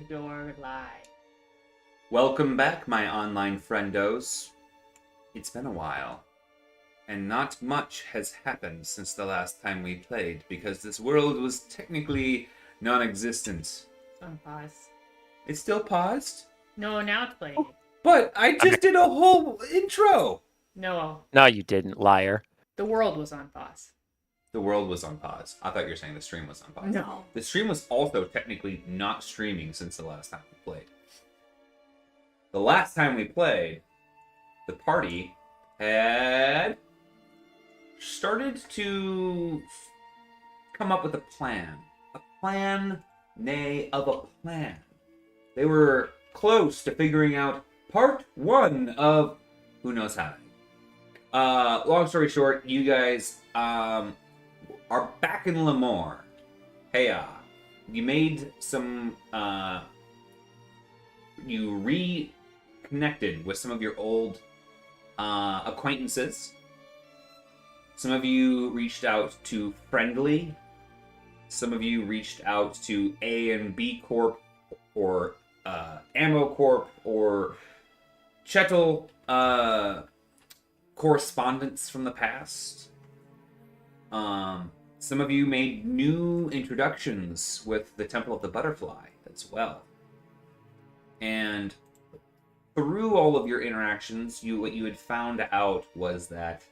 door lie. Welcome back, my online friendos. It's been a while, and not much has happened since the last time we played, because this world was technically non-existent. It's on pause. It's still paused? No, now it's playing. But I just did a whole intro! No, No, you didn't, liar. the world was on pause. The world was on pause. I thought you were saying the stream was on pause. No. The stream was also technically not streaming since the last time we played. The last time we played, the party had started to come up with a plan. A plan, nay, of a plan. They were close to figuring out part one of who knows how. Long story short, you guys are back in Lemoore. Hey, you made some, you reconnected with some of your old acquaintances. Some of you reached out to Friendly. Some of you reached out to A and B Corp, or Ammo Corp, or Chettle correspondence from the past. Some of you made new introductions with the Temple of the Butterfly as well. And through all of your interactions, what you had found out was that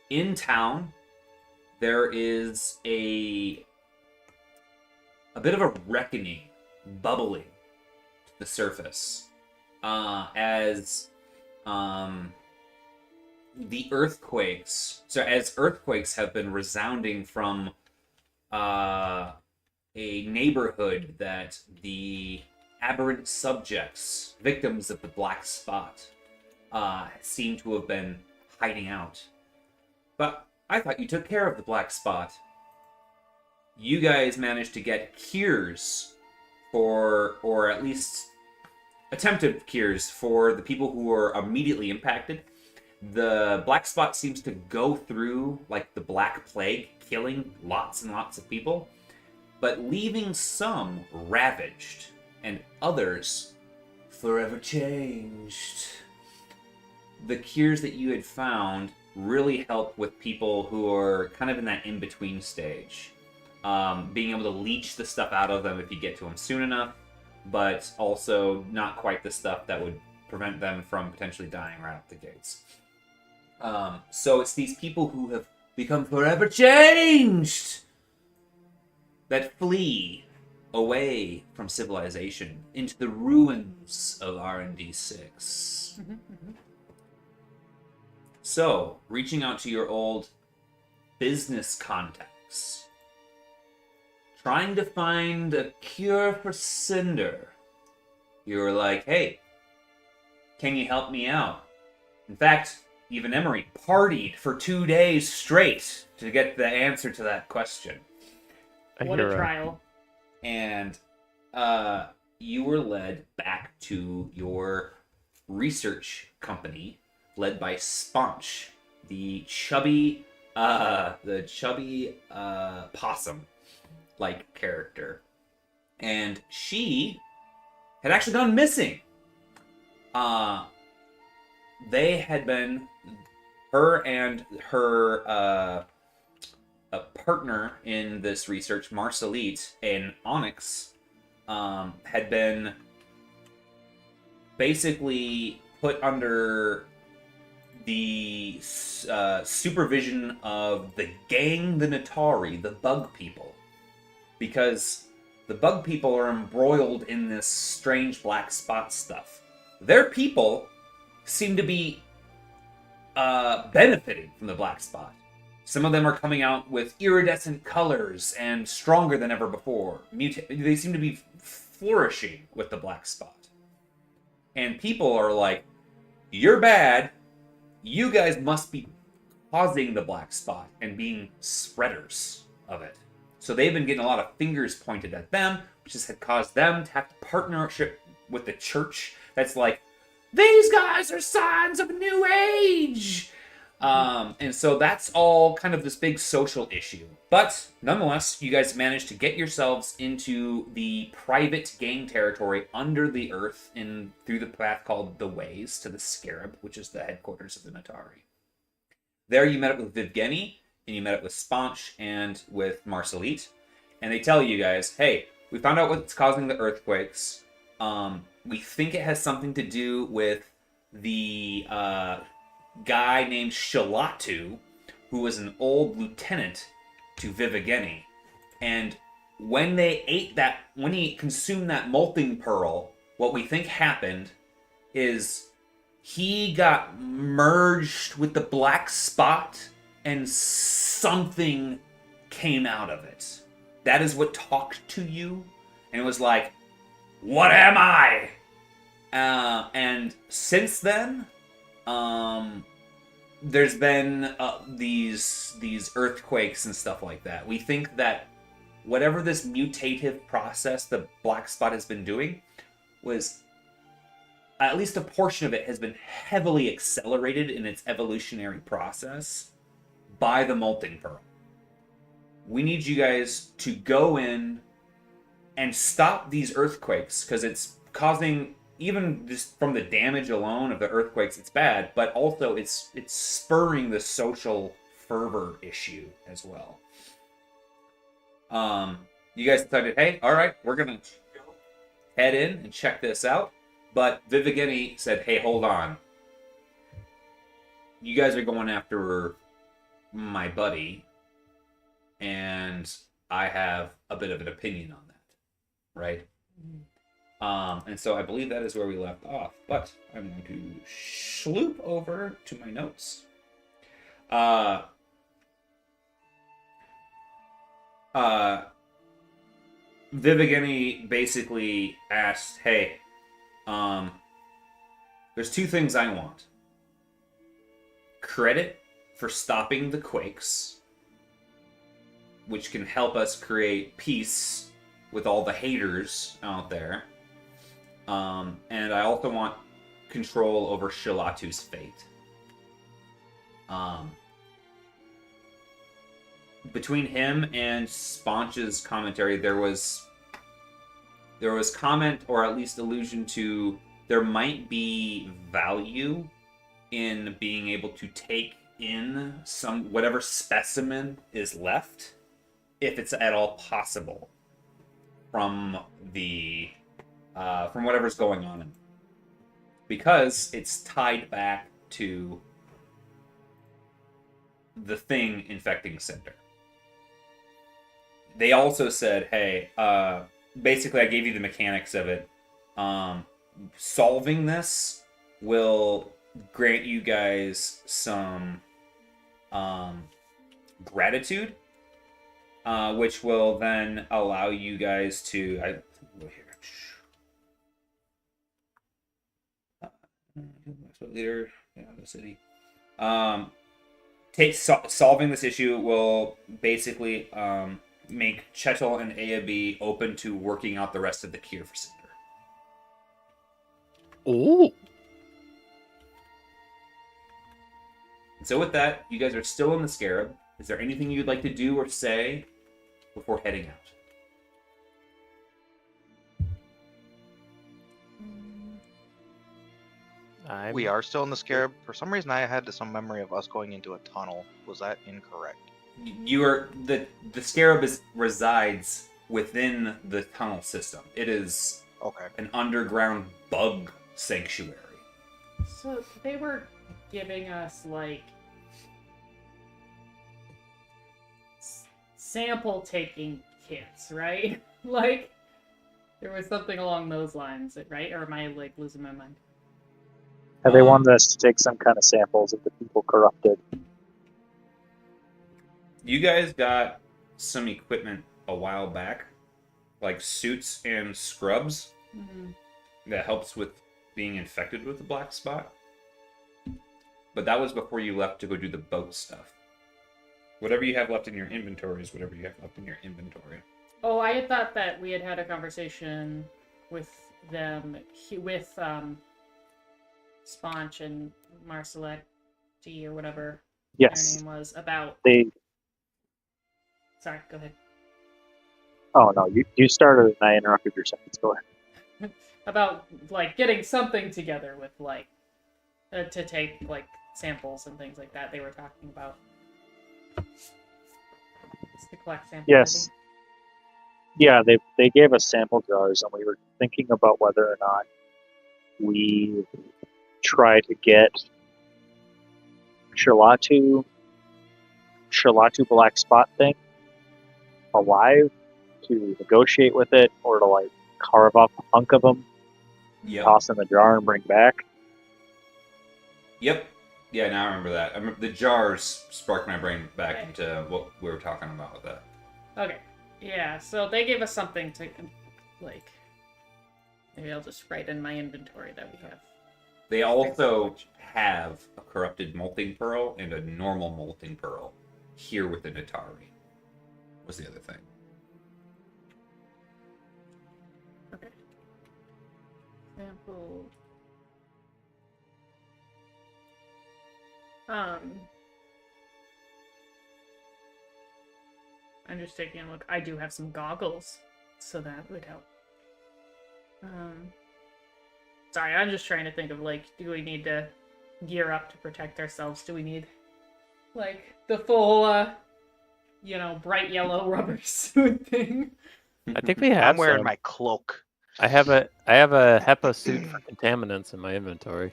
in town there is a bit of a reckoning bubbling to the surface as earthquakes have been resounding from a neighborhood that the aberrant subjects, victims of the Black Spot, seem to have been hiding out. But I thought you took care of the Black Spot. You guys managed to get cures for, or at least attempted cures for, the people who were immediately impacted. The Black Spot seems to go through like the Black Plague, killing lots and lots of people, but leaving some ravaged and others forever changed. The cures that you had found really help with people who are kind of in that in-between stage. Being able to leech the stuff out of them if you get to them soon enough, but also not quite the stuff that would prevent them from potentially dying right out the gates. So it's these people who have become forever changed that flee away from civilization into the ruins of R&D 6. So, reaching out to your old business contacts, trying to find a cure for Cinder. You were like, hey, can you help me out? In fact, even Emery partied for 2 days straight to get the answer to that question. What a trial. And you were led back to your research company, led by Sponge, the chubby possum-like character. And she had actually gone missing. They had been, her and her a partner in this research, Marcelite and Onyx, had been basically put under the supervision of the gang, the Natari, the bug people. Because the bug people are embroiled in this strange Black Spot stuff. Their people seem to be benefiting from the Black Spot. Some of them are coming out with iridescent colors and stronger than ever before. They seem to be flourishing with the Black Spot. And people are like, you're bad. You guys must be causing the Black Spot and being spreaders of it. So they've been getting a lot of fingers pointed at them, which has caused them to have partnership with the church that's like, these guys are signs of a new age. And so that's all kind of this big social issue. But nonetheless, you guys managed to get yourselves into the private gang territory under the earth through the path called the Ways to the Scarab, which is the headquarters of the Natari. There you met up with Vivgeni, and you met up with Sponch and with Marcelit. And they tell you guys, hey, we found out what's causing the earthquakes. We think it has something to do with the guy named Shalatu, who was an old lieutenant to Vivgeni. And when he consumed that molting pearl, what we think happened is he got merged with the black spot and something came out of it. That is what talked to you. And it was like, what am I? And since then, there's been these earthquakes and stuff like that. We think that whatever this mutative process the black spot has been doing was, at least a portion of it has been heavily accelerated in its evolutionary process by the molting pearl. We need you guys to go in and stop these earthquakes, because it's causing, even just from the damage alone of the earthquakes, it's bad, but also it's spurring the social fervor issue as well. You guys decided, hey, all right, we're gonna head in and check this out. But Vivgeni said, hey, hold on. You guys are going after my buddy, and I have a bit of an opinion on that, right? And so I believe that is where we left off. But I'm going to sloop over to my notes. Vivgeni basically asked, hey, there's two things I want. Credit for stopping the quakes, which can help us create peace with all the haters out there. And I also want control over Shalatu's fate. Between him and Sponch's commentary, there was comment, or at least allusion to, there might be value in being able to take in whatever specimen is left, if it's at all possible, from whatever's going on, because it's tied back to the thing infecting Cinder. They also said, hey, basically I gave you the mechanics of it. Solving this will grant you guys some gratitude, which will then allow you guys to... leader, the city. Solving this issue will basically make Chetel and Ayabi open to working out the rest of the cure for Cinder. Ooh. So with that, you guys are still in the Scarab. Is there anything you'd like to do or say before heading out? We are still in the Scarab. For some reason, I had some memory of us going into a tunnel. Was that incorrect? You are the Scarab resides within the tunnel system. It is an underground bug sanctuary. So they were giving us like sample taking kits, right? Like there was something along those lines, right? Or am I like losing my mind? And they wanted us to take some kind of samples of the people corrupted. You guys got some equipment a while back, like suits and scrubs, that helps with being infected with the black spot. But that was before you left to go do the boat stuff. Whatever you have left in your inventory is whatever you have left in your inventory. Oh, I had thought that we had a conversation with them, with Sponch and Marcelet D or whatever, Yes. Their name was about. They. Sorry, go ahead. Oh no, you started and I interrupted your sentence. Go ahead. About like getting something together with like to take like samples and things like that. They were talking about. Just to collect samples. Yes. Yeah, they gave us sample jars, and we were thinking about whether or not we try to get Sherlatu black spot thing alive to negotiate with it, or to like carve up a hunk of them, Yep. toss in the jar, and bring back. Yep. Yeah, now I remember that. I remember the jars sparked my brain back Okay. into what we were talking about with that. Okay. Yeah, so they gave us something to, like... Maybe I'll just write in my inventory that we have. They also have a corrupted molting pearl and a normal molting pearl here within Atari. Was the other thing. Okay. Sample... I'm just taking a look. I do have some goggles, so that would help. Sorry, I'm just trying to think of, like, do we need to gear up to protect ourselves? Do we need, like, the full, bright yellow rubber suit thing? I think we have. I'm wearing some. my cloak. I have a HEPA suit for contaminants in my inventory.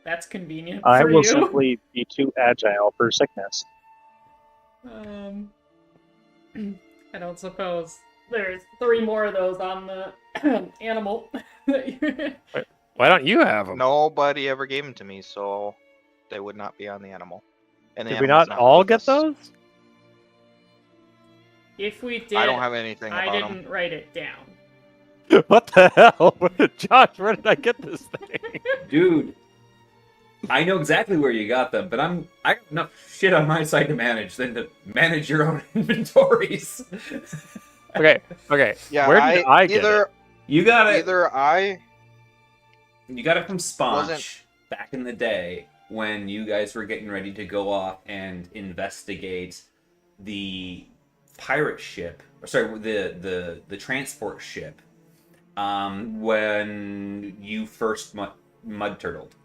That's convenient I for will you. simply be too agile for sickness. I don't suppose there's 3 more of those on the animal. Why don't you have them? Nobody ever gave them to me, so they would not be on the animal. And the Did we animal's not all with get us. those? If we did, I don't have anything I about didn't them. write it down. What the hell? Josh, where did I get this thing? Dude, I know exactly where you got them, but I got enough shit on my side to manage than to manage your own inventories. Okay. Yeah, Where did I get either it? You got it. You got it from Sponge Wasn't- back in the day when you guys were getting ready to go off and investigate the pirate ship, or sorry, the transport ship. When you first mud turtled.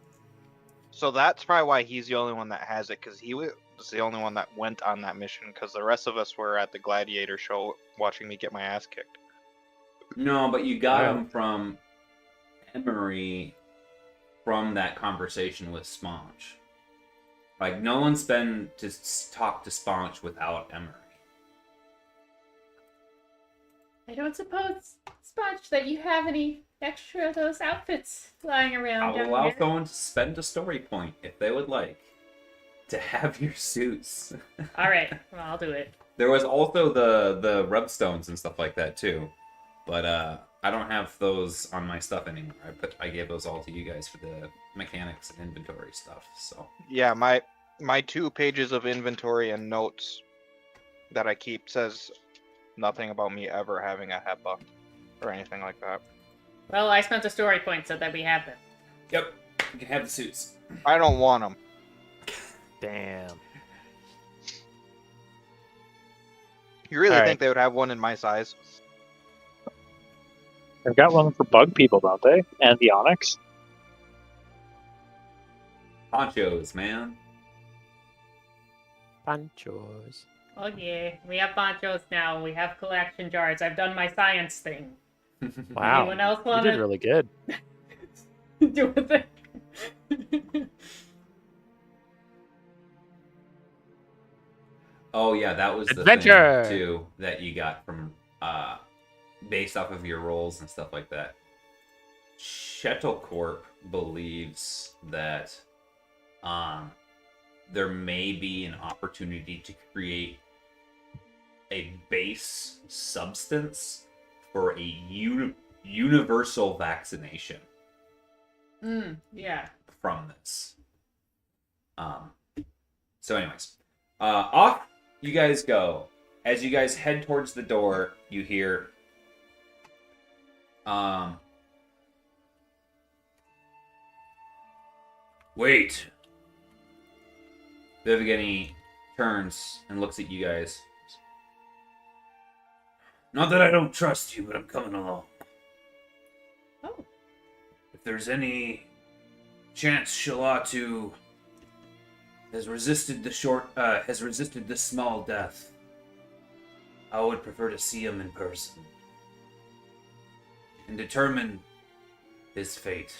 So that's probably why he's the only one that has it, because he was the only one that went on that mission, because the rest of us were at the Gladiator show watching me get my ass kicked. No, but you got Yeah. them from Emery from that conversation with Sponge. Like, no one's been to talk to Sponge without Emery. I don't suppose, Sponge, that you have any extra of those outfits lying around I'll down allow here. someone to spend a story point if they would like to have your suits. All right, well, I'll do it. There was also the rubstones and stuff like that too, but I don't have those on my stuff anymore. I gave those all to you guys for the mechanics and inventory stuff. So Yeah, my 2 pages of inventory and notes that I keep says nothing about me ever having a HEPA or anything like that. Well, I spent a story point so that we have them. yep, you can have the suits. I don't want them. Damn. You really All think they would have one in my size? They've got one for bug people, don't they? And the Onyx. Ponchos, man. Panchos. Oh yeah, we have ponchos now. We have collection jars. I've done my science thing. Wow. Anyone else You want did to really good. do a thing? Oh yeah, that was the Adventure! thing too that you got from based off of your roles and stuff like that. Shuttlecorp believes that there may be an opportunity to create a base substance for a universal vaccination Yeah. from this. So anyways, off you guys go. As you guys head towards the door, you hear Wait. Vivigany turns and looks at you guys. Not that I don't trust you, but I'm coming along. Oh. If there's any chance Shalatu has resisted the small death, I would prefer to see him in person and determine his fate.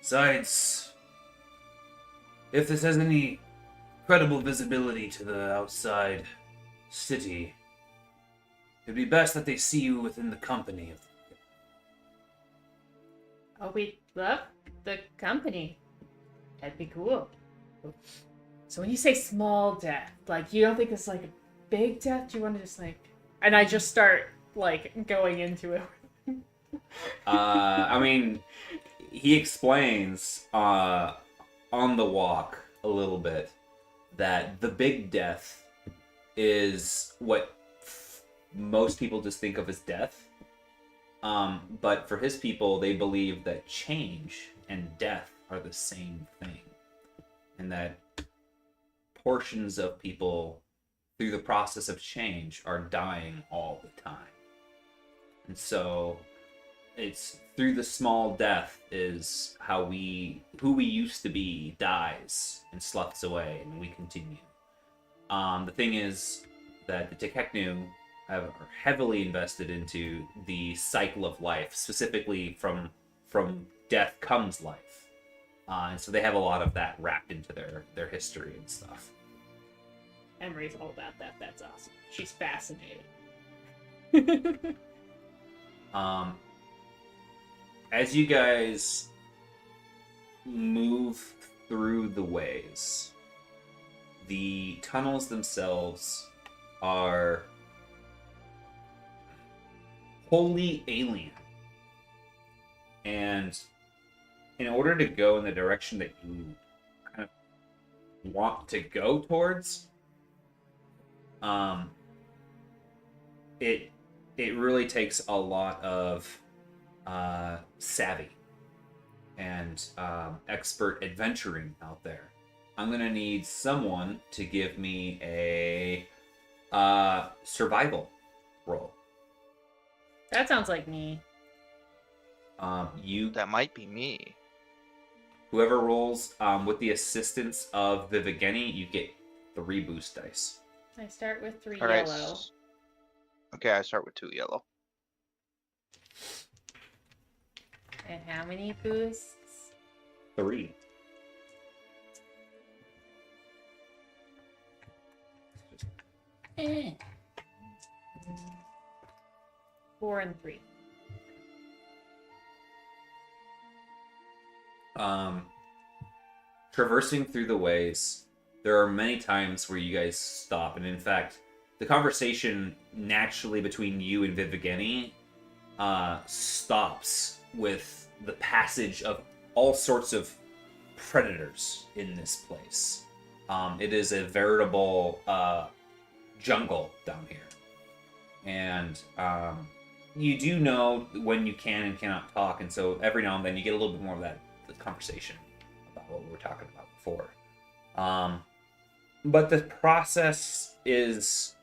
Besides, if this has any credible visibility to the outside city, it'd be best that they see you within the company of. Oh, we love the company. That'd be cool. So when you say small death, like, you don't think it's like a big death? Do you want to just like... And I just start, like, going into it. I mean, he explains on the walk a little bit that the big death is what most people just think of as death. But for his people, they believe that change and death are the same thing. And that portions of people, through the process of change, are dying all the time. And so, it's through the small death is how who we used to be dies and sloughs away, and we continue. The thing is that the Tekeknu are heavily invested into the cycle of life, specifically from death comes life, and so they have a lot of that wrapped into their history and stuff. Emery's all about that. That's awesome. She's fascinated. As you guys move through the ways, the tunnels themselves are wholly alien. And in order to go in the direction that you kind of want to go towards, it really takes a lot of savvy and expert adventuring out there. I'm gonna need someone to give me a survival roll. That sounds like me. That might be me. Whoever rolls with the assistance of Vivigeny, you get 3 boost dice. I start with 3 All right. yellow. Okay, I start with 2 yellow. And how many boosts? 3. Eh. 4 and 3. Traversing through the ways, there are many times where you guys stop, and in fact, the conversation naturally between you and Vivigeny stops with the passage of all sorts of predators in this place. It is a veritable jungle down here. And you do know when you can and cannot talk, and so every now and then you get a little bit more of that conversation about what we were talking about before. But the process is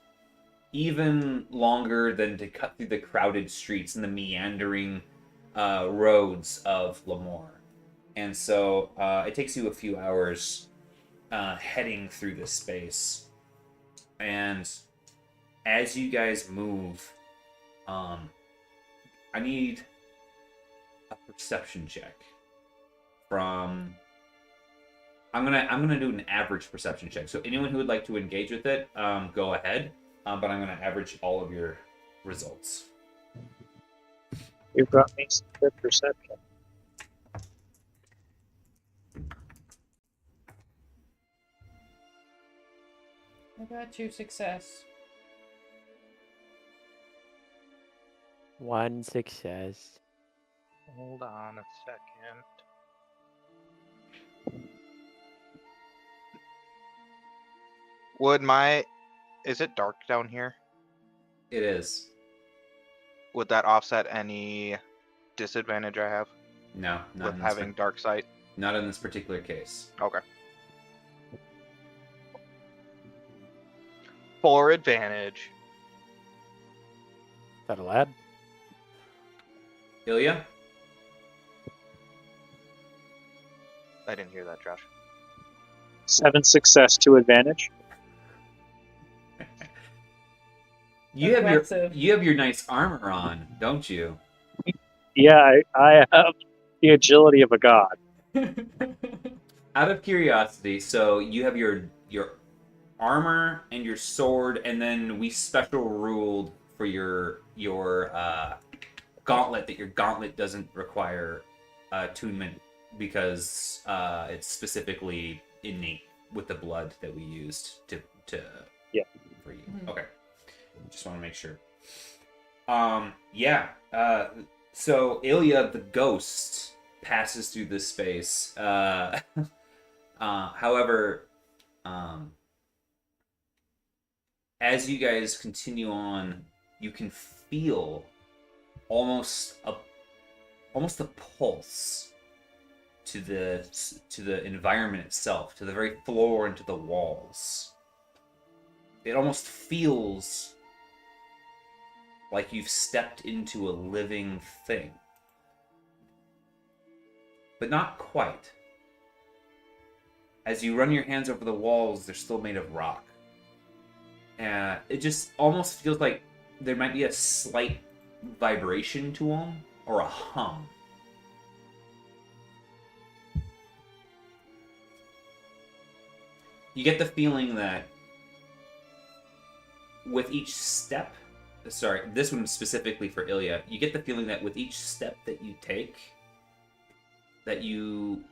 even longer than to cut through the crowded streets and the meandering roads of Lemoore. And so it takes you a few hours heading through this space. And as you guys move, I need a perception check from... I'm gonna do an average perception check. So anyone who would like to engage with it, go ahead. But I'm gonna average all of your results. You've got me some good perception. I got 2 success. 1 success. Hold on a second. Is it dark down here? It is. Would that offset any disadvantage I have? No, not with in having dark sight? not in this particular case. Okay. For advantage. Is that a lad? Ilya? I didn't hear that, Josh. 7 success to advantage. Aggressive. You have your nice armor on, don't you? Yeah, I have the agility of a god. Out of curiosity, so you have your armor and your sword, and then we special ruled for your gauntlet that your gauntlet doesn't require attunement because it's specifically innate with the blood that we used to Yeah. for you. Mhm. Okay, just want to make sure. Yeah. So Ilya the ghost passes through this space. However, as you guys continue on, you can feel almost a pulse to the environment itself, to the very floor and to the walls. It almost feels like you've stepped into a living thing. But not quite. As you run your hands over the walls, they're still made of rock. It just almost feels like there might be a slight vibration to them, or a hum. You get the feeling that with each step, sorry, this one specifically for Ilya, you get the feeling that with each step that you take, that you...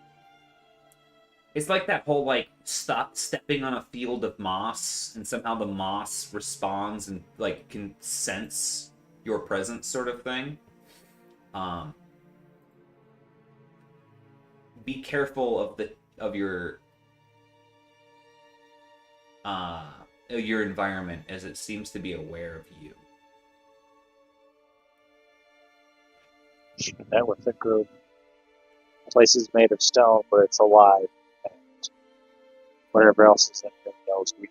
It's like that whole, like, stop stepping on a field of moss, and somehow the moss responds and, like, can sense your presence sort of thing. Be careful of your environment, as it seems to be aware of you. That would think of places made of stone, but it's alive, and whatever else is in it knows we.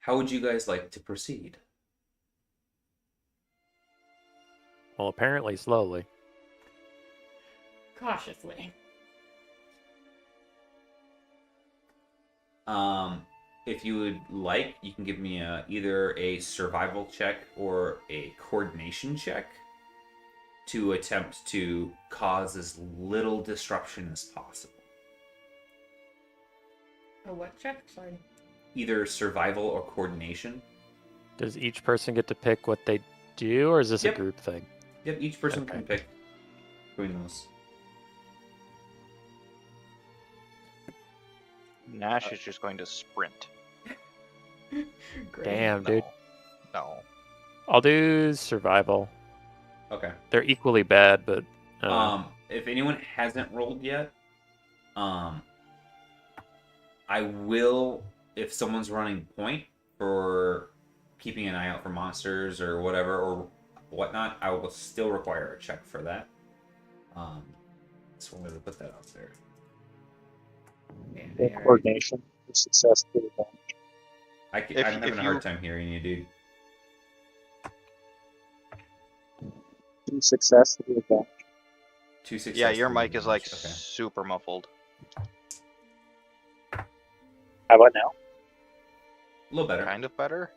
How would you guys like to proceed? Well, apparently slowly. Cautiously. If you would like, you can give me either a survival check or a coordination check to attempt to cause as little disruption as possible. A what check? Sorry. Either survival or coordination. Does each person get to pick what they do, or is this Yep. a group thing? Yep, each person Okay. can pick between those. Nash is just going to sprint. Great. Damn, dude. No. I'll do survival. Okay. They're equally bad, but If anyone hasn't rolled yet, I will, if someone's running point for keeping an eye out for monsters or whatever or whatnot, I will still require a check for that. So I'm going to put that out there. The coordination for success to advantage. I'm having a hard time hearing you, dude. 2 success to advantage. 2 success. Yeah, your to mic is like advantage. Okay. super muffled. How about now? A little better. Kind of better.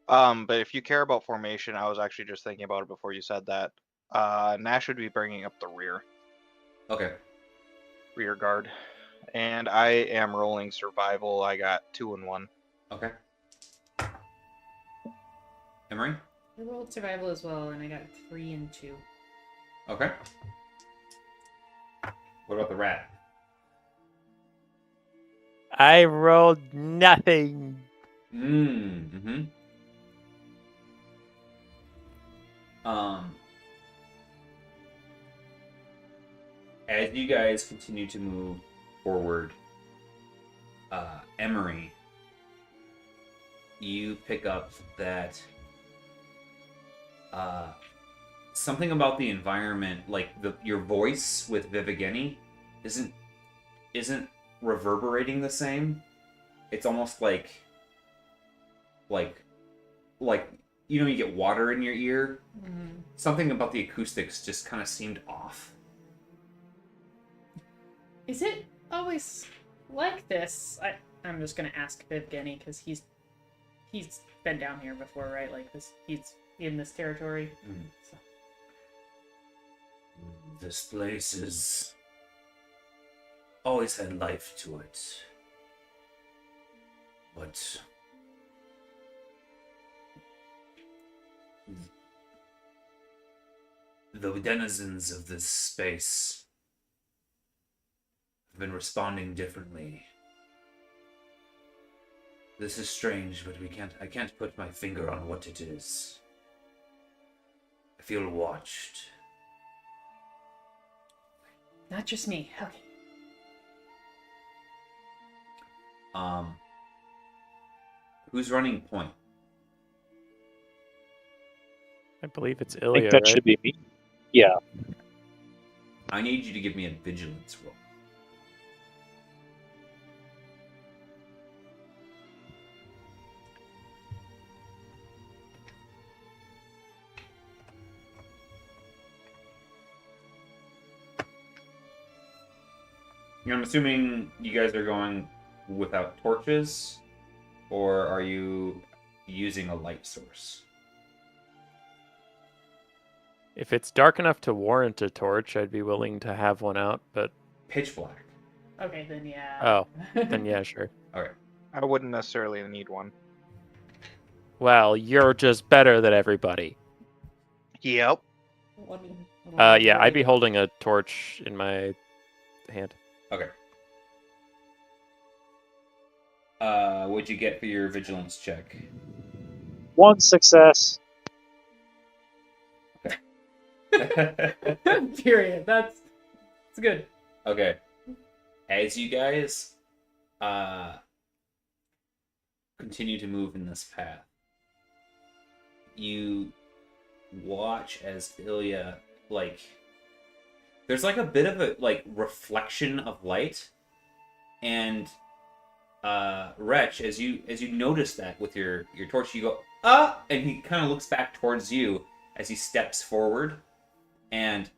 But if you care about formation, I was actually just thinking about it before you said that. Nash would be bringing up the rear Okay. guard, and I am rolling survival. I got 2 and 1. Okay. Emery? I rolled survival as well, and I got 3 and 2. Okay. What about the rat? I rolled nothing. Mm-hmm. As you guys continue to move forward, Emery, you pick up that something about the environment, like your voice with Vivigeni, isn't reverberating the same. It's almost like you know, you get water in your ear. Mm. Something about the acoustics just kind of seemed off. Is it always like this? I'm just gonna ask Vivgeni because he's been down here before, right? Like this, he's in this territory. Mm. So. This place is always had life to it, but the denizens of this space have been responding differently. This is strange, but I can't put my finger on what it is. I feel watched. Not just me. Okay. Who's running point? I believe it's I think Ilya, that right? should be me. Yeah. I need you to give me a vigilance roll. I'm assuming you guys are going without torches, or are you using a light source? If it's dark enough to warrant a torch, I'd be willing to have one out, but Pitch black. Okay, then yeah. oh, then yeah, sure. Okay. I wouldn't necessarily need one. Well, you're just better than everybody. Yep. Yeah, I'd be holding a torch in my hand. Okay. What'd you get for your vigilance check? 1 success. Period. That's good. Okay. As you guys continue to move in this path, you watch as Ilya, like, there's like a bit of a like reflection of light, and Wretch, as you notice that with your torch, you go, ah, and he kind of looks back towards you as he steps forward, and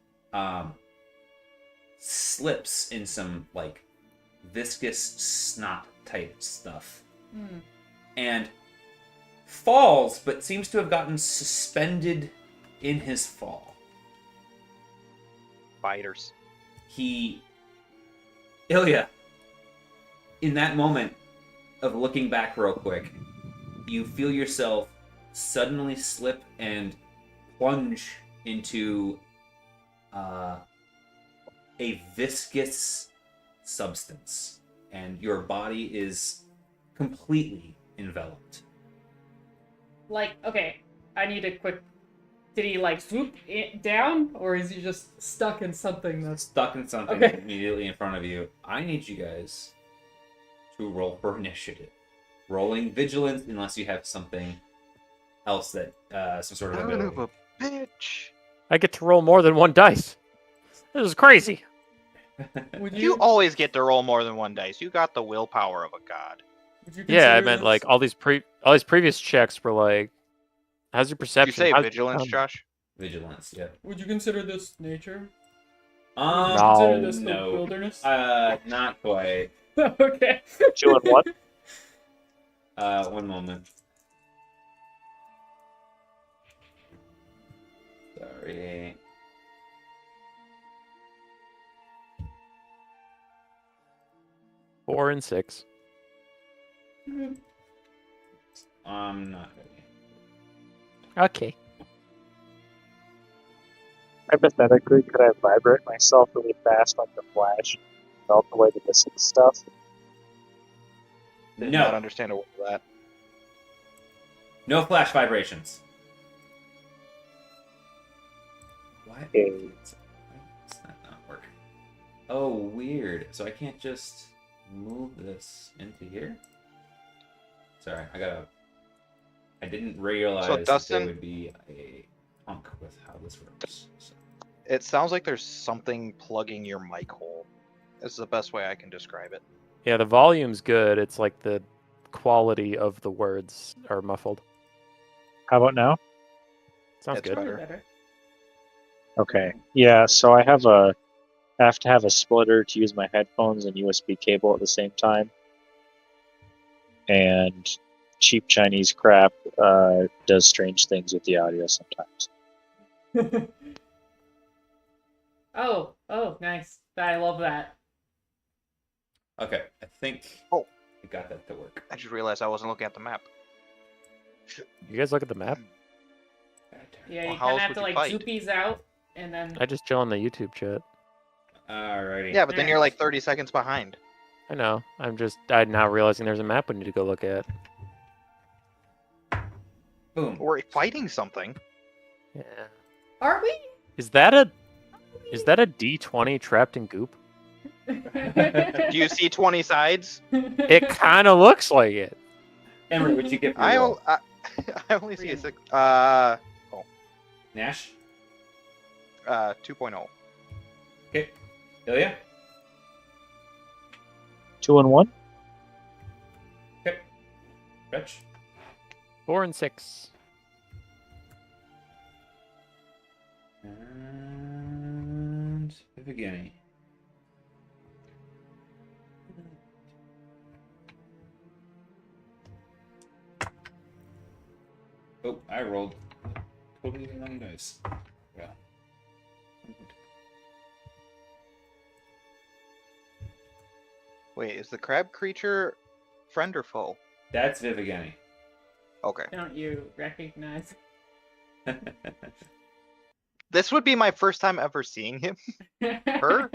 slips in some like viscous snot type stuff, and falls, but seems to have gotten suspended in his fall. Spiders. Ilya, in that moment of looking back real quick, you feel yourself suddenly slip and plunge into a viscous substance, and your body is completely enveloped. Like, okay, I need a quick. Did he like swoop down, or is he just stuck in something that's Stuck in something Okay. immediately in front of you. I need you guys to roll for initiative. Rolling vigilance unless you have something else that some sort of Son ability. of a bitch. I get to roll more than one dice. This is crazy. Would You always get to roll more than one dice. You got the willpower of a god. would you Yeah, I consider meant this- like all these previous checks were like, how's your Did you perception? say How's vigilance, your Josh? Vigilance, yeah. Would you consider this nature? Um, Consider No. this the no. wilderness? Not quite. Okay. Doing what? One moment. Sorry. 4 and 6. I'm not ready. Okay. Hypothetically, could I vibrate myself really fast like the Flash? Melt away the missing stuff? Did not No. understand a word of that. No flash vibrations. Why? Okay. Why does that not work? Oh, weird. So I can't just move this into here? Sorry, I gotta I didn't realize that Dustin- there would be a punk with how this works. So. It sounds like there's something plugging your mic hole. This is the best way I can describe it. Yeah, the volume's good. It's like the quality of the words are muffled. How about now? Sounds It's good. better. Better. Okay. Yeah, so I have to have a splitter to use my headphones and USB cable at the same time. And cheap Chinese crap does strange things with the audio sometimes. Oh, nice. I love that. Okay, I think Oh. we got that to work. I just realized I wasn't looking at the map. You guys look at the map? Yeah, Well, you how kind else of have would to you like fight? zoopies out, and then I just chill in the YouTube chat. Alrighty. Yeah, but then you're like 30 seconds behind. I know. I'm now realizing there's a map we need to go look at. Boom. We're fighting something. Yeah. are we? Is that a D20 trapped in goop? Do you see 20 sides? It kind of looks like it. Emery, what'd you get for I, your o- roll? I, I only see a 6. Nash? 2.0. Okay. Ilya? 2 and 1? Okay. Rich? 4 and 6. And Evgeny. Oh, I rolled totally wrong dice. Yeah. Wait, is the crab creature friend or foe? That's Vivigani. Okay. Don't you recognize? This would be my first time ever seeing him. Her?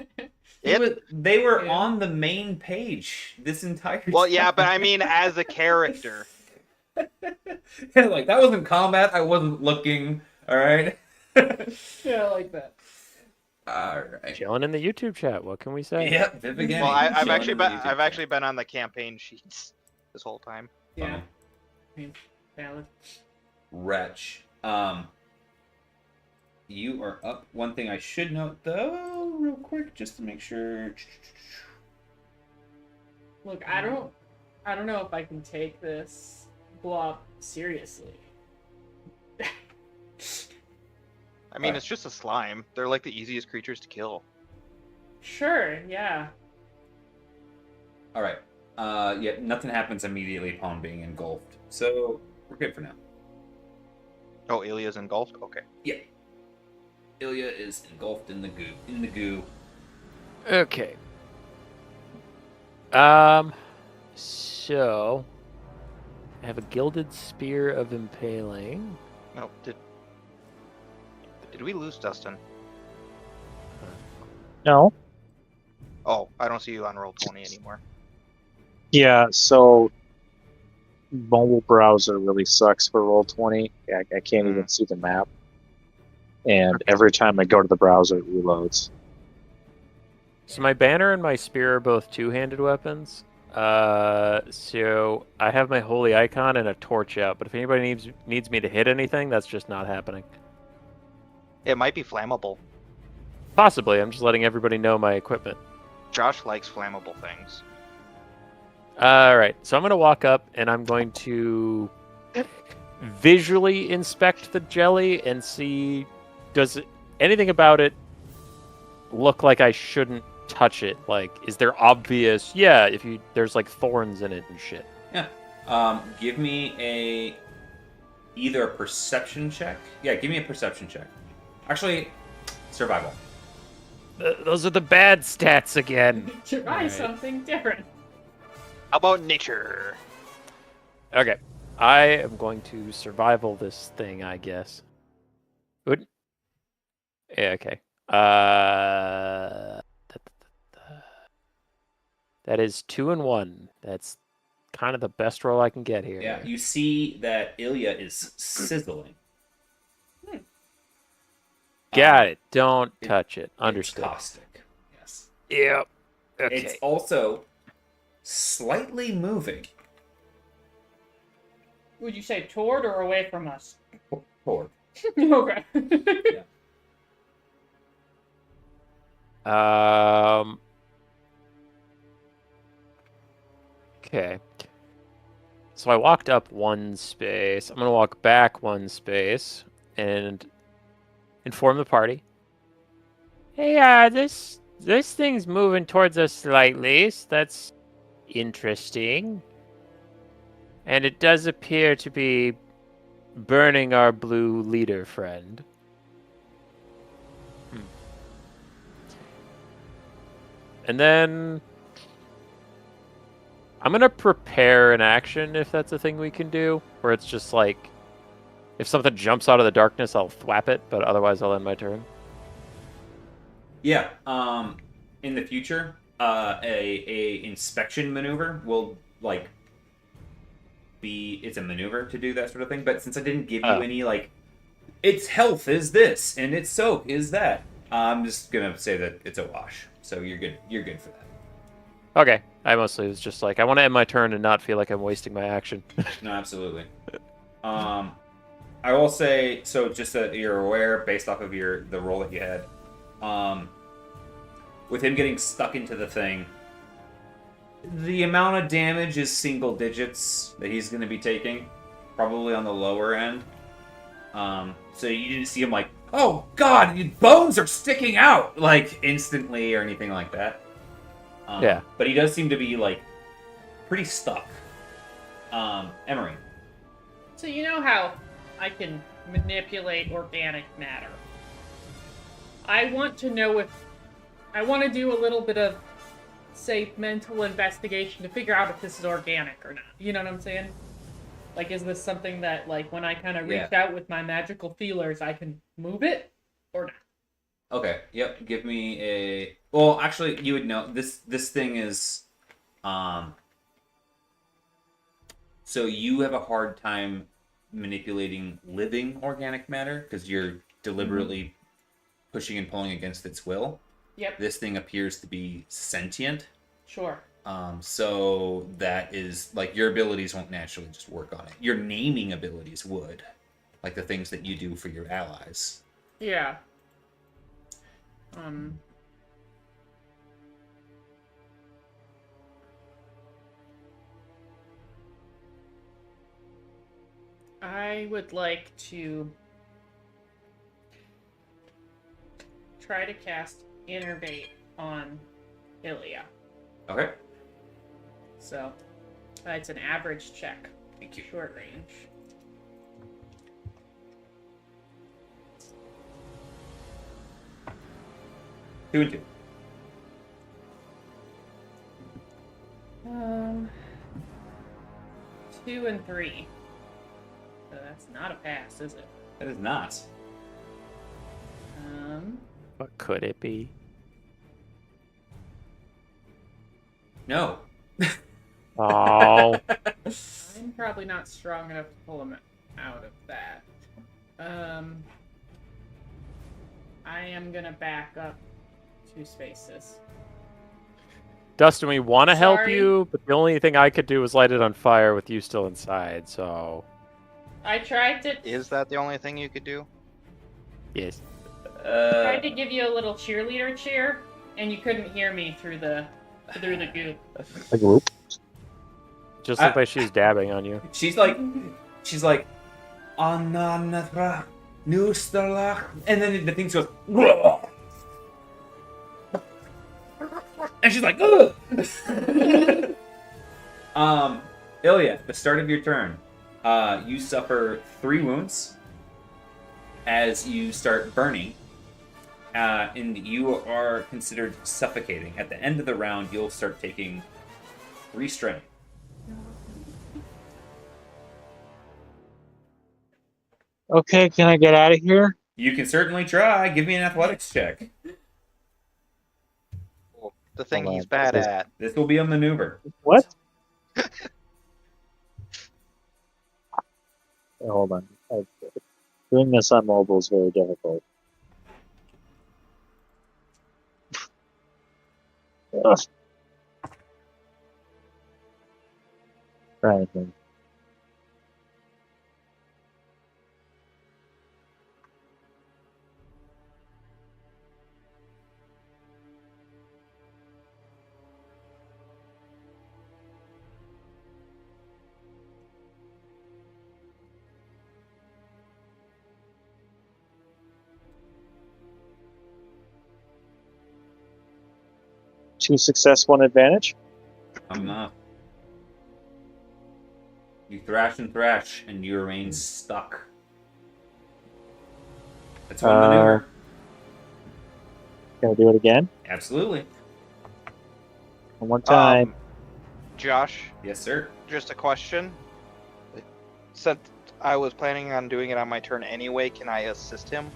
They were Yeah. on the main page this entire Well, time. yeah, but I mean as a character. Yeah, like, that wasn't combat. I wasn't looking. Alright? Yeah, I like that. Alright. Chilling in the YouTube chat. What can we say? Yeah, Vivigani. Well, I've chilling actually in the been YouTube I've chat. actually been on the campaign sheets this whole time. Yeah. I mean, valid. Wretch. You are up. One thing I should note, though, real quick, just to make sure. Look, I don't know if I can take this blob seriously. I mean, it's just a slime. They're like the easiest creatures to kill. Sure, yeah. All right. Yeah, nothing happens immediately upon being engulfed, so we're good for now. Oh, Ilya's engulfed? Okay. Yeah. Ilya is engulfed in the goo. In the goo. Okay. So I have a gilded spear of impaling. No, did we lose Dustin? No. Oh, I don't see you on roll 20 anymore. Yeah, so mobile browser really sucks for Roll20. I can't even see the map. And every time I go to the browser, it reloads. So my banner and my spear are both two-handed weapons. So I have my holy icon and a torch out, but if anybody needs me to hit anything, that's just not happening. It might be flammable. Possibly. I'm just letting everybody know my equipment. Josh likes flammable things. All right. So I'm going to walk up and I'm going to visually inspect the jelly and see anything about it look like I shouldn't touch it. Like, is there obvious? Yeah, there's like thorns in it and shit. Yeah. Give me either a perception check. Yeah, give me a perception check. Actually, survival. Those are the bad stats again. Try Right. something different. How about nature? Okay. I am going to survival this thing, I guess. Good. Yeah, okay. That is 2 and 1. That's kind of the best roll I can get here. Yeah, you see that Ilya is sizzling. Got it. Don't it- touch it. It's Understood. caustic. Yes. Yep. Okay. It's also slightly moving. Would you say toward or away from us? Toward. Okay. Okay. So I walked up one space. I'm gonna walk back one space and inform the party. Hey, this thing's moving towards us slightly. So that's interesting. And it does appear to be burning our blue leader friend. And then I'm gonna prepare an action if that's a thing we can do, where it's just like if something jumps out of the darkness, I'll thwap it, but otherwise I'll end my turn. Yeah. In the future, a inspection maneuver will like be it's a maneuver to do that sort of thing. But since I didn't give you any like, its health is this and its soak is that, I'm just gonna say that it's a wash. So you're good. You're good for that. Okay. I mostly was just like I want to end my turn and not feel like I'm wasting my action. No, absolutely. I will say so. Just so that you're aware, based off of the roll that you had, with him getting stuck into the thing, the amount of damage is single digits that he's going to be taking, probably on the lower end. So you didn't see him like, oh god, your bones are sticking out, like instantly or anything like that. Yeah. But he does seem to be like pretty stuck. Emery. So you know how I can manipulate organic matter. I want to know if I want to do a little bit of, say, mental investigation to figure out if this is organic or not. You know what I'm saying? Like, is this something that, like, when I kind of reach out with my magical feelers, I can move it or not? Okay. Yep. Give me a. Well, actually, you would know this. This thing is, So you have a hard time manipulating living organic matter because you're deliberately pushing and pulling against its will. Yep. This thing appears to be sentient. Sure. So that is like your abilities won't naturally just work on it. Your naming abilities would, like the things that you do for your allies. Yeah. I would like to try to cast Innervate on Ilya. Okay. So, it's an average check. Thank you. Short range. Two and two. 2 and 3. So that's not a pass, is it? That is not. What could it be? No. Oh. I'm probably not strong enough to pull him out of that. I am gonna back up 2 spaces. Dustin, we want to help Sorry. you, but the only thing I could do was light it on fire with you still inside, so... I tried to Is that the only thing you could do? Yes. tried to give you a little cheerleader cheer, and you couldn't hear me through the goop. Like, whoop. Just looked like she was dabbing on you. She's like, Ananatra, Nustarlach, and then the thing goes, and she's like, ugh. Ilya, the start of your turn, you suffer 3 wounds as you start burning, and you are considered suffocating. At the end of the round, you'll start taking 3 strain. Okay, can I get out of here? You can certainly try. Give me an athletics check. The thing Hold he's on. bad at. This will be a maneuver. What? Hold on. Doing this on mobile is very difficult. Ugh. Trying to think. 2 success, 1 advantage. You thrash and thrash, and you remain stuck. That's one maneuver. Gonna do it again. Absolutely. One time. Josh, Yes, sir. just a question. Since I was planning on doing it on my turn anyway, can I assist him?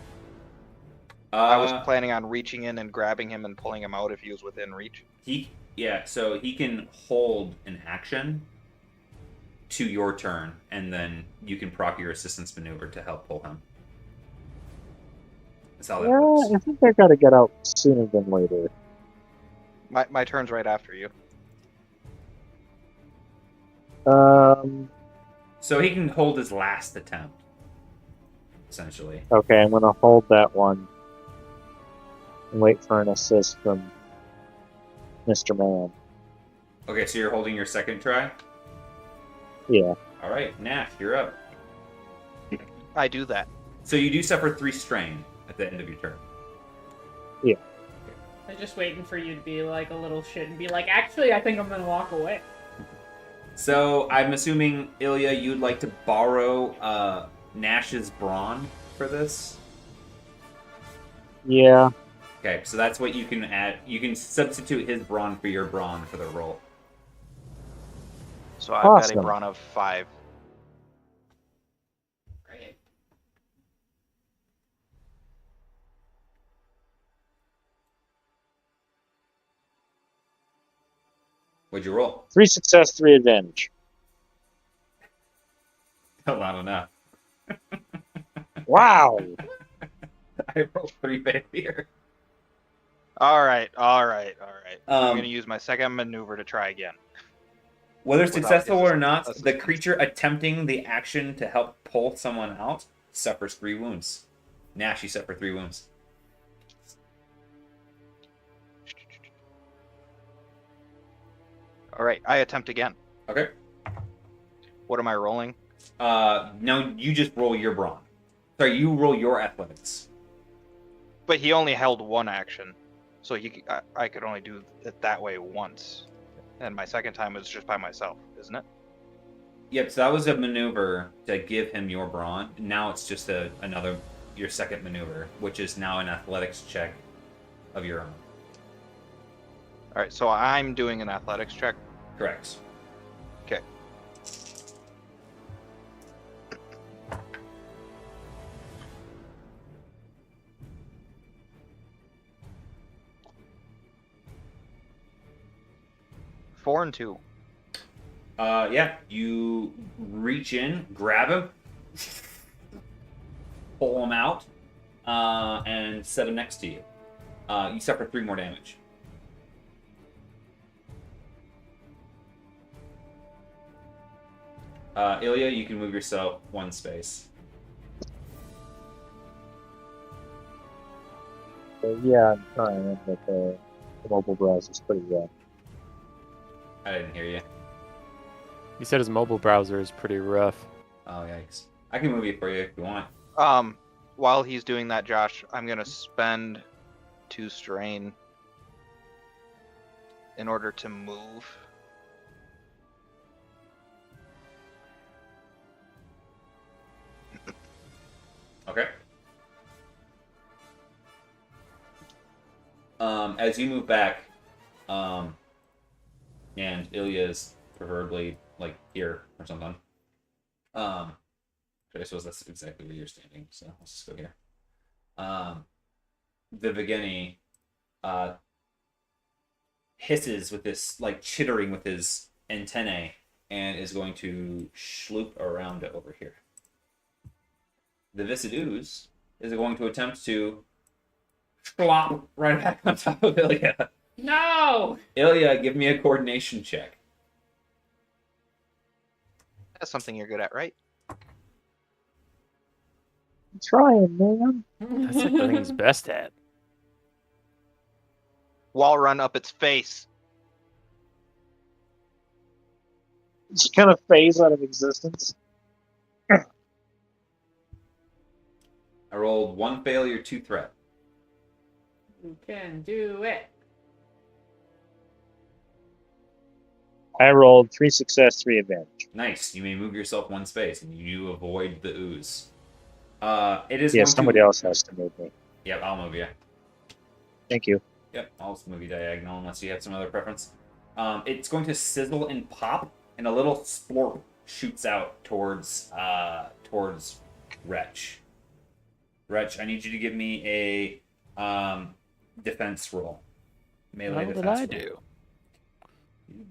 I was planning on reaching in and grabbing him and pulling him out if he was within reach. So he can hold an action to your turn, and then you can proc your assistance maneuver to help pull him. That's how that works. I think I gotta get out sooner than later. My turn's right after you. So he can hold his last attempt, essentially. Okay, I'm gonna hold that one and wait for an assist from Mr. Man. Okay, so you're holding your second try? Yeah. All right, Nash, you're up. I do that. So you do suffer 3 strain at the end of your turn. Yeah. I was just waiting for you to be like a little shit and be like, actually, I think I'm gonna walk away. So I'm assuming, Ilya, you'd like to borrow Nash's brawn for this? Yeah. Okay, so that's what you can add. You can substitute his brawn for your brawn for the roll. So I've got a Awesome. brawn of 5. Great. What'd you roll? 3 success, 3 advantage. Not enough. Wow. I rolled 3 failure. All right. I'm Um, going to use my second maneuver to try again. Whether Without successful or not, the assistance. creature attempting the action to help pull someone out suffers 3 wounds. Nash, you suffer 3 wounds. All right, I attempt again. Okay. What am I rolling? No, you just roll your brawn. Sorry, you roll your athletics. But he only held 1 action, so I could only do it that way once. And my second time was just by myself, isn't it? Yep, so that was a maneuver to give him your brawn. Now it's just your second maneuver, which is now an athletics check of your own. All right, so I'm doing an athletics check. Correct. Okay. Four and 2. Yeah, you reach in, grab him, pull him out, and set him next to you. You suffer 3 more damage. Ilya, you can move yourself 1 space. Yeah, I'm trying, but the mobile browser's pretty rough. I didn't hear you. He said his mobile browser is pretty rough. Oh, yikes. I can move you for you if you want. While he's doing that, Josh, I'm gonna spend 2 strain in order to move. Okay. As you move back, and Ilya is preferably like here or something. I suppose that's exactly where you're standing, so let's just go here. The Vigeni hisses with this, like chittering with his antennae, and is going to sloop around it over here. The Visidus is going to attempt to flop right back on top of Ilya. No! Ilya, give me a coordination check. That's something you're good at, right? I'm trying, man. That's like the thing he's best at. Wall run up its face. Just kind of phase out of existence. I rolled 1 failure, 2 threat. You can do it. I rolled 3 success, 3 advantage. Nice. You may move yourself 1 space, and you avoid the ooze. It is Yeah, going somebody to... else has to move me. Yep, I'll move you. Thank you. Yep, I'll just move you diagonal unless you have some other preference. It's going to sizzle and pop, and a little splorp shoots out towards Wretch. Wretch, I need you to give me a defense roll. Melee What defense did I roll. do?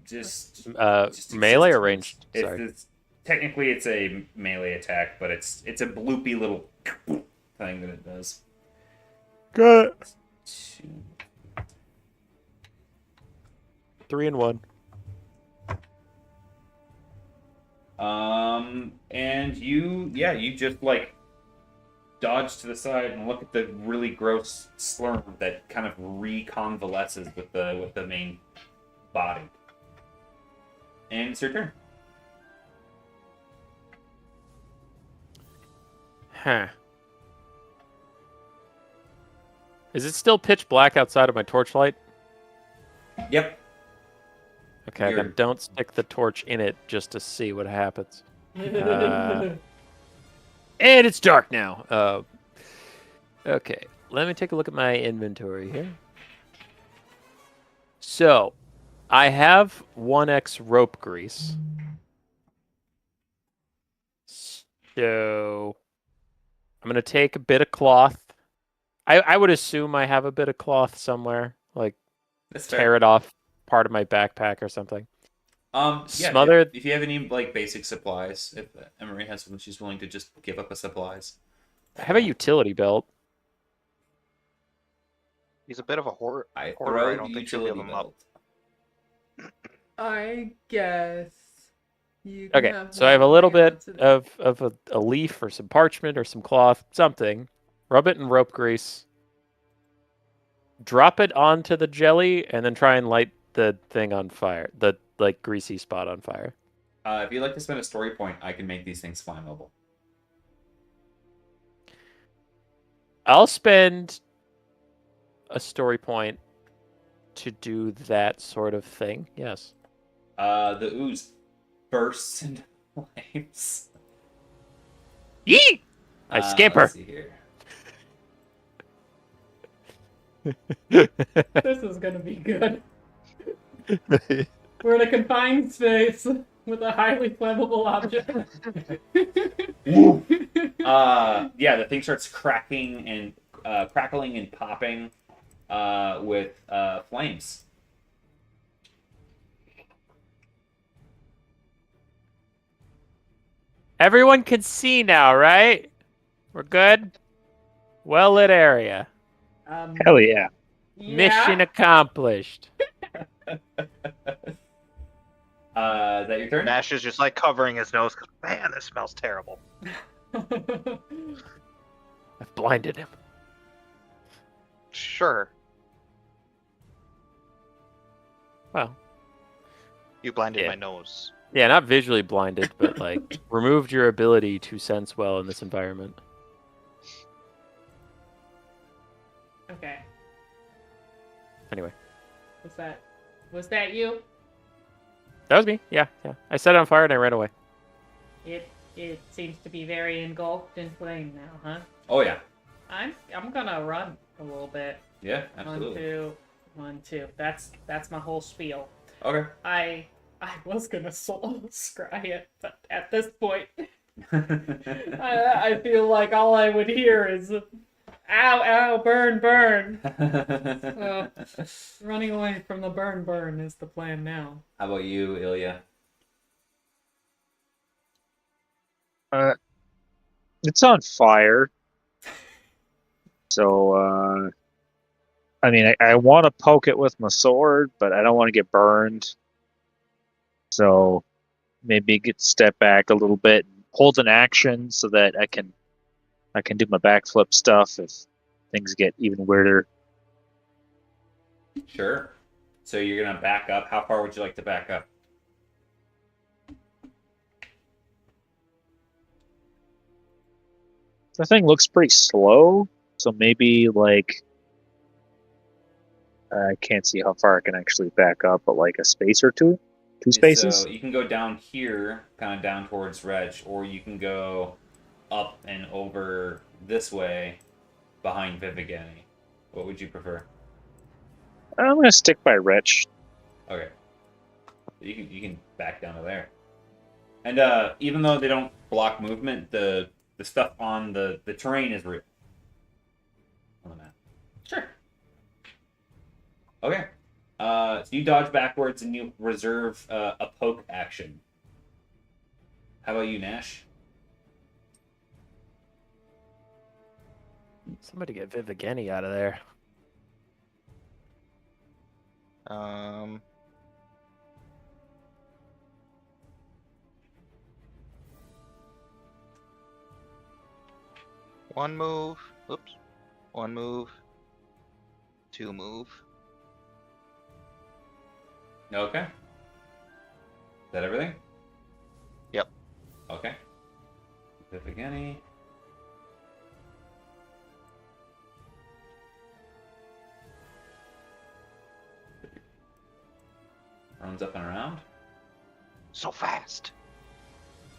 Just Melee or existence. ranged? Sorry. Technically, it's a melee attack, but it's a bloopy little thing that it does. Good. 2. 3 and 1. And you just like dodge to the side and look at the really gross slurm that kind of reconvalesces with the main body. And it's your turn. Huh. Is it still pitch black outside of my torchlight? Yep. Okay, You're- then don't stick the torch in it just to see what happens. And it's dark now. Okay, let me take a look at my inventory here. So, I have 1x rope grease. So, I'm going to take a bit of cloth. I would assume I have a bit of cloth somewhere, like That's tear it off part of my backpack or something. Yeah, Smothered. if you have any like basic supplies, if Emery has something she's willing to just give up as supplies. I have a utility belt. He's a bit of a hoarder. I Hoarder, throw I the don't think she'll give utility him up. belt. I guess. You can Okay, have so I have a little whatever bit you want to of a leaf or some parchment or some cloth, something. Rub it in rope grease. Drop it onto the jelly, and then try and light the thing on fire. The like greasy spot on fire. If you'd like to spend a story point, I can make these things flammable. I'll spend a story point to do that sort of thing. Yes. The ooze bursts into flames. Yeet! I skip her. Let's see here. This is gonna be good. We're in a confined space with a highly flammable object. Yeah, the thing starts cracking and crackling and popping with flames. Everyone can see now, right? We're good? Well lit area. Hell yeah. Mission accomplished. Is that your turn? Nash is just like covering his nose because, man, this smells terrible. I've blinded him. Sure. Well, You blinded Yeah. my nose. yeah, not visually blinded, but like removed your ability to sense well in this environment. Okay. Anyway, Was that you? that was me. Yeah. I set it on fire and I ran away. It seems to be very engulfed in flame now, huh? Oh yeah. I'm gonna run a little bit. Yeah, absolutely. 1, 2. That's my whole spiel. Okay. I was gonna soul scry it, but at this point, I feel like all I would hear is, "Ow, ow, burn, burn." Running away from the burn is the plan now. How about you, Ilya? It's on fire. So, I mean, I want to poke it with my sword, but I don't want to get burned. So, maybe step back a little bit, and hold an action so that I can do my backflip stuff if things get even weirder. Sure. So you're gonna back up. How far would you like to back up? The thing looks pretty slow, so maybe like I can't see how far I can actually back up, but like a space or two. 2 spaces? So you can go down here, kind of down towards Wretch, or you can go up and over this way behind Vivigani. What would you prefer? I'm going to stick by Rich. Okay. You can back down to there. And even though they don't block movement, the stuff on the terrain is real. On the map. Sure. Okay. So you dodge backwards and you reserve a poke action. How about you, Nash? Somebody get Vivigeni out of there. One move. Oops. One move. 2 move. Okay. Is that everything? Yep. Okay. Vivigani. Runs up and around. So fast.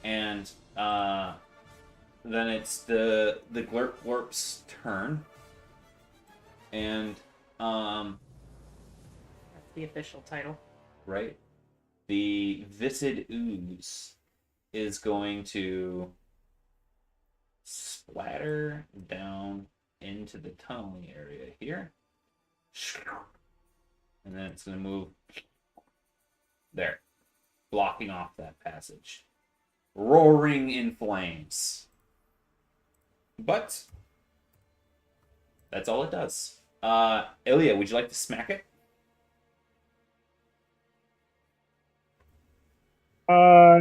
And then it's the Glurp Glorp's turn. And That's the official title. right, the Viscid Ooze is going to splatter down into the tunneling area here. And then it's going to move there, blocking off that passage. Roaring in flames. But that's all it does. Ilya, would you like to smack it?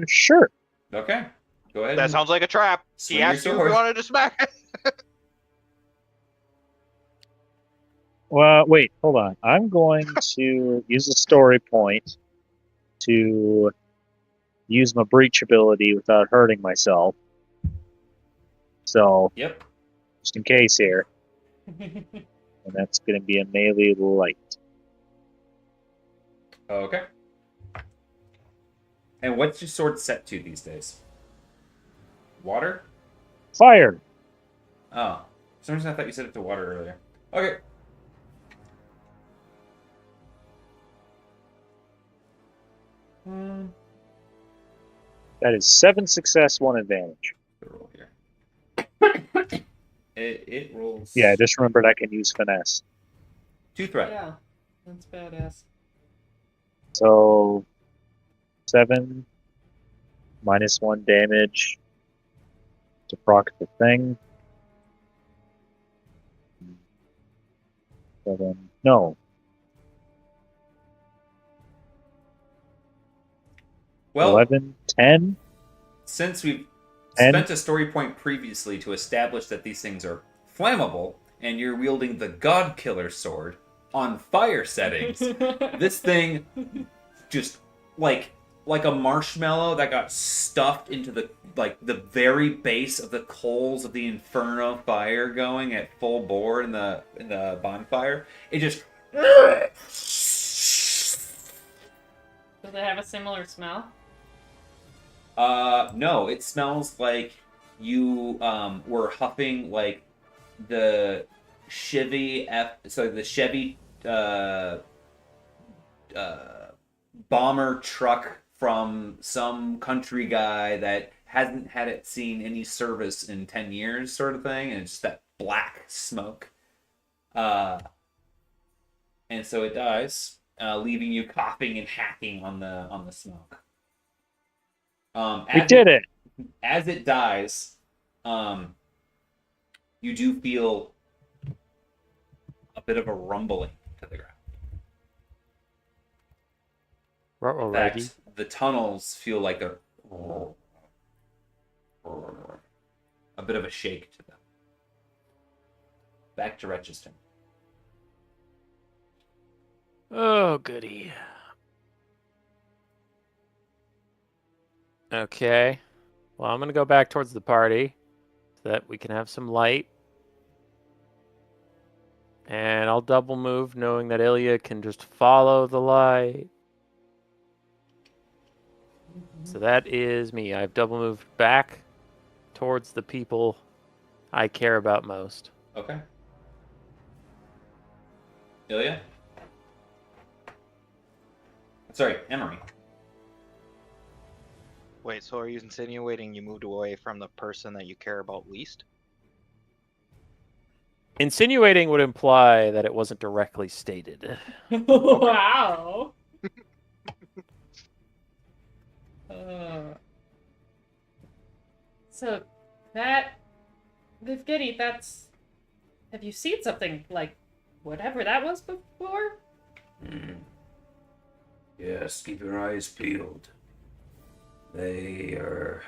Sure. Okay. Go ahead. That and sounds like a trap. swing He your asked you if sword. you wanted to smack it. Well, wait, hold on. I'm going to use a story point to use my breach ability without hurting myself. So, Yep. just in case here. And that's going to be a melee light. Okay. And what's your sword set to these days? Water? Fire! Oh. For some reason I thought you said it to water earlier. Okay. That is 7 success, 1 advantage. Good roll here. It rolls. Yeah, I just remembered I can use finesse. 2 threat. Yeah, that's badass. So, 7 minus 1 damage to proc the thing. 7. No. Well, 11, 10. since we've And- spent a story point previously to establish that these things are flammable, and you're wielding the God Killer sword on fire settings, this thing just like a marshmallow that got stuffed into the very base of the coals of the inferno fire going at full bore in the bonfire. It just Does it have a similar smell? no, it smells like you were huffing like the Chevy bomber truck from some country guy that hasn't had it seen any service in 10 years sort of thing, and it's just that black smoke. And so it dies, leaving you coughing and hacking on the smoke. We did it! As it dies, you do feel a bit of a rumbling to the ground. In fact, the tunnels feel like they're a bit of a shake to them. Back to Registon. Oh, goody. Okay. Well, I'm going to go back towards the party so that we can have some light. And I'll double move, knowing that Ilya can just follow the light. So that is me. I've double moved back towards the people I care about most. Okay. Ilya? Sorry, Emery. Wait, so are you insinuating you moved away from the person that you care about least? Insinuating would imply that it wasn't directly stated. Wow. Uh, so that, Vivgiti, that's. Have you seen something like whatever that was before? Yes, keep your eyes peeled. They are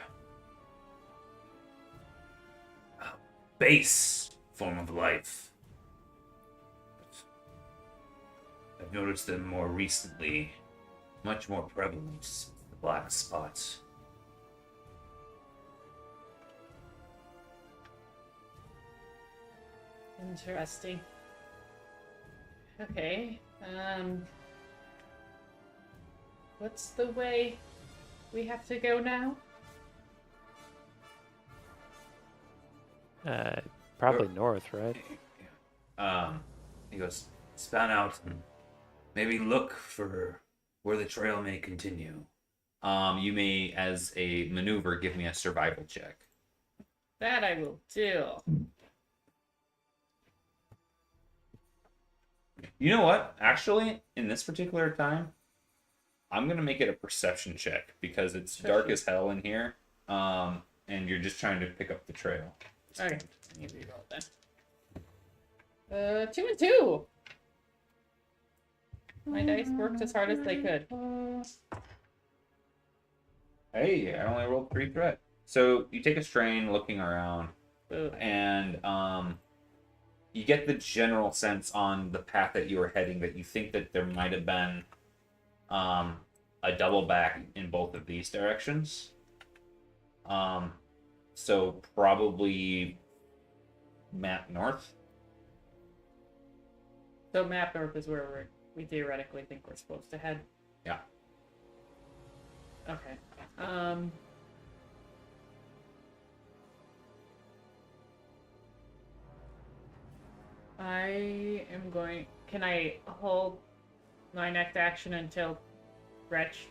a base form of life. I've noticed them more recently, much more prevalent since the black spots. Interesting. Okay. What's the way we have to go now? Probably north, right? He goes, span out and maybe look for where the trail may continue. You may, as a maneuver, give me a survival check. That I will do. You know what? Actually, in this particular time, I'm gonna make it a perception check because it's dark as hell in here. And you're just trying to pick up the trail. Okay. I need to reroll then. 2 and 2. My dice worked as hard as they could. Hey, I only rolled 3 threat. So you take a strain looking around, Ooh. and you get the general sense on the path that you were heading that you think that there might have been a double back in both of these directions. So probably map north. So map north is where we theoretically think we're supposed to head. Yeah. Okay. I am going. Can I hold my next action until Gretch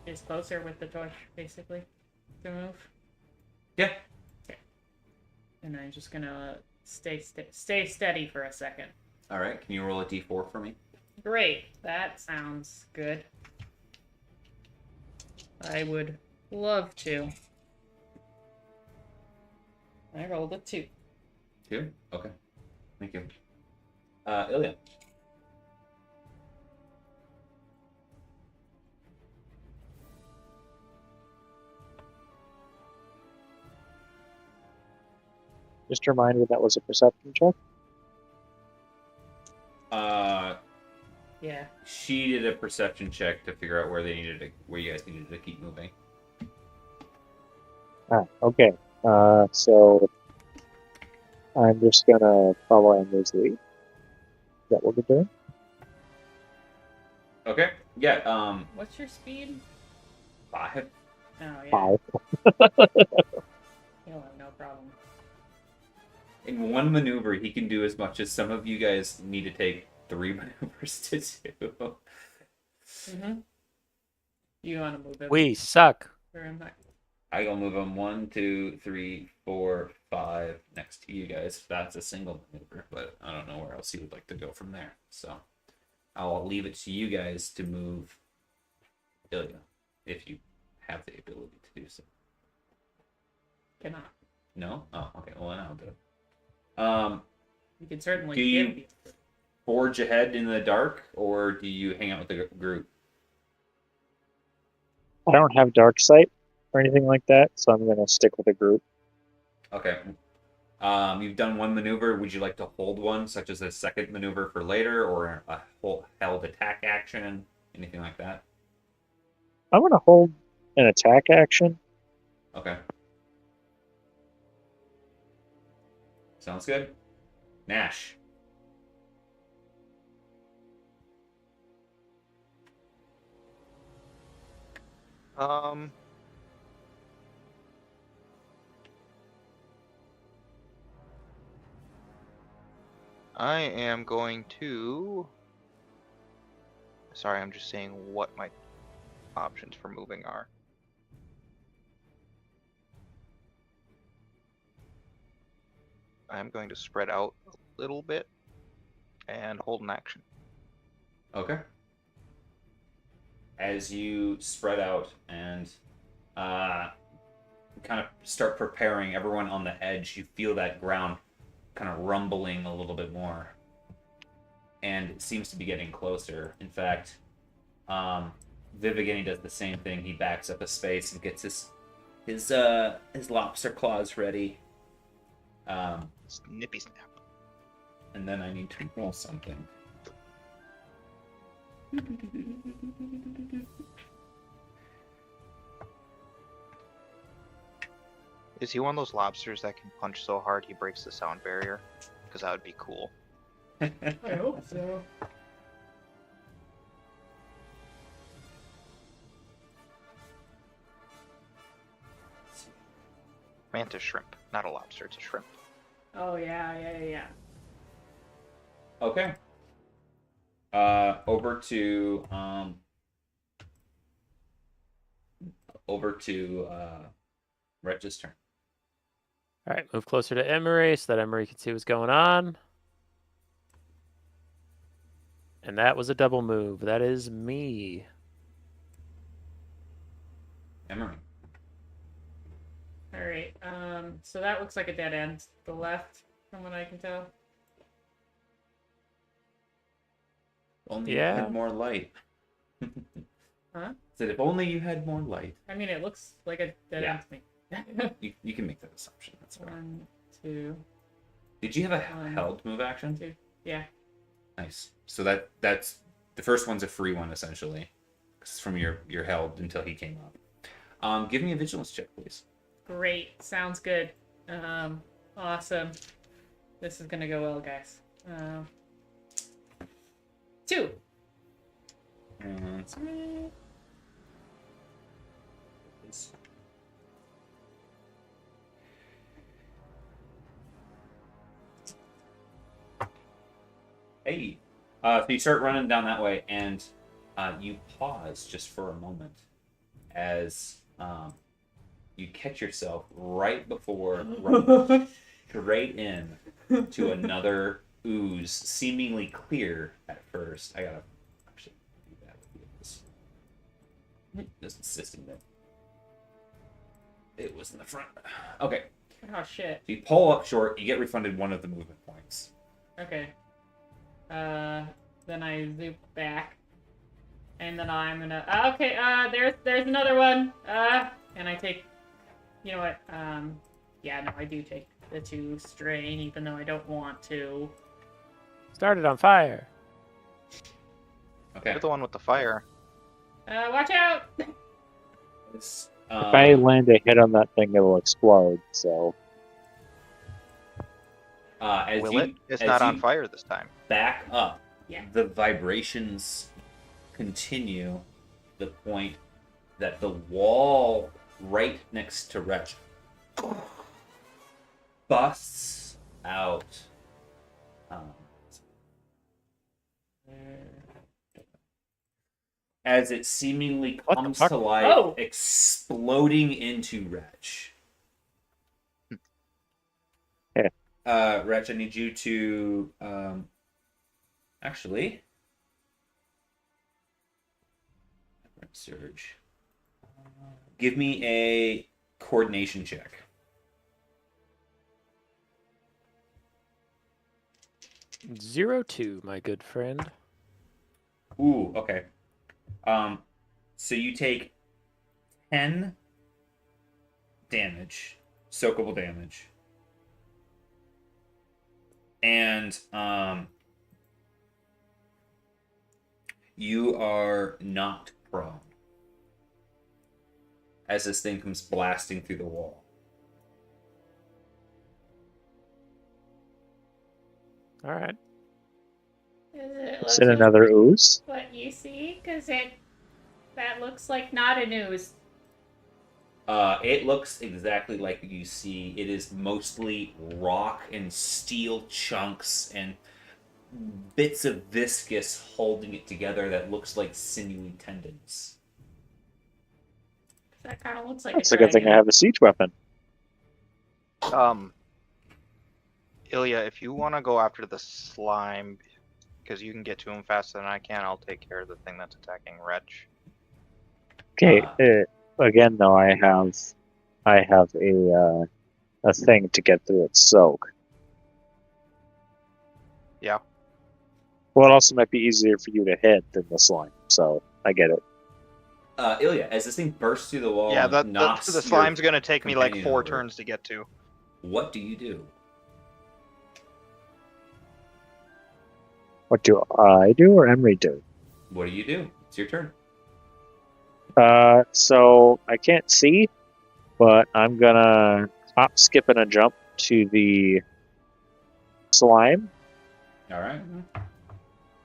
is closer with the torch, basically, to move? Yeah. Okay. And I'm just gonna stay steady for a second. All right. Can you roll a d4 for me? Great. That sounds good. I would love to. I rolled a 2. 2? Okay. Thank you. Ilya. Just a reminder that was a perception check. Yeah. She did a perception check to figure out where you guys needed to keep moving. Okay. So I'm just gonna follow Amber's lead. Is that what we're doing? Okay. Yeah. What's your speed? 5. Oh, yeah. 5. You'll have no problem. In one maneuver, he can do as much as some of you guys need to take 3 maneuvers to do. Mm-hmm. You want to move it? We suck. Where am I? I gonna move him 1, 2, 3, 4, 5 next to you guys. That's a single maneuver, but I don't know where else you would like to go from there. So I'll leave it to you guys to move Ilya, if you have the ability to do so. Cannot. No? Oh, okay. Well, then I'll do it. You can certainly Do you- give me. Forge ahead in the dark, or do you hang out with the group? I don't have dark sight or anything like that, so I'm gonna stick with a group. Okay. You've done one maneuver. Would you like to hold one, such as a second maneuver for later, or a held attack action, anything like that? I'm gonna hold an attack action. Okay. Sounds good. Nash. Um. I am going to. Sorry, I'm just saying what my options for moving are. I'm going to spread out a little bit and hold an action. Okay. As you spread out and kind of start preparing, everyone on the edge, you feel that ground kind of rumbling a little bit more. And it seems to be getting closer. In fact, Vivigany does the same thing. He backs up a space and gets his lobster claws ready. Snippy snap. And then I need to roll something. Is he one of those lobsters that can punch so hard he breaks the sound barrier? Because that would be cool. I hope so. Mantis shrimp, not a lobster. It's a shrimp. Oh yeah. Okay. Over to Wretch's turn. All right, move closer to Emery so that Emery can see what's going on. And that was a double move. That is me. Emery. All right. So that looks like a dead end. The left, from what I can tell. Only you Yeah. had more light. Huh? Said if only you had more light. I mean, it looks like a dead Yeah. end to me. You can make that assumption. That's fine. 1, 2, Did you have a One. held move action? 2. Yeah. Nice. So that's the first one's a free one essentially. 'Cause it's from your held until he came up. Give me a vigilance check, please. Great. Sounds good. Awesome. This is gonna go well, guys. 2. And hey, so you start running down that way, and you pause just for a moment as you catch yourself right before running straight in to another ooze, seemingly clear at first. I gotta actually do that with this. Just insisting that it was in the front. Okay. Oh shit. So you pull up short, you get refunded one of the movement points. Okay. Then I loop back. And then I'm gonna okay, there's another one. And I take, you know what, yeah, no, I do take the 2 strain, even though I don't want to. Started on fire. Okay. You're the one with the fire. Watch out! This, If I land a hit on that thing, it will explode. So as Will you, it? It's as not you on fire this time. back up, Yeah. the vibrations continue to the point that the wall right next to Wretch busts out. As it seemingly What the comes fuck? to life, Oh! exploding into Wretch. Wretch, I need you to actually surge. Give me a coordination check. 0-2, my good friend. Ooh, okay. So you take 10 damage, soakable damage. And you are knocked prone as this thing comes blasting through the wall. All right. is it another ooze? What you see? Because that looks like not a news. It looks exactly like you see. It is mostly rock and steel chunks and bits of viscous holding it together that looks like sinewy tendons. That kind of looks like That's a a good thing I dragon. have a siege weapon. Ilya, if you want to go after the slime, because you can get to him faster than I can, I'll take care of the thing that's attacking Wretch. Okay. Again, though, I have a thing to get through its soak. Yeah. Well, it also might be easier for you to hit than the slime, so I get it. Ilya, as this thing bursts through the wall Yeah, and knocks the your slime's gonna take me like companion 4 over, turns to get to. what do you do? What do I do or Emery do? What do you do? It's your turn. So I can't see, but I'm gonna hop, skip, and a jump to the slime. All right.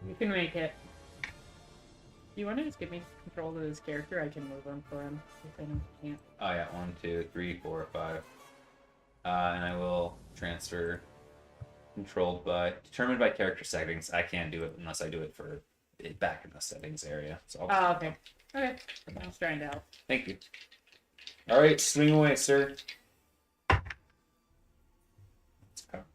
You can make it. You want to just give me control of his character? I can move him for him if I know he can't. Oh yeah, 1, 2, 3, 4, 5. And I will transfer determined by character settings. I can't do it unless I do it for it back in the settings area. So Oh, okay. Okay. I was trying to help. thank you. All right, swing away, sir. It's out.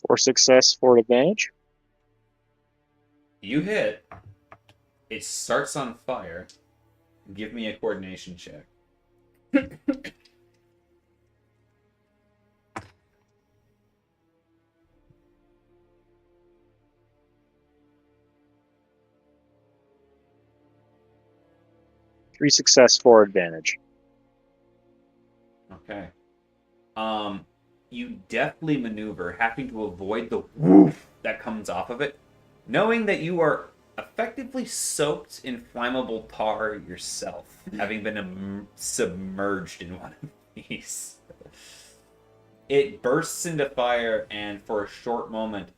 For success, for advantage. You hit. It starts on fire. Give me a coordination check. Three success, for advantage. Okay. You deftly maneuver, having to avoid the woof that comes off of it, knowing that you are effectively soaked in flammable tar yourself, having been submerged in one of these. It bursts into fire and, for a short moment,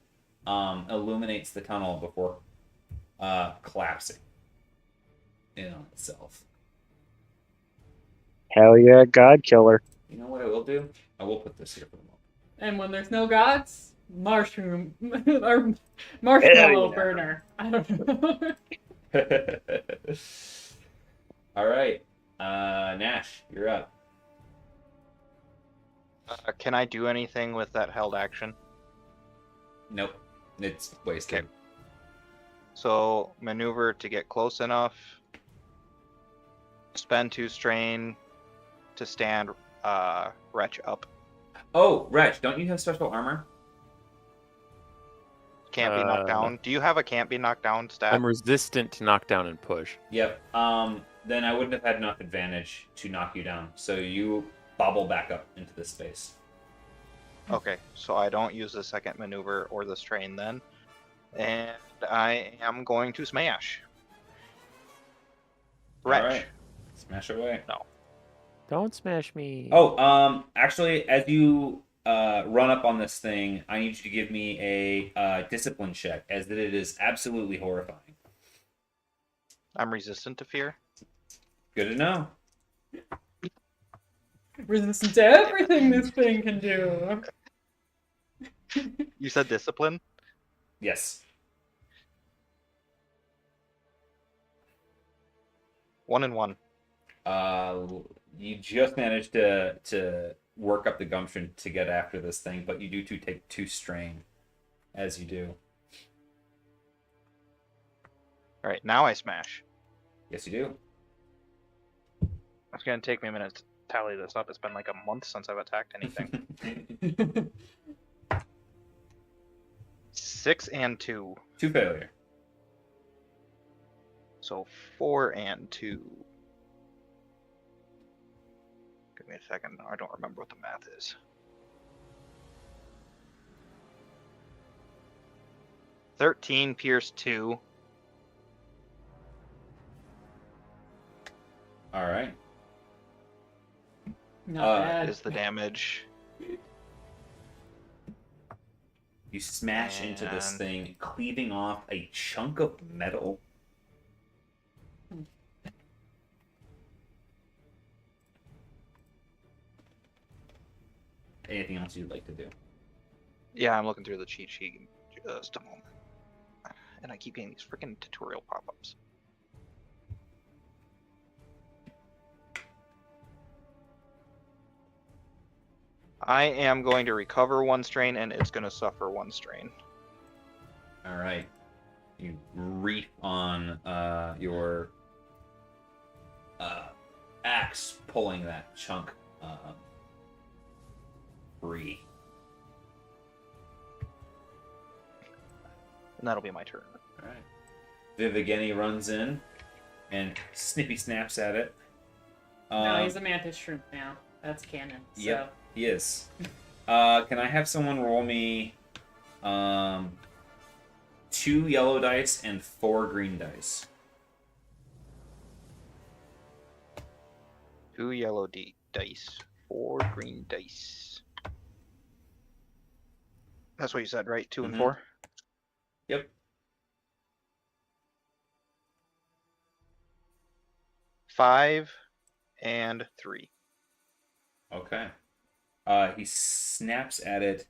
illuminates the tunnel before collapsing in on itself. Hell yeah, God Killer. You know what I will do? I will put this here for the moment. And when there's no gods, mushroom or marshmallow yeah. burner. I don't know. All right, Nash, you're up. Can I do anything with that held action? Nope, it's wasted. Okay. So maneuver to get close enough. Spend 2 strain to stand Wretch up. Oh, Wretch, don't you have special armor? Can't be knocked down. Do you have a can't be knocked down stat? I'm resistant to knockdown and push. Yep. Then I wouldn't have had enough advantage to knock you down, so you bobble back up into this space. Okay, so I don't use the second maneuver or the strain then. And I am going to smash. Wretch. All right, smash away. No. Don't smash me. Oh, actually, as you run up on this thing, I need you to give me a discipline check, as that it is absolutely horrifying. I'm resistant to fear. Good to know. Resistant to everything this thing can do. You said discipline? Yes. 1 and 1. You just managed to work up the gumption to get after this thing, but you do take 2 strain as you do. Alright, now I smash. Yes, you do. It's gonna take me a minute to tally this up. It's been like a month since I've attacked anything. 6 and 2. 2 failure. So 4 and 2. Give me a second. I don't remember what the math is. 13 pierce 2. All right. Not bad. Is the damage. You smash into this And- thing, cleaving off a chunk of metal. Anything else you'd like to do? Yeah, I'm looking through the cheat sheet in just a moment. And I keep getting these freaking tutorial pop-ups. I am going to recover 1 strain, and it's going to suffer 1 strain. All right. You reap on your axe, pulling that chunk free. And that'll be my turn. All right. Vivigeni runs in and snippy snaps at it. No, he's a mantis shrimp now. That's canon. So. Yep, he is. Can I have someone roll me 2 yellow dice and 4 green dice? 2 yellow dice, 4 green dice. That's what you said, right? 2 and Mhm. 4? Yep. 5 and 3. Okay. He snaps at it,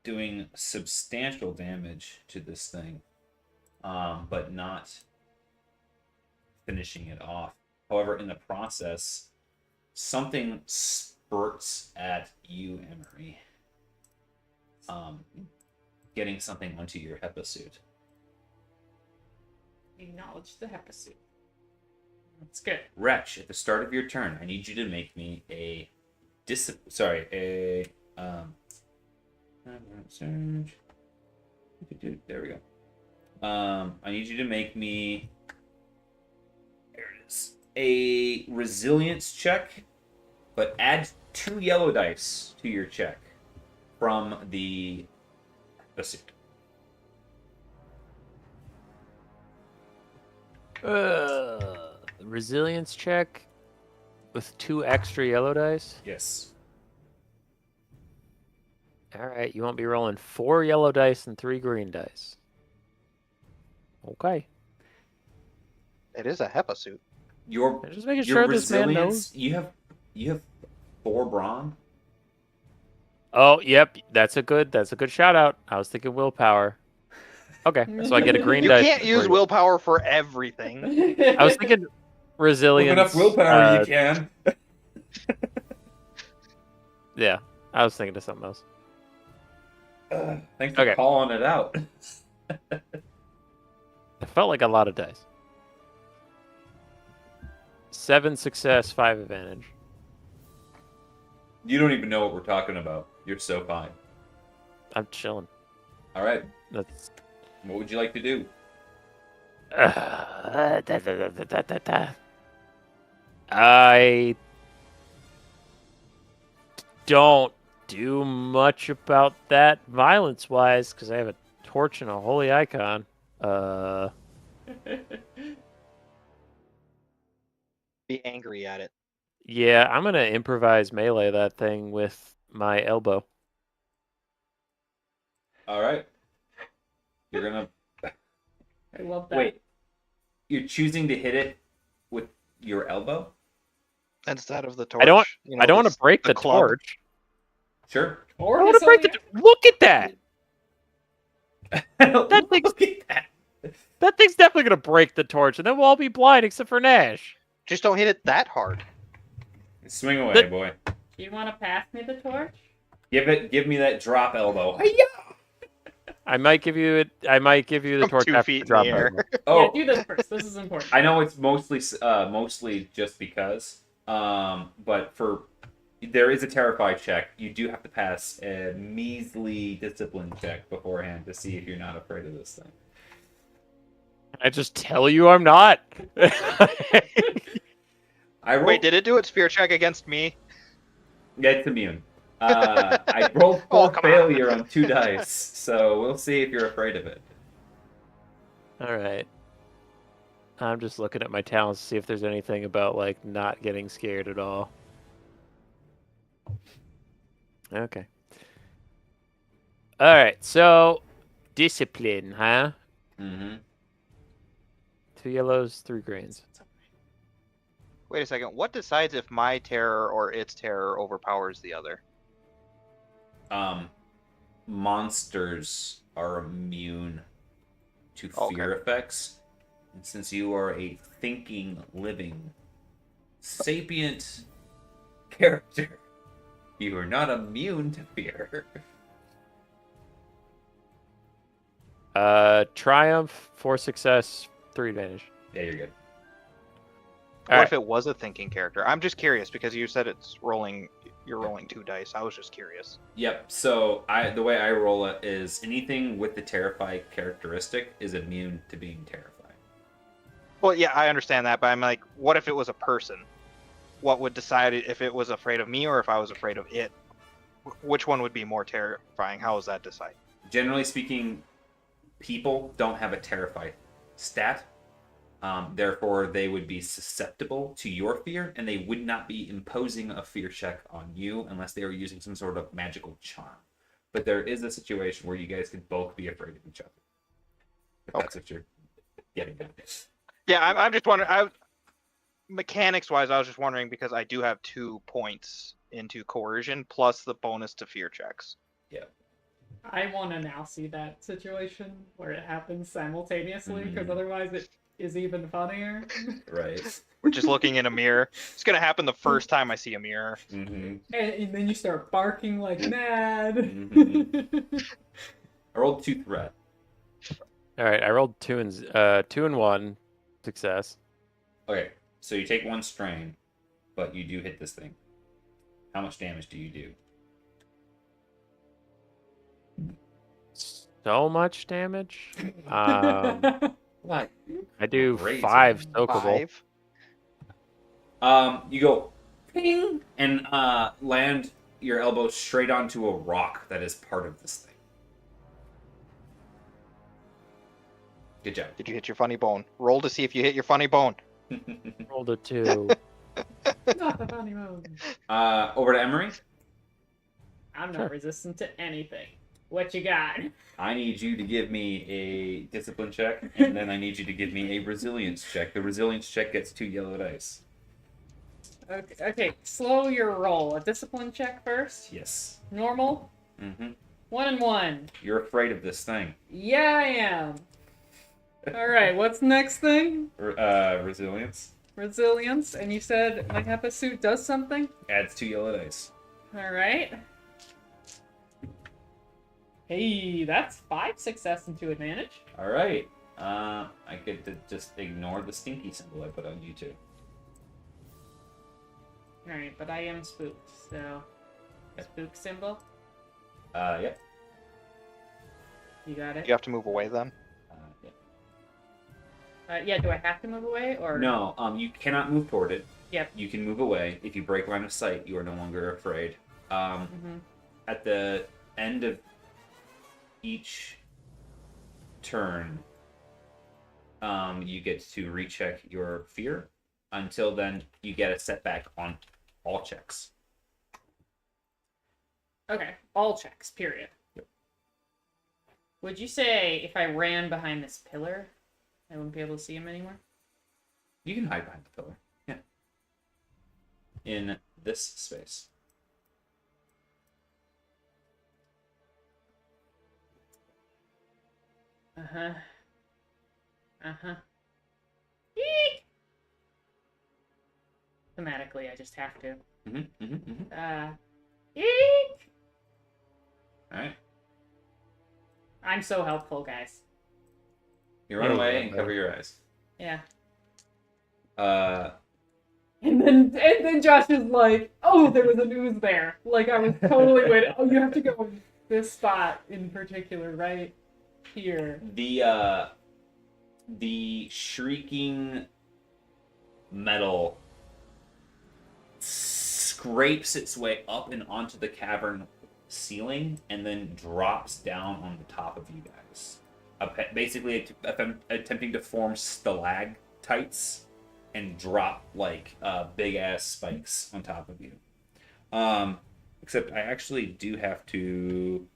doing substantial damage to this thing, but not finishing it off. However, in the process, something spurts at you, Emery. Getting something onto your HEPA suit. Acknowledge the HEPA. That's good. Wretch, at the start of your turn, I need you to make me a surge. There we go. I need you to make me, there it is, a resilience check, but add 2 yellow dice to your check from the suit. Resilience check with 2 extra yellow dice. Yes. All right, you won't be rolling 4 yellow dice and 3 green dice. Okay. It is a HEPA suit. Your I'm just making your sure this man knows. resilience. You have 4 brawn. Oh, yep, that's a good shout out. I was thinking willpower. Okay, so I get a green You dice. can't for use free. willpower for everything. I was thinking resilience. you can. Yeah, I was thinking of something else. Thanks for Okay. calling it out. It felt like a lot of dice. 7 success, 5 advantage. You don't even know what we're talking about. You're so fine. I'm chilling. All right. That's. What would you like to do? I don't do much about that violence-wise because I have a torch and a holy icon. Be angry at it. Yeah, I'm gonna improvise melee that thing with my elbow. All right. You're gonna I love that. wait. You're choosing to hit it with your elbow? Instead of the torch. I don't. you know, I don't want this- to break the club. torch. Sure. Or I want to break the. Look at that. That thing's- Look at that. That thing's definitely gonna break the torch, and then we'll all be blind except for Nash. Just don't hit it that hard. Swing away, That- boy. Do you want to pass me the torch? Give me that drop elbow. I might give you it. I might give you the From torch 2 after feet the in drop. the air. elbow. Oh, Yeah, do this first. This is important. I know it's mostly just because, but for there is a terrify check. You do have to pass a measly discipline check beforehand to see if you're not afraid of this thing. I just tell you I'm not. I rolled, Wait, did it do its fear check against me? Yeah, it's immune. I rolled Oh, 4 come on. failure on 2 dice, so we'll see if you're afraid of it. All right. I'm just looking at my talents to see if there's anything about like not getting scared at all. Okay. All right. So discipline, huh? Mm-hmm. 2 yellows, 3 greens. Wait a second. What decides if my terror or its terror overpowers the other? Monsters are immune to fear Okay. effects. And since you are a thinking, living, sapient character, you are not immune to fear. Triumph, 4 success, 3 advantage. Yeah, you're good. What Alright. if it was a thinking character? I'm just curious because you said it's rolling. You're rolling 2 dice. I was just curious. Yep. So the way I roll it is anything with the terrify characteristic is immune to being terrified. Well, yeah, I understand that, but I'm like, what if it was a person? What would decide if it was afraid of me or if I was afraid of it? Which one would be more terrifying? How is that decided? Generally speaking, people don't have a terrify stat. Therefore, they would be susceptible to your fear, and they would not be imposing a fear check on you unless they were using some sort of magical charm. But there is a situation where you guys could both be afraid of each other. If that's what you're getting at. Yeah, I'm just wondering. Mechanics-wise, I was just wondering because I do have 2 points into coercion plus the bonus to fear checks. Yeah. I want to now see that situation where it happens simultaneously, because Mhm. otherwise it is even funnier. Right. We're just looking in a mirror. It's gonna happen the first time I see a mirror. Mm-hmm. And then you start barking like mad. Mhm. I rolled 2 threat. Alright, I rolled 2 and 1 success. Okay, so you take 1 strain, but you do hit this thing. How much damage do you do? So much damage. What? I do Crazy. 5 soakable. 5. You go ping and land your elbow straight onto a rock that is part of this thing. Good job. Did you hit your funny bone? Roll to see if you hit your funny bone. Rolled a 2. Not the funny mode. Over to Emery. I'm not Sure. resistant to anything. What you got? I need you to give me a discipline check, and then I need you to give me a resilience check. The resilience check gets 2 yellow dice. Okay, slow your roll. A discipline check first. Yes. Normal. Mm-hmm. 1 and 1. You're afraid of this thing. Yeah, I am. All right, what's the next thing? Resilience Resilience. And you said my HEPA suit does something? adds 2 yellow dice. All right. Hey, that's 5 success and 2 advantage. All right. I get to just ignore the stinky symbol I put on you two. All right, but I am spooked, so spook symbol. Yep. You got it. You have to move away then. Yeah. Yeah. Do I have to move away or No. You cannot move toward it. Yep. You can move away. If you break line of sight, you are no longer afraid. Mhm. At the end of each turn, you get to recheck your fear. Until then, you get a setback on all checks. Okay, all checks. Period. Yep. Would you say if I ran behind this pillar, I wouldn't be able to see him anymore? You can hide behind the pillar. Yeah. In this space. Uh-huh. Uh-huh. Eek! Thematically, I just have to. Mm-hmm, mm-hmm, mm-hmm. Eek! All right. I'm so helpful, guys. You run away and cover your eyes. Yeah. Uh, And then Josh is like, oh, there was a news there. Like, I was totally waiting. Oh, you have to go this spot in particular, right here. the shrieking metal scrapes its way up and onto the cavern ceiling and then drops down on the top of you guys. Basically attempting to form tights and drop like big ass spikes on top of you. Except I actually do have to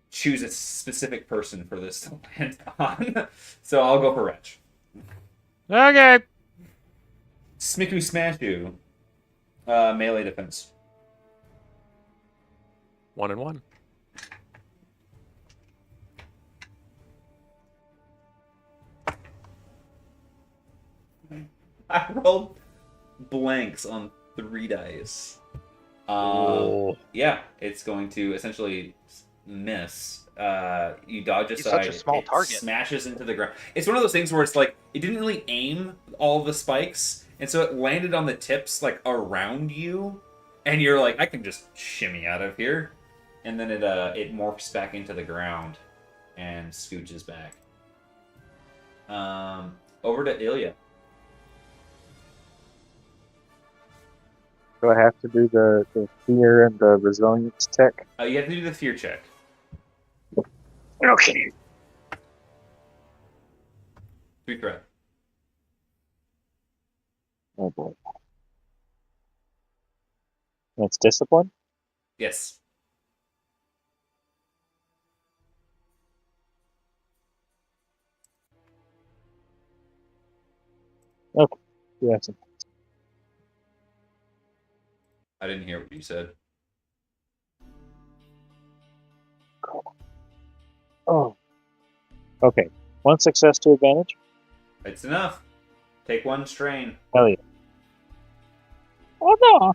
choose a specific person for this to land on. So I'll go for Wretch. Okay. Smiku Smashu. Melee defense. 1 and 1. I rolled blanks on 3 dice. Yeah, it's going to essentially miss. You dodge aside. He's such a small target. Smashes into the ground. It's one of those things where it's like it didn't really aim all the spikes, and so it landed on the tips like around you, and you're like, I can just shimmy out of here, and then it morphs back into the ground and scooches back. Over to Ilya. Do I have to do the fear and the resilience tech? You have to do the fear check. Okay. 3 threat. Oh boy. That's discipline? Yes. Okay. Yes. I didn't hear what you said. Oh. Okay. 1 success to advantage? It's enough. Take 1 strain. Hell yeah. Oh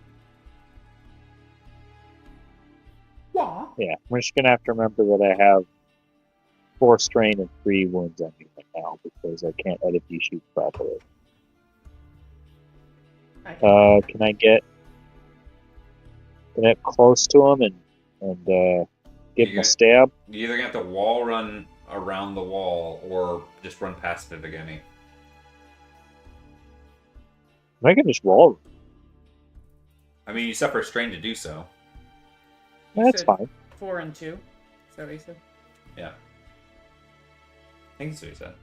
no! Yeah, we're just gonna have to remember that I have 4 strain and 3 wounds on me right now because I can't edit these sheets properly. Can I get close to him and give him a stab? You either have to wall run around the wall or just run past it again. I can just wall. I mean, you suffer a strain to do so. That's said fine. 4 and 2. Is that what you said? Yeah. I think that's what you said.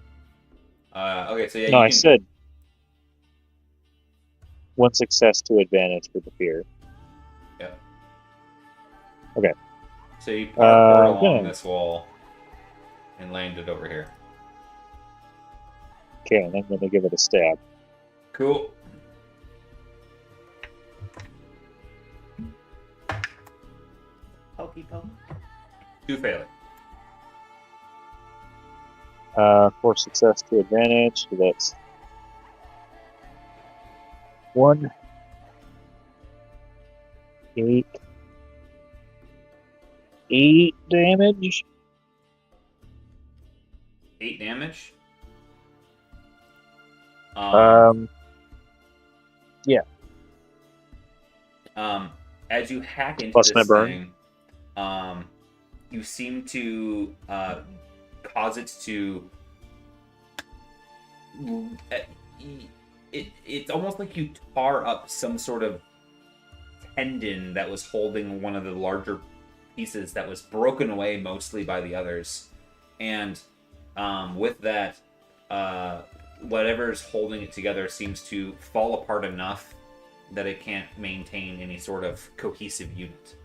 Okay, so yeah. No, I said 1 success to advantage for the fear. Yeah. Okay. So you parkour along yeah. this wall and landed over here. Okay, and I'm gonna give it a stab. Cool. Pokey poke. 2 failing. 4 success to advantage, so that's 1, 8 damage. 8 damage. Yeah. As you hack into Plus my this burn. thing, you seem to cause it to. It's almost like you tar up some sort of tendon that was holding one of the larger pieces that was broken away mostly by the others, and with that, whatever's holding it together seems to fall apart enough that it can't maintain any sort of cohesive unit,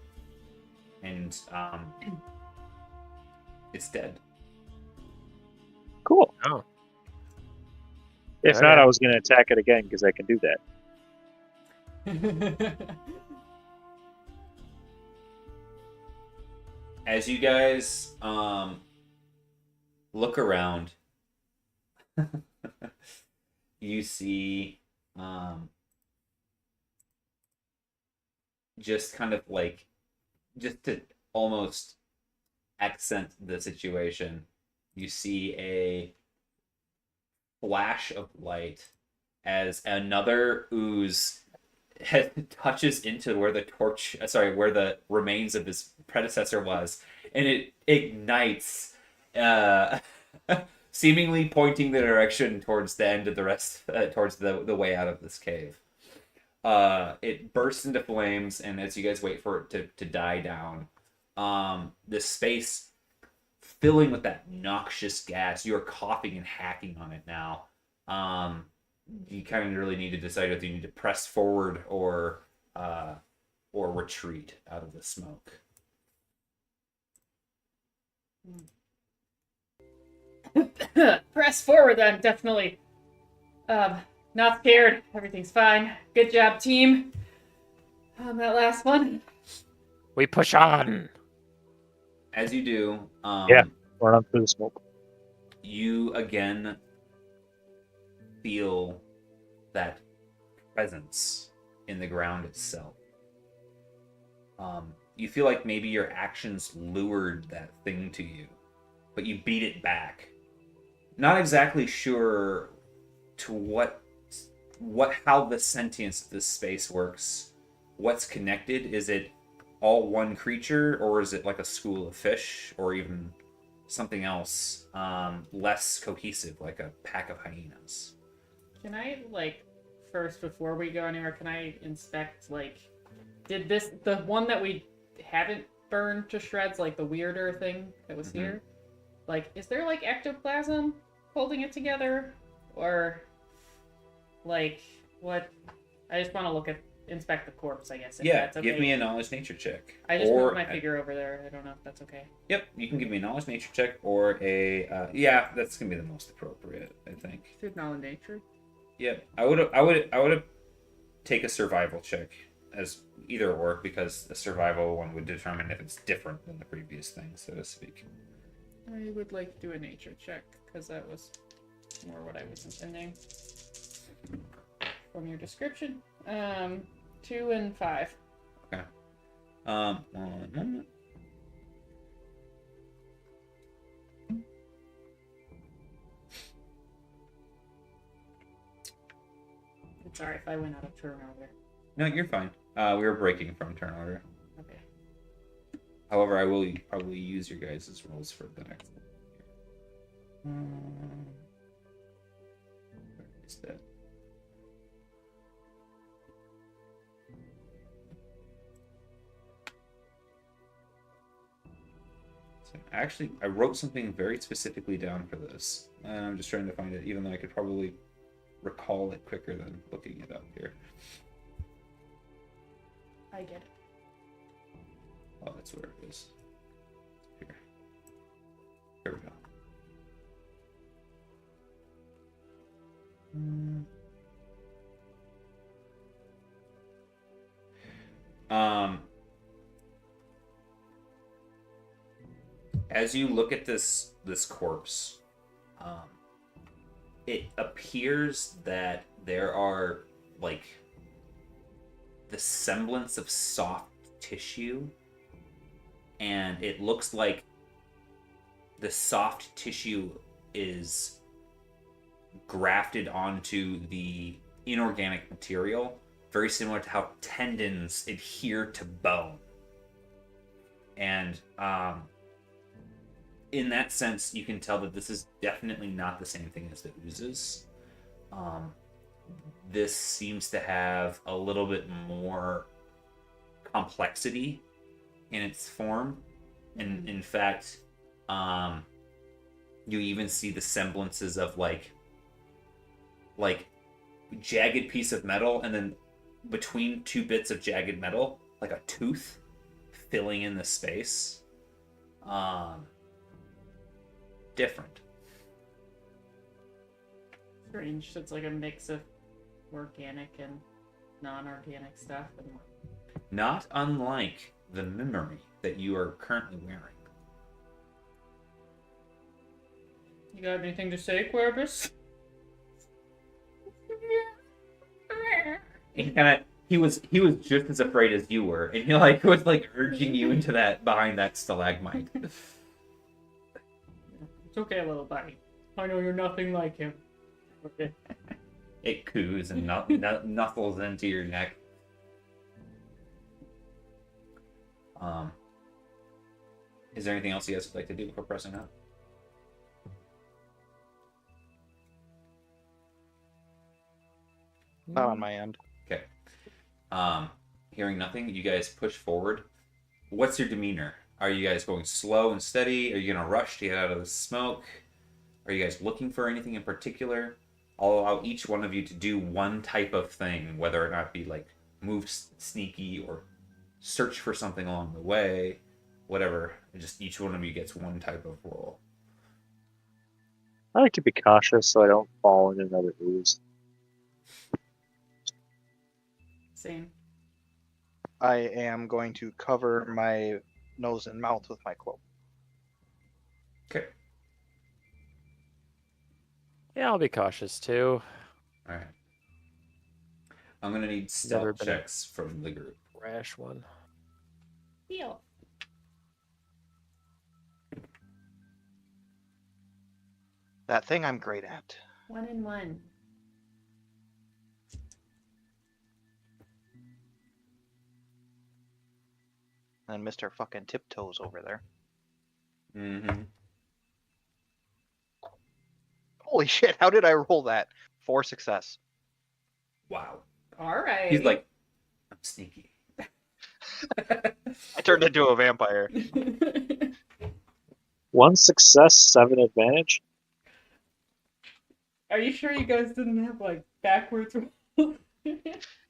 and it's dead. Cool. Oh. If Okay. not, I was going to attack it again because I can do that. As you guys look around, you see just kind of like, just to almost accent the situation, you see a flash of light as another ooze touches into where where the remains of his predecessor was, and it ignites, seemingly pointing the direction towards the end of towards the way out of this cave. It bursts into flames, and as you guys wait for it to die down, this space filling with that noxious gas, you're coughing and hacking on it now. you kind of really need to decide whether you need to press forward or retreat out of the smoke. Press forward then, definitely. Not scared. Everything's fine. Good job, team. On that last one. We push on. As you do, Yeah. Run up through the smoke. you again feel that presence in the ground itself. You feel like maybe your actions lured that thing to you, but you beat it back. Not exactly sure to how the sentience of this space works. What's connected? Is it all one creature, or is it like a school of fish, or even something else less cohesive, like a pack of hyenas? Can I, like, first, before we go anywhere, can I inspect, like, did the one that we haven't burned to shreds, like the weirder thing that was here, like, is there, like, ectoplasm holding it together? Or, like, what? I just want to inspect the corpse, I guess. If that's okay. Give me a knowledge nature check. I just moved my figure over there. I don't know if that's okay. Yep, you can give me a knowledge nature check or a that's gonna be the most appropriate, I think. Through knowledge nature. Yep, I would take a survival check as either or, because the survival one would determine if it's different than the previous thing, so to speak. I would like to do a nature check because that was more what I was intending from your description. 2 and 5. Okay. One moment. Sorry if I went out of turn order. No, you're fine. We were breaking from turn order. Okay. However, I will probably use your guys' rolls for the next one. Where is that? So actually, I wrote something very specifically down for this. And I'm just trying to find it, even though I could probably recall it quicker than looking it up here. I get it. Oh, that's where it is. Here. Here we go. As you look at this corpse, it appears that there are, like, the semblance of soft tissue, and it looks like the soft tissue is grafted onto the inorganic material, very similar to how tendons adhere to bone. And in that sense, you can tell that this is definitely not the same thing as the oozes. This seems to have a little bit more complexity in its form. And in fact, you even see the semblances of like jagged piece of metal, and then between two bits of jagged metal, like a tooth filling in the space. Different. Strange. So it's like a mix of organic and non-organic stuff. And Not unlike the memory that you are currently wearing. you got anything to say, Querbus? He was just as afraid as you were, and he was urging you into that behind that stalagmite. It's okay, little buddy. I know you're nothing like him. Okay. It coos and nuzzles into your neck. Is there anything else you guys would like to do before pressing up? Not on my end. Okay. Hearing nothing, you guys push forward. What's your demeanor? Are you guys going slow and steady? Are you gonna rush to get out of the smoke? Are you guys looking for anything in particular? I'll allow each one of you to do one type of thing, whether or not it be like move sneaky or search for something along the way, whatever. Just each one of you gets one type of roll. I like to be cautious so I don't fall into another ooze. Same. I am going to cover my nose and mouth with my cloak. Okay. Yeah, I'll be cautious too. All right. I'm gonna need Never stealth been a- checks from the group. Rash one. Deal. That thing I'm great at. 1 and 1. And Mr. fucking Tiptoes over there. Mm-hmm. Holy shit, how did I roll that? 4 success. Wow. All right. He's like, I'm sneaky. I turned into a vampire. 1 success, 7 advantage. Are you sure you guys didn't have like backwards rolls? Yeah,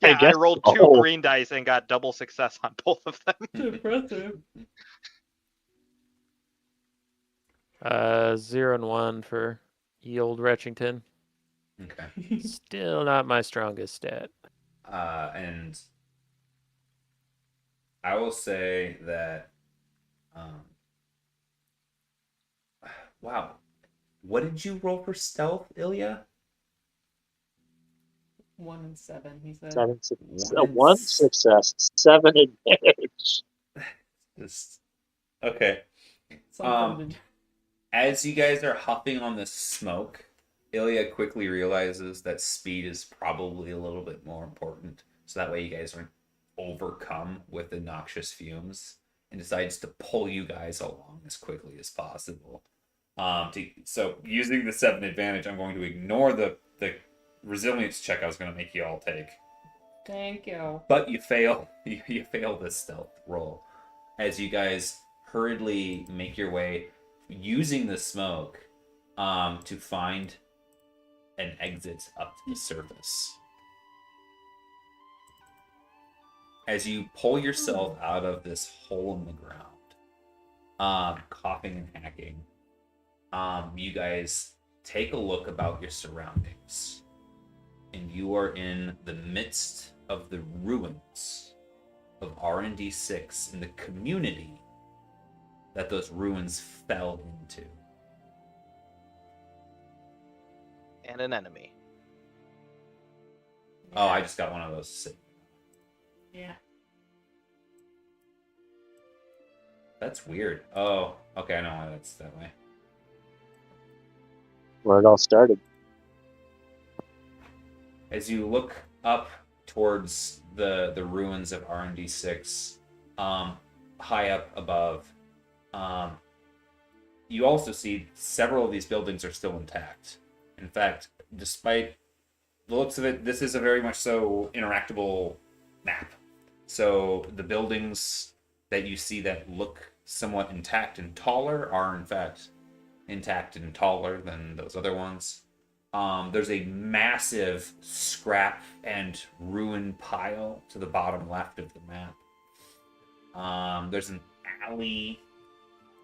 I guess rolled so. 2 green dice and got double success on both of them. Impressive. 0 and 1 for ye old Retchington. Okay. Still not my strongest stat. And I will say that, wow. What did you roll for stealth, Ilya? 1 and 7, he said. 7 One and 1 success, 7 advantage. Just okay. Something to do. As you guys are huffing on the smoke, Ilya quickly realizes that speed is probably a little bit more important. So that way you guys aren't overcome with the noxious fumes, and decides to pull you guys along as quickly as possible. So using the 7 advantage, I'm going to ignore the resilience check I was going to make you all take. Thank you. But you fail. You fail this stealth roll as you guys hurriedly make your way using the smoke to find an exit up to the surface. As you pull yourself out of this hole in the ground, coughing and hacking, you guys take a look about your surroundings, and you are in the midst of the ruins of R&D 6 in the community that those ruins fell into. And an enemy. Oh, I just got one of those. Yeah. That's weird. Oh, okay, I know why that's that way. Where it all started. As you look up towards the ruins of R&D 6, high up above, you also see several of these buildings are still intact. In fact, despite the looks of it, this is a very much so interactable map. So the buildings that you see that look somewhat intact and taller are in fact intact and taller than those other ones. There's a massive scrap and ruin pile to the bottom left of the map. There's an alley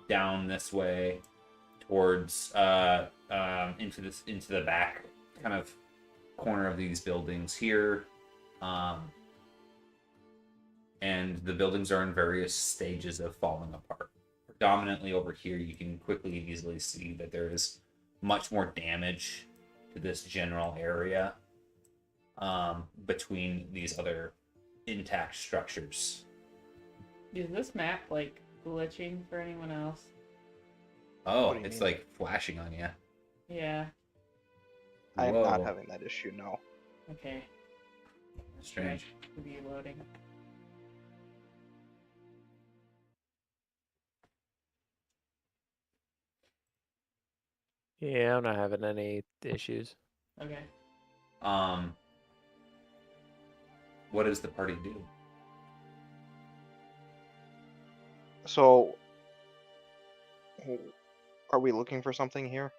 down this way towards into the back kind of corner of these buildings here. And the buildings are in various stages of falling apart. Predominantly over here, you can quickly and easily see that there is much more damage to this general area between these other intact structures. Is this map like glitching for anyone else? Oh, What do you it's mean? like flashing on you. Yeah. I am not Whoa. having that issue, no. Okay. Strange. Review loading. Yeah, I'm not having any issues. Okay. What does the party do? So, are we looking for something here?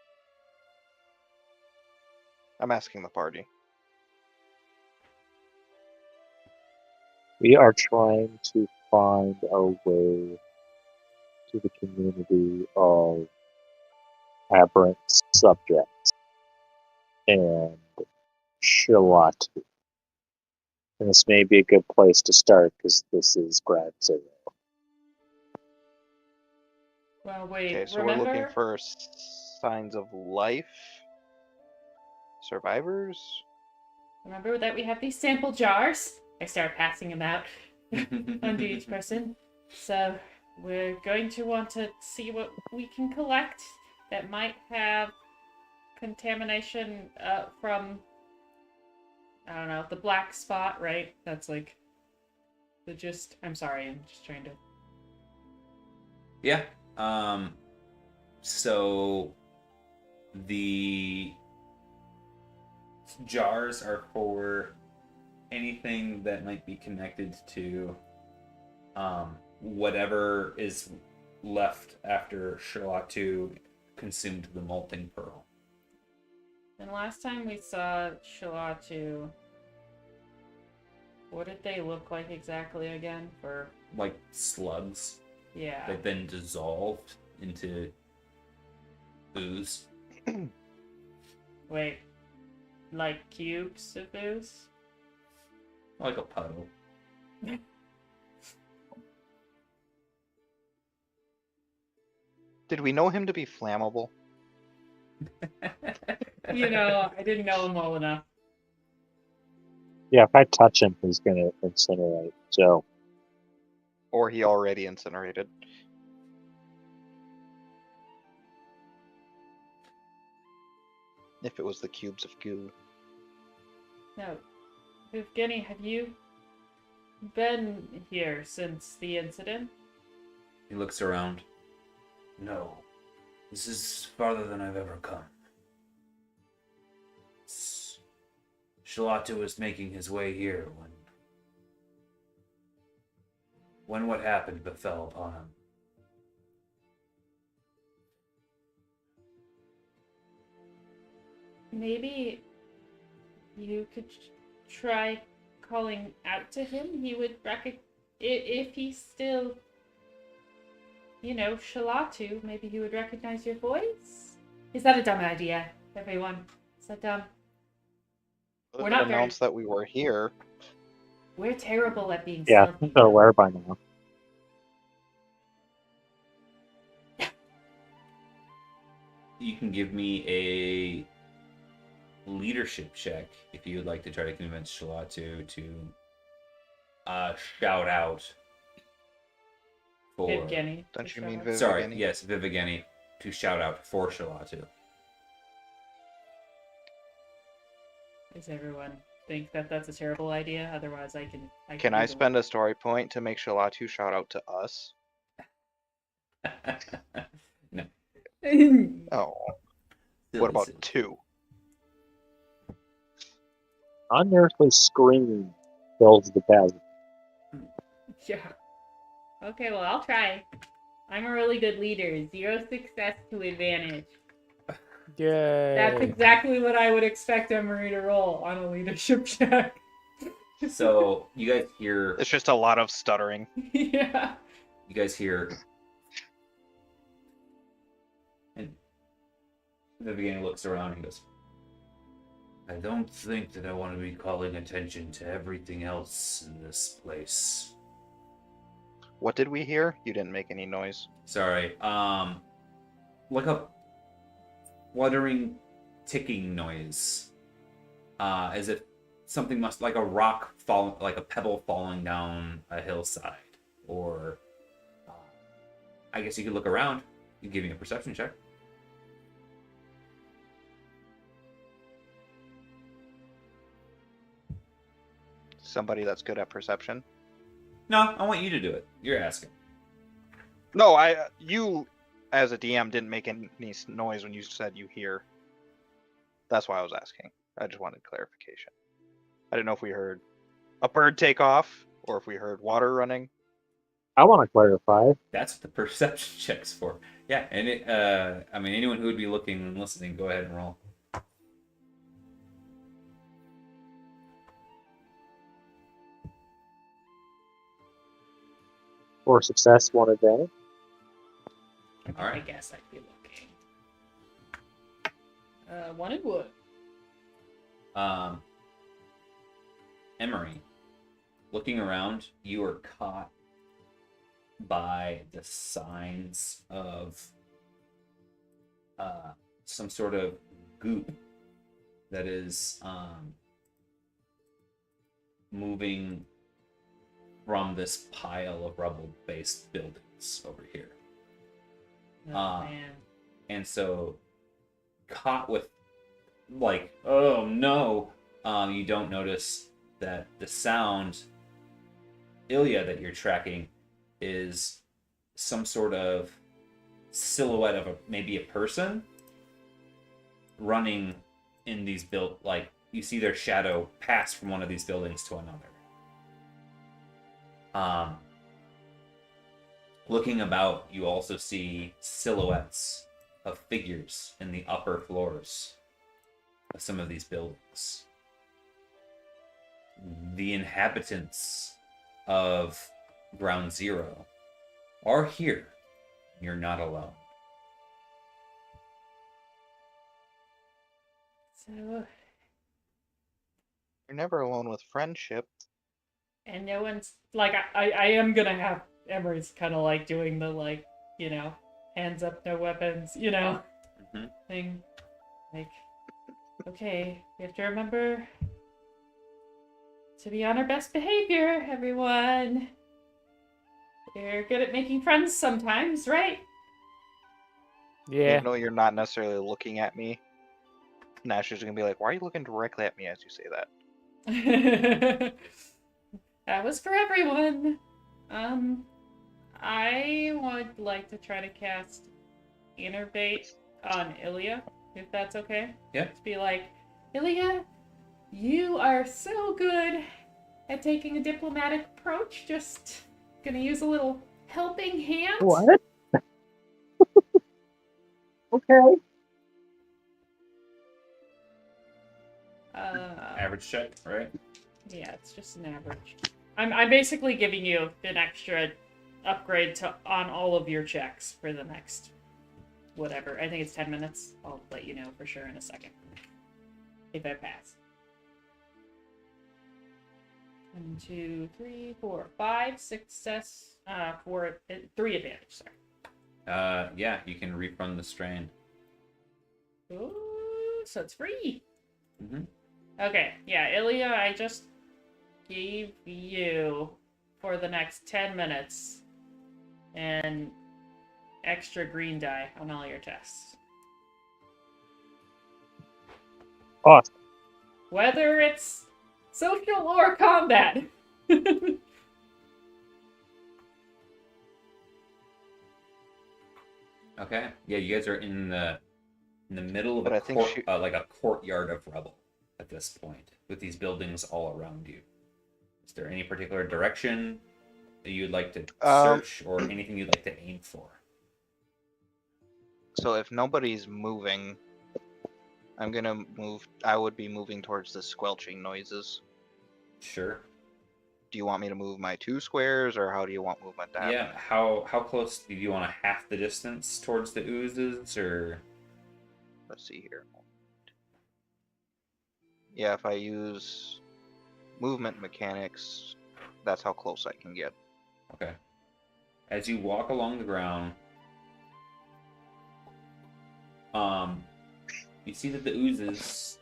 I'm asking the party. We are trying to find a way to the community of aberrant subjects and Shalatu. And this may be a good place to start because this is grad zero. Well, wait, Okay, so remember? we're looking for signs of life. Survivors? Remember that we have these sample jars? I start passing them out onto each person. So we're going to want to see what we can collect that might have contamination from, I don't know, the black spot, right? That's like the gist. I'm sorry, I'm just trying to... Yeah. So the jars are for anything that might be connected to whatever is left after Shalatu consumed the molting pearl. And last time we saw Shalatu, what did they look like exactly again? For Like slugs. yeah. They've been dissolved into ooze. Wait, like cubes of booze? Like a puddle. Did we know him to be flammable? You know, I didn't know him well enough. Yeah, if I touch him, he's gonna incinerate. So Or he already incinerated? If it was the cubes of goo. No, Evgeny, have you been here since the incident? He looks around. No. This is farther than I've ever come. Shalatu was making his way here when what happened befell upon him. Maybe you could try calling out to him. He would if he's still, you know, Shalatu, maybe he would recognize your voice? Is that a dumb idea, everyone? Is that dumb? Other We're than not very- announce that we were here. We're terrible at being yeah, stealthy. they're aware by now. You can give me a leadership check if you would like to try to convince Shalatu to shout out for... Evgeny. Don't you mean Viv? Viv? Sorry, Evgeny? yes, Vivigeni, to shout out for Shalatu. Does everyone think that that's a terrible idea? Otherwise, I can Can do I the- spend a story point to make Shalatu shout out to us? No. Oh, Silly, what about silly. 2? Unearthly scream fills the chasm. Yeah. Okay, well, I'll try. I'm a really good leader. 0 success to advantage. Yay. That's exactly what I would expect Emery to roll on a leadership check. So, you guys hear... It's just a lot of stuttering. Yeah. You guys hear... And Vivigeni looks around and goes, I don't think that I want to be calling attention to everything else in this place. What did we hear? You didn't make any noise. sorry, like a fluttering, ticking noise. As if something must, like a rock fall, like a pebble falling down a hillside. Or, I guess you could look around. You can give me a perception check. Somebody that's good at perception. No, I want you to do it. You're asking. No, you as a DM didn't make any noise when you said you hear. That's why I was asking. I just wanted clarification. I didn't know if we heard a bird take off or if we heard water running. I want to clarify. That's what the perception check's for. Yeah, and I mean, anyone who would be looking and listening, go ahead and roll. 4 success, 1 advantage. All right. I guess I'd be looking. 1 and wood. Emery, looking around, you are caught by the signs of some sort of goop that is moving from this pile of rubble-based buildings over here. Oh, man. And so, caught with, like, oh no, you don't notice that the sound, Ilya, that you're tracking is some sort of silhouette of maybe a person running in these like, you see their shadow pass from one of these buildings to another. Looking about, you also see silhouettes of figures in the upper floors of some of these buildings. The inhabitants of Ground Zero are here. You're not alone. So, You're never alone with friendship. and no one's like I am gonna have Emery's kind of like doing the like, you know, hands up, no weapons, you know, thing. Like, okay, we have to remember to be on our best behavior, everyone. You're good at making friends sometimes, right? Yeah. Even though you're not necessarily looking at me, Nash is gonna be like, "Why are you looking directly at me as you say that?" That was for everyone. I would like to try to cast Innervate on Ilya, if that's okay. Yeah. To be like, Ilya, you are so good at taking a diplomatic approach. Just gonna use a little helping hand. What? Okay. Average check, right? Yeah, it's just an average. I'm basically giving you an extra upgrade to on all of your checks for the next whatever. I think it's 10 minutes. I'll let you know for sure in a second. If I pass. 1, 2, 3, 4, 5 success. 3 advantage, sorry. Yeah, you can refund the strain. Ooh, so it's free. Mm-hmm. Okay, yeah, Ilya, I just gave you for the next 10 minutes an extra green die on all your tests. Awesome. Whether it's social or combat. Okay. Yeah, you guys are in the middle of But a I think like a courtyard of rubble at this point, with these buildings all around you. Is there any particular direction that you'd like to search, or anything you'd like to aim for? So if nobody's moving, I'm gonna move. I would be moving towards the squelching noises. Sure. Do you want me to move my 2 squares, or how do you want movement to happen? Yeah. How close do you want to half the distance towards the oozes, or? Let's see here. Yeah, if I use movement mechanics, that's how close I can get. Okay. As you walk along the ground, you see that the oozes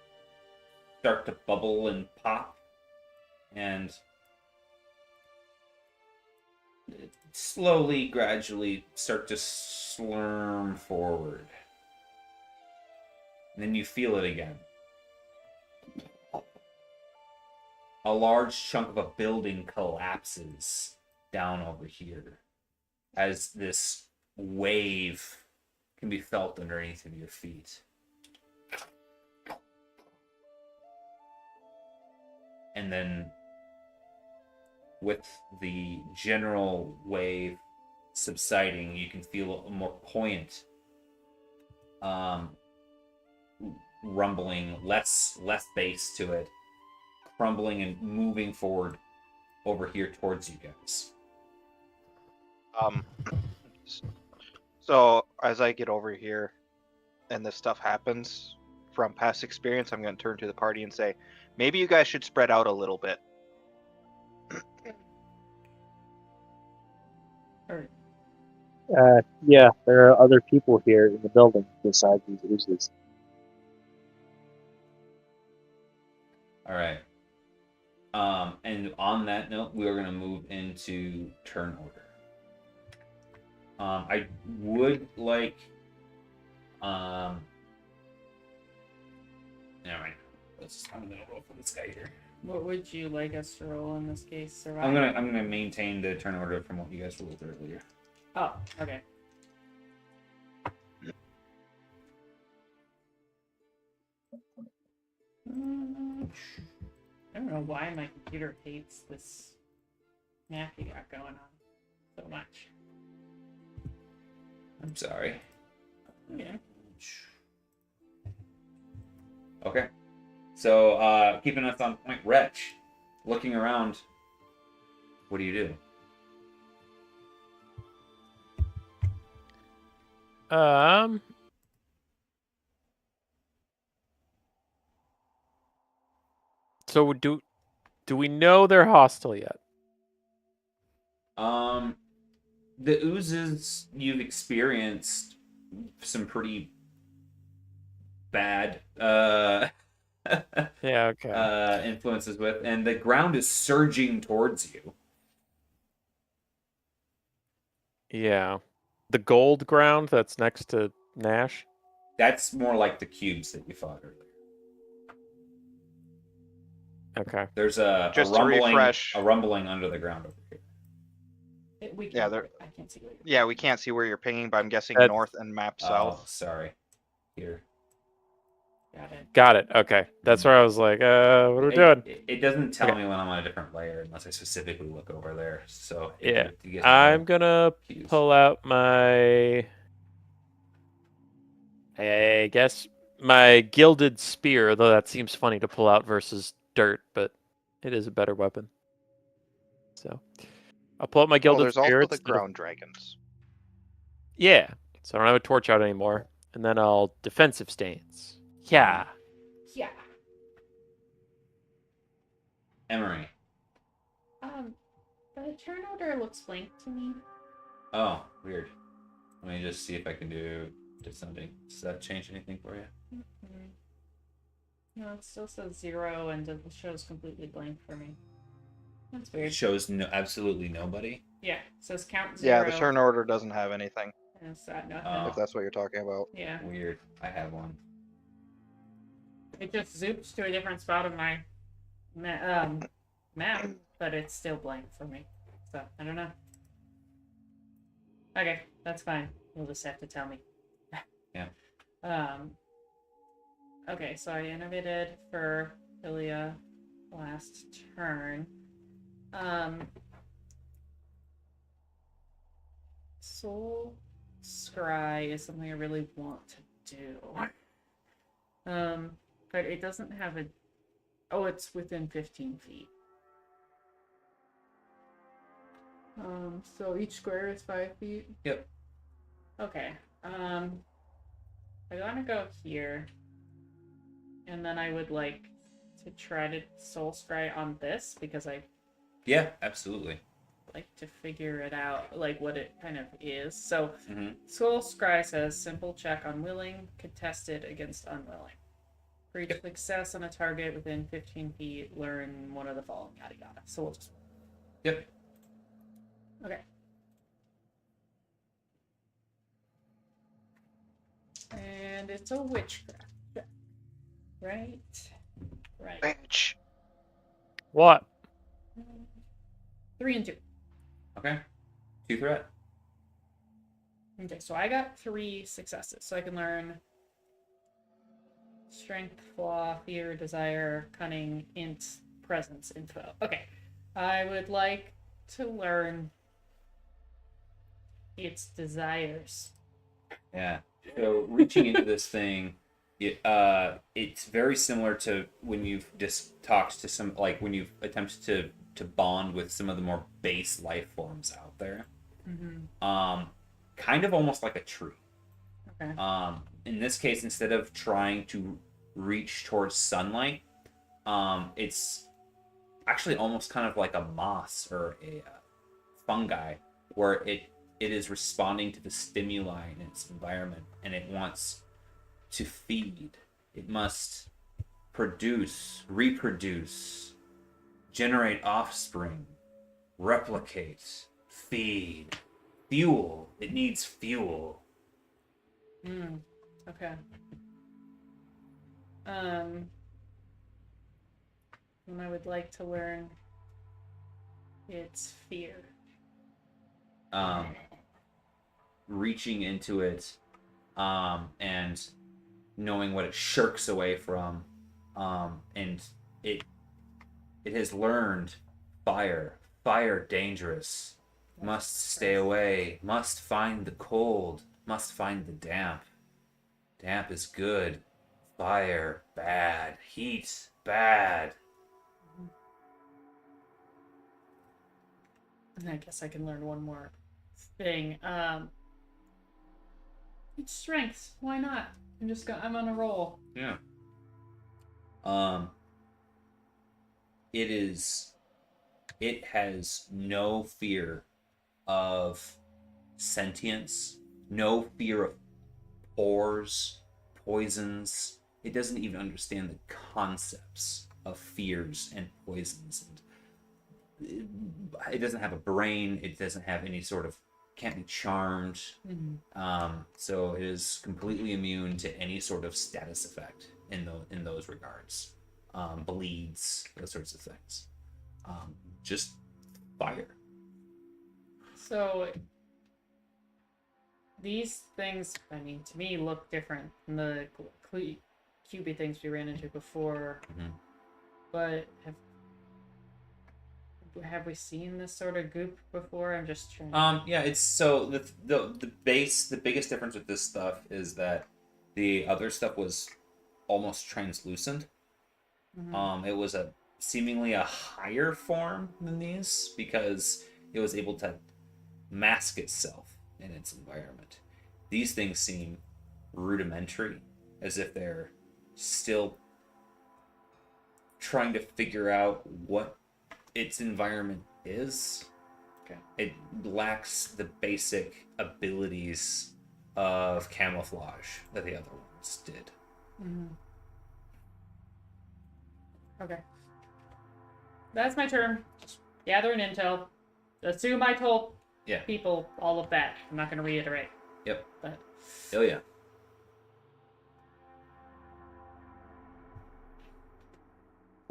start to bubble and pop, and slowly, gradually start to slurm forward. And then you feel it again. A large chunk of a building collapses down over here as this wave can be felt underneath of your feet. And then, with the general wave subsiding, you can feel a more poignant rumbling, less bass to it, crumbling and moving forward over here towards you guys. Um, so as I get over here, and this stuff happens, from past experience, I'm going to turn to the party and say, maybe you guys should spread out a little bit. Yeah, there are other people here in the building besides these oozes. All right. And on that note, we are going to move into turn order. I would like, never mind. I'm gonna roll for this guy here. What would you like us to roll in this case? Survive? I'm gonna maintain the turn order from what you guys rolled earlier. Oh, okay. I don't know why my computer hates this map you got going on so much. I'm sorry. Yeah. Okay. So, keeping us on point, Wretch, looking around, what do you do? So do we know they're hostile yet? The oozes, you've experienced some pretty bad Yeah, okay. influences with, and the ground is surging towards you. Yeah. The gold ground that's next to Nash? That's more like the cubes that you fought earlier. Okay. There's a Just to rumbling, refresh. a rumbling under the ground over here. We can't, Yeah, there- I can't see what you're Yeah, we can't see where you're pinging, but I'm guessing That's- north and map Oh, south. sorry. Here. Got it. Okay. That's where I was like, what are we doing? It doesn't tell Okay. me when I'm on a different layer unless I specifically look over there. So Yeah. you get I'm no gonna cues. pull out my, I guess, my gilded spear, though that seems funny to pull out versus dirt, but it is a better weapon. So I'll pull out my Oh, gilded there's spear. also the instead of- ground dragons. Yeah. So I don't have a torch out anymore. And then I'll defensive stance. Yeah. Yeah. Emery. The turn order looks blank to me. Oh, weird. Let me just see if I can do something. Does that change anything for you? Mm-hmm. No, it still says 0 and it shows completely blank for me. That's It weird. shows absolutely nobody. Yeah, it says count 0. Yeah, the turn order doesn't have anything, And it's nothing. Oh. if that's what you're talking about. Yeah. Weird. I have one. It just zoops to a different spot of my map, but it's still blank for me. So, I don't know. Okay, that's fine. You'll just have to tell me. Yeah. Okay, so I innovated for Ilia last turn. Soul Scry is something I really want to do. But it doesn't have a... Oh, it's within 15 feet. So each square is 5 feet? Yep. Okay. I want to go here. And then I would like to try to soul scry on this because I Yeah, absolutely. like to figure it out, like what it kind of is. So, Mhm. soul scry says simple check on willing, contested against unwilling. For each success on a target within 15 feet, learn one of the following, yada yada. So we'll just. Yep. Okay. And it's a witchcraft. Right? Right. Bitch. What? 3 and 2. Okay. 2 threat. Okay, so I got 3 successes. So I can learn strength, flaw, fear, desire, cunning, int, presence, info. Okay. I would like to learn its desires. Yeah. So reaching into this thing, it's very similar to when you've just talked to some, like when you've attempted to bond with some of the more base life forms out there. kind of almost like a tree. Okay. In this case, instead of trying to reach towards sunlight, it's actually almost kind of like a moss or a fungi, where it is responding to the stimuli in its environment, and it wants to feed. It must produce, reproduce, generate offspring, replicate, feed, fuel. It needs fuel. Okay. And I would like to learn its fear. Reaching into it, and knowing what it shirks away from, and it has learned fire dangerous, must stay away, must find the cold, must find the damp. Damp is good, fire bad, heat bad. And I guess I can learn one more thing. It's strengths. Why not? I'm on a roll. Yeah. It has no fear of sentience, no fear of pores, poisons. It doesn't even understand the concepts of fears and poisons. It doesn't have a brain. It doesn't have any sort of, can't be charmed. So it is completely immune to any sort of status effect in those regards. Bleeds, those sorts of things. Just fire. So these things, I mean, to me, look different than the cubey things we ran into before. But have we seen this sort of goop before? I'm just trying. Yeah, it's so the biggest difference with this stuff is that the other stuff was almost translucent. It was seemingly a higher form than these because it was able to mask itself in its environment. These things seem rudimentary, as if they're still trying to figure out what its environment is. Okay. It lacks the basic abilities of camouflage that the other ones did. Okay. That's my turn. Just gathering intel. Assume I told people all of that. I'm not going to reiterate. Yep. But Oh yeah.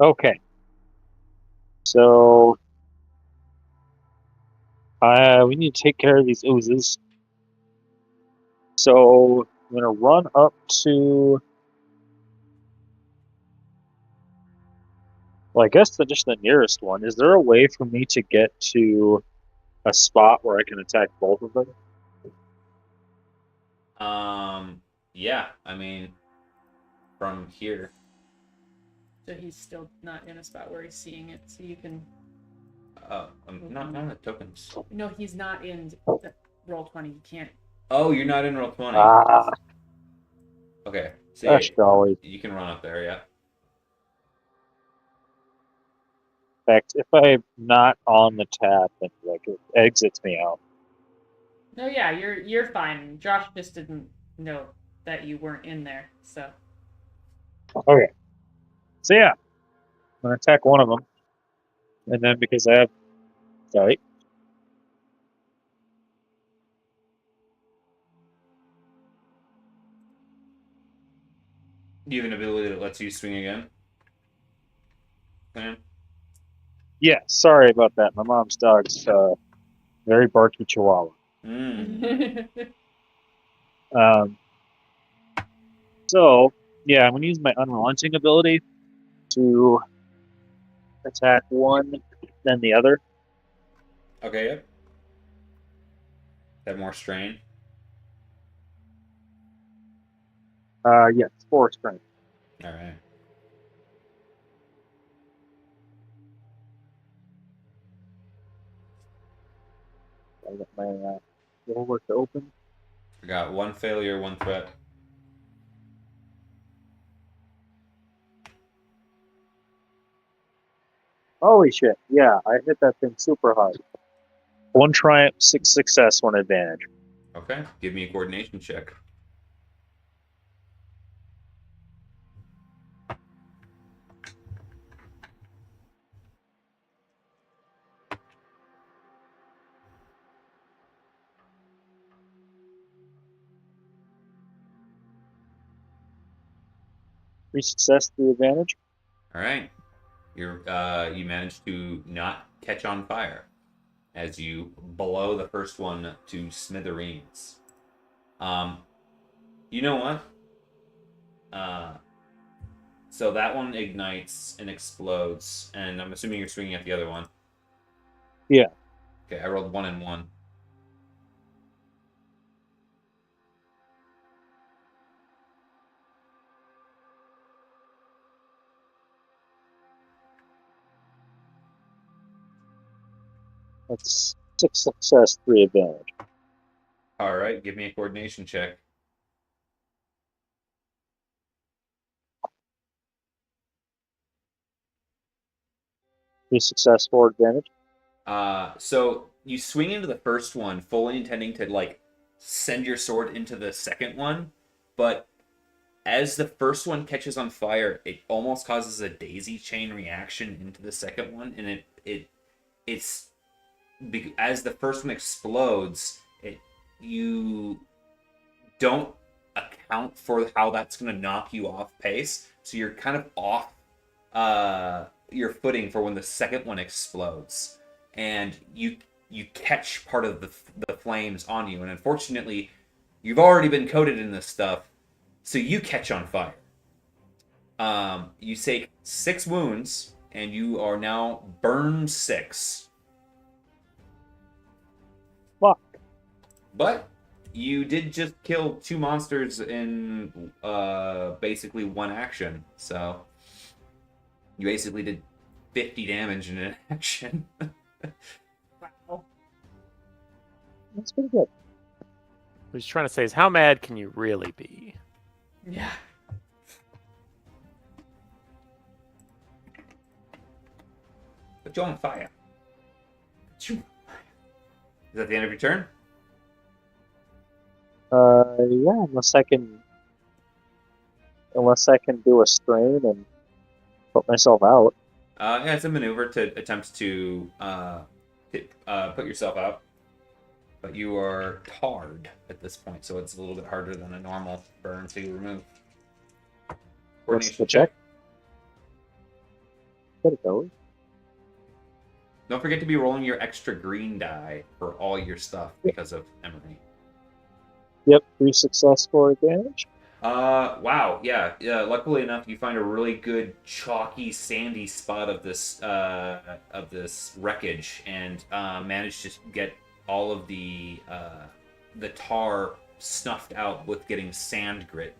Okay. So we need to take care of these oozes. So I'm gonna run up to, well, I guess just the nearest one. Is there a way for me to get to a spot where I can attack both of them? Yeah. I mean, from here. so he's still not in a spot where he's seeing it, so you can. I'm not on the tokens. No, he's not in the Roll20. You can't. Oh, you're not in Roll20. Ah, Okay. So gosh, golly. you can run up there, yeah. In fact, if I'm not on the tab, then like it exits me out. No, yeah, you're fine. Josh just didn't know that you weren't in there, so. Okay. So yeah, I'm gonna attack one of them, and then because I have, sorry, Do you have an ability that lets you swing again? Sam? yeah, sorry about that. My mom's dog's very barky chihuahua. So yeah, I'm gonna use my unrelenting ability to attack one, then the other. Okay, yep. Have more strain. Yes, 4 strength. All right. I got my work to open. I got 1 failure, 1 threat. Holy shit! Yeah, I hit that thing super hard. 1 triumph, 6 success, 1 advantage. Okay, give me a coordination check. Three success, 3 advantage. All right, you managed to not catch on fire as you blow the first one to smithereens. You know what? So that one ignites and explodes, and I'm assuming you're swinging at the other one. Yeah. Okay, I rolled 1 and 1. That's 6 success, 3 advantage. All right, give me a coordination check. Three success, 4 advantage. So you swing into the first one, fully intending to like send your sword into the second one, but as the first one catches on fire, it almost causes a daisy chain reaction into the second one, and it's as the first one explodes, you don't account for how that's going to knock you off pace, so you're kind of off your footing for when the second one explodes, and you catch part of the flames on you, and unfortunately, you've already been coated in this stuff, so you catch on fire. You take 6 wounds, and you are now burned 6. Fuck. But you did just kill 2 monsters in basically 1 action, so you basically did 50 damage in an action. Wow. That's pretty good. What he's trying to say is, how mad can you really be? Yeah. Put you on fire. Put you on fire. Is that the end of your turn? Yeah, unless I can do a strain and put myself out. Yeah, it's a maneuver to attempt to put yourself out. But you are tarred at this point, so it's a little bit harder than a normal burn to remove. What's the check? There it goes. Don't forget to be rolling your extra green die for all your stuff because of Emery. Yep, 3 success, 4 advantage. Wow, yeah. Luckily enough, you find a really good chalky, sandy spot of this wreckage, and manage to get all of the tar snuffed out with getting sand grit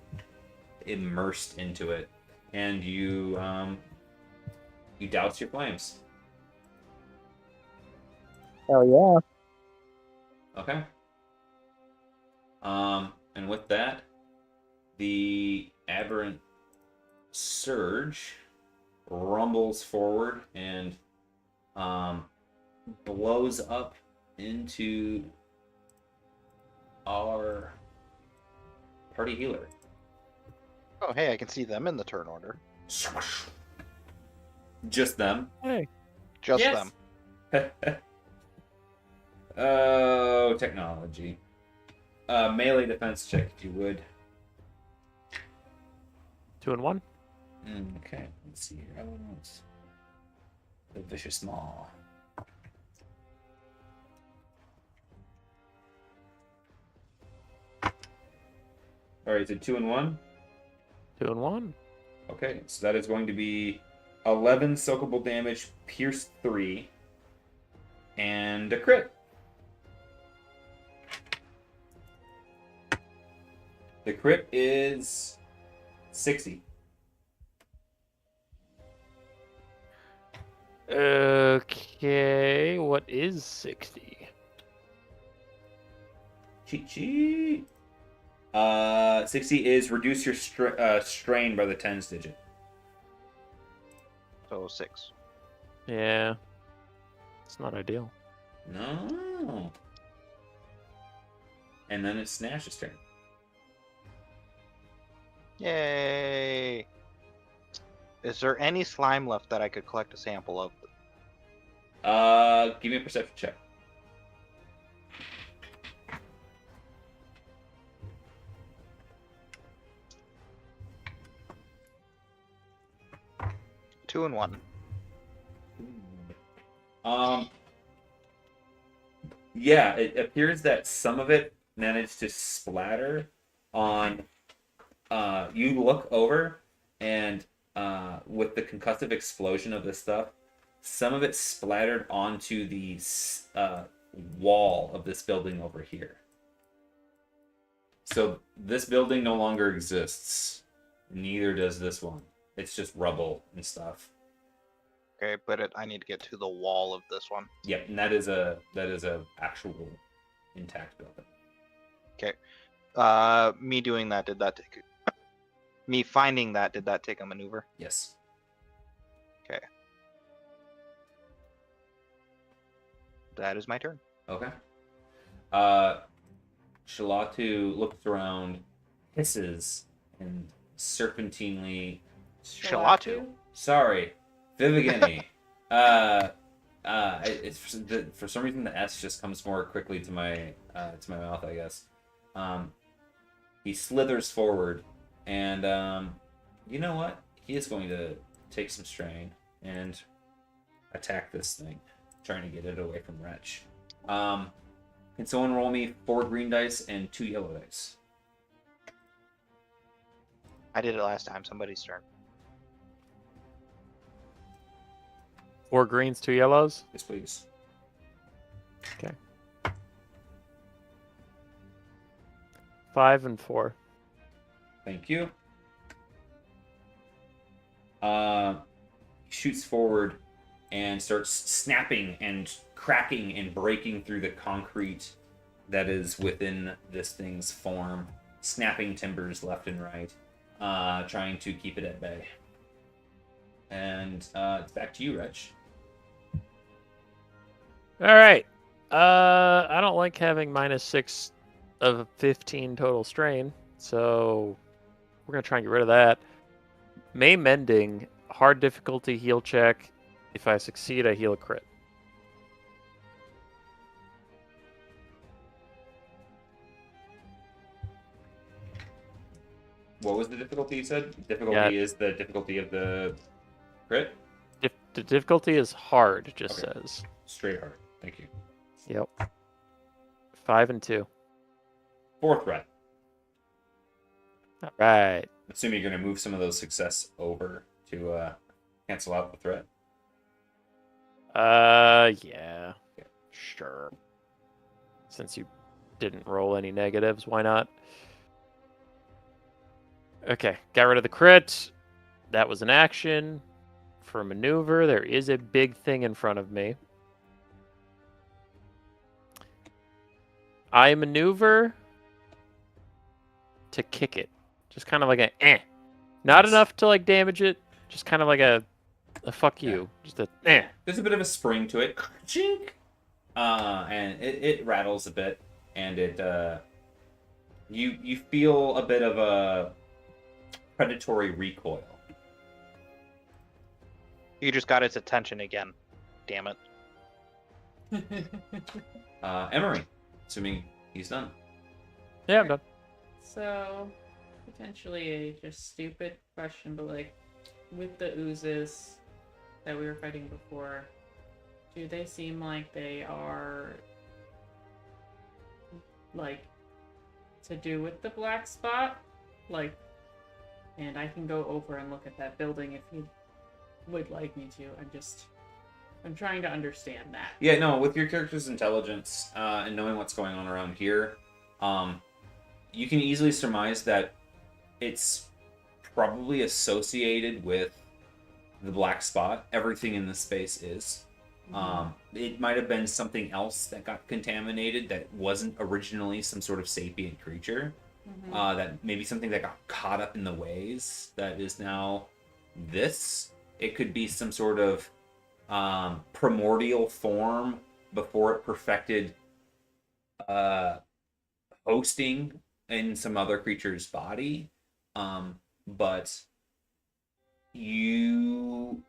immersed into it, and you douse your flames. Hell yeah. Okay. And with that, the aberrant surge rumbles forward and blows up into our party healer. Oh, hey, I can see them in the turn order. Just them. Hey. Just Yes. them. Oh, technology. Melee defense check, if you would. 2 and 1. Okay, let's see here. Elements. The vicious maw. Alright, so 2 and 1. 2 and 1. Okay, so that is going to be 11 soakable damage, pierce 3, and a crit. The crit is 60. Okay, what is 60? Cheat sheet. 60 is reduce your strain by the tens digit. So 6. Yeah. It's not ideal. No. And then it's Snash's turn. Yay! Is there any slime left that I could collect a sample of? Give me a perception check. Two and 1. Yeah, it appears that some of it managed to splatter on. You look over, and with the concussive explosion of this stuff, some of it splattered onto the wall of this building over here. So this building no longer exists. Neither does this one. It's just rubble and stuff. Okay, but I need to get to the wall of this one. Yep, and that is a actual intact building. Me doing that, did that take... Me finding that, did that take a maneuver? Yes. Okay. That is my turn. Okay. Shalatu looks around, hisses, and serpentinely. Shalatu. Sorry, Vivigini. It's for some reason the S just comes more quickly to my mouth, I guess. He slithers forward, and you know what? He is going to take some strain and attack this thing, trying to get it away from Wretch. Can someone roll me 4 green dice and 2 yellow dice? I did it last time. Somebody's turn. 4 greens, 2 yellows. Yes, please. Okay. 5 and 4. Thank you. Shoots forward and starts snapping and cracking and breaking through the concrete that is within this thing's form, snapping timbers left and right, trying to keep it at bay. And it's back to you, Wretch. All right. I don't like having -6 of 15 total strain, so we're gonna try and get rid of that. May mending, hard difficulty heal check. If I succeed, I heal a crit. What was the difficulty you said? Difficulty is the difficulty of the crit? The difficulty is hard, it just Okay. says. Straight hard. Thank you. Yep. 5 and 2. 4th threat. All right. Assuming you're going to move some of those success over to cancel out the threat. Yeah. Sure. Since you didn't roll any negatives, why not? Okay, got rid of the crit. That was an action. For a maneuver, there is a big thing in front of me. I maneuver to kick it. Just kind of like a eh. Not Nice. enough to like damage it. Just kind of like a fuck you. Yeah. Just a eh. There's a bit of a spring to it. Chink! And it rattles a bit, and it you feel a bit of a predatory recoil. You just got its attention again. Damn it. Emery, assuming he's done. Yeah, I'm done. So, potentially a just stupid question, but like, with the oozes that we were fighting before, do they seem like they are like to do with the black spot? Like, and I can go over and look at that building if you would like me to. I'm trying to understand that. Yeah, no, with your character's intelligence and knowing what's going on around here, you can easily surmise that it's probably associated with the black spot. Everything in this space is. It might have been something else that got contaminated that wasn't originally some sort of sapient creature. That maybe something that got caught up in the waves that is now this. It could be some sort of primordial form before it perfected hosting in some other creature's body. But you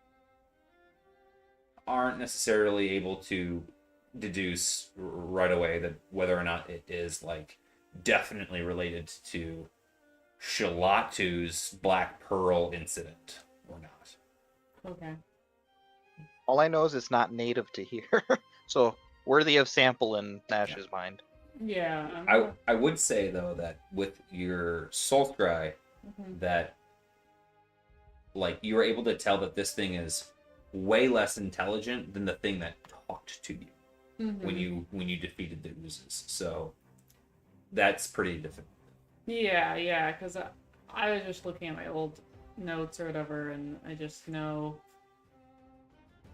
aren't necessarily able to deduce right away that whether or not it is like definitely related to Shalatu's Black Pearl incident or not. Okay. All I know is it's not native to here, so worthy of sample in Nash's mind. Yeah. I would say though that with your soul scry, that like you were able to tell that this thing is way less intelligent than the thing that talked to you when you defeated the oozes. So that's pretty difficult. Yeah, because I was just looking at my old notes or whatever, and I just know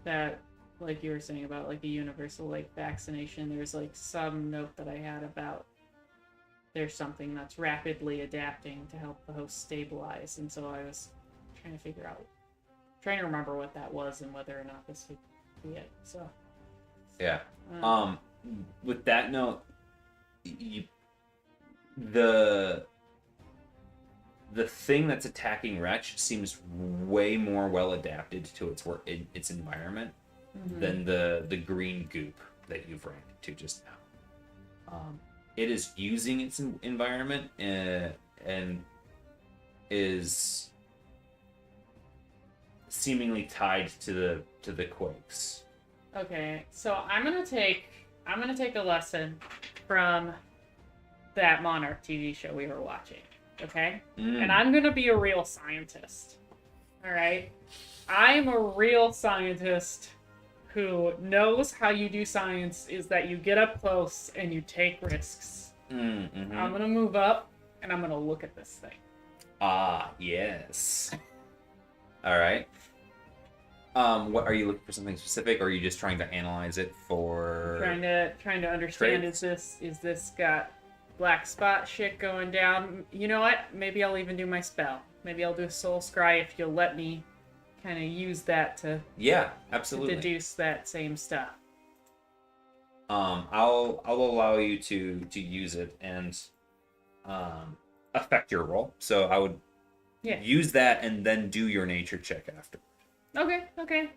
that, like you were saying about like a universal like vaccination, there's like some note that I had about there's something that's rapidly adapting to help the host stabilize, and so I was trying to remember what that was and whether or not this would be it. So yeah. With that note, the thing that's attacking Wretch seems way more well adapted to its environment than the green goop that you've ran into just now. It is using its environment and is seemingly tied to the quakes. okay, so I'm gonna take a lesson from that Monarch TV show we were watching. Okay? And I'm gonna be a real scientist. Alright? I'm a real scientist who knows how you do science is that you get up close and you take risks. I'm gonna move up and I'm gonna look at this thing. Ah, yes. Alright. What are you looking for, something specific, or are you just trying to analyze it for Trying to understand traits? is this got black spot shit going down? You know what? Maybe I'll even do my spell. Maybe I'll do a soul scry if you'll let me kind of use that to Yeah, absolutely. deduce that same stuff. I'll allow you to use it and affect your roll. So I would use that and then do your nature check after. Okay.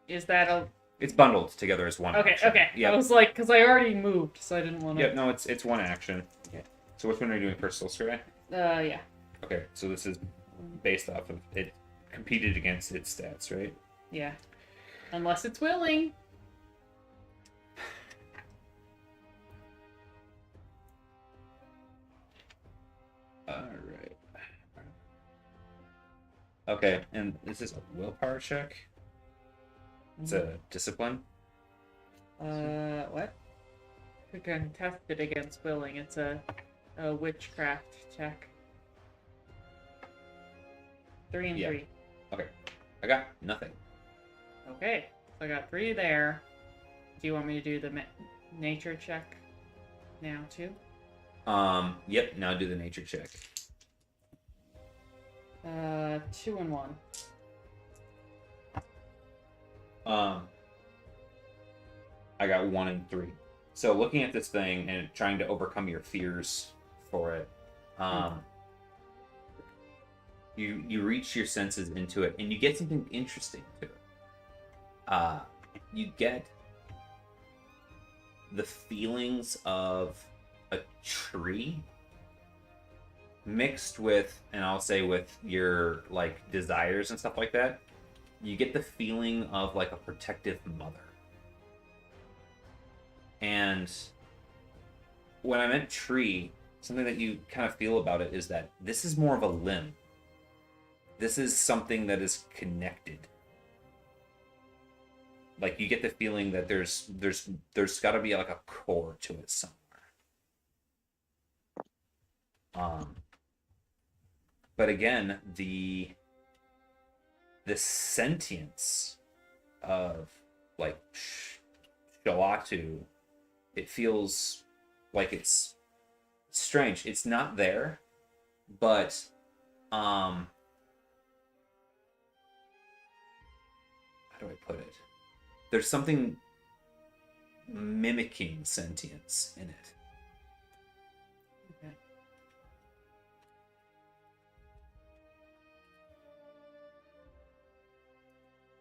Is that a... It's bundled together as one action. Okay. Yep. I was like, because I already moved, so I didn't want to... Yep, no, it's one action. Okay. So which one are you doing first, Soul Scry? Yeah. Okay, so this is based off of it competed against its stats, right? Yeah. Unless it's willing. Alright. Okay, and this is a willpower check? It's a discipline? What? We can test it against willing. It's a witchcraft check. 3 and 3. Okay. I got nothing. Okay, so I got 3 there. Do you want me to do the nature check now too? Yep, now do the nature check. 2 and 1. I got 1 and 3. So looking at this thing and trying to overcome your fears for it, you reach your senses into it, and you get something interesting to it. You get the feelings of a tree mixed with, and I'll say with your like desires and stuff like that. You get the feeling of like a protective mother. And when I meant tree, something that you kind of feel about it is that this is more of a limb. This is something that is connected. Like you get the feeling that there's got to be like a core to it somewhere. But again, the sentience of like Shawatu, it feels like it's strange. It's not there, but how do I put it? There's something mimicking sentience in it. Okay.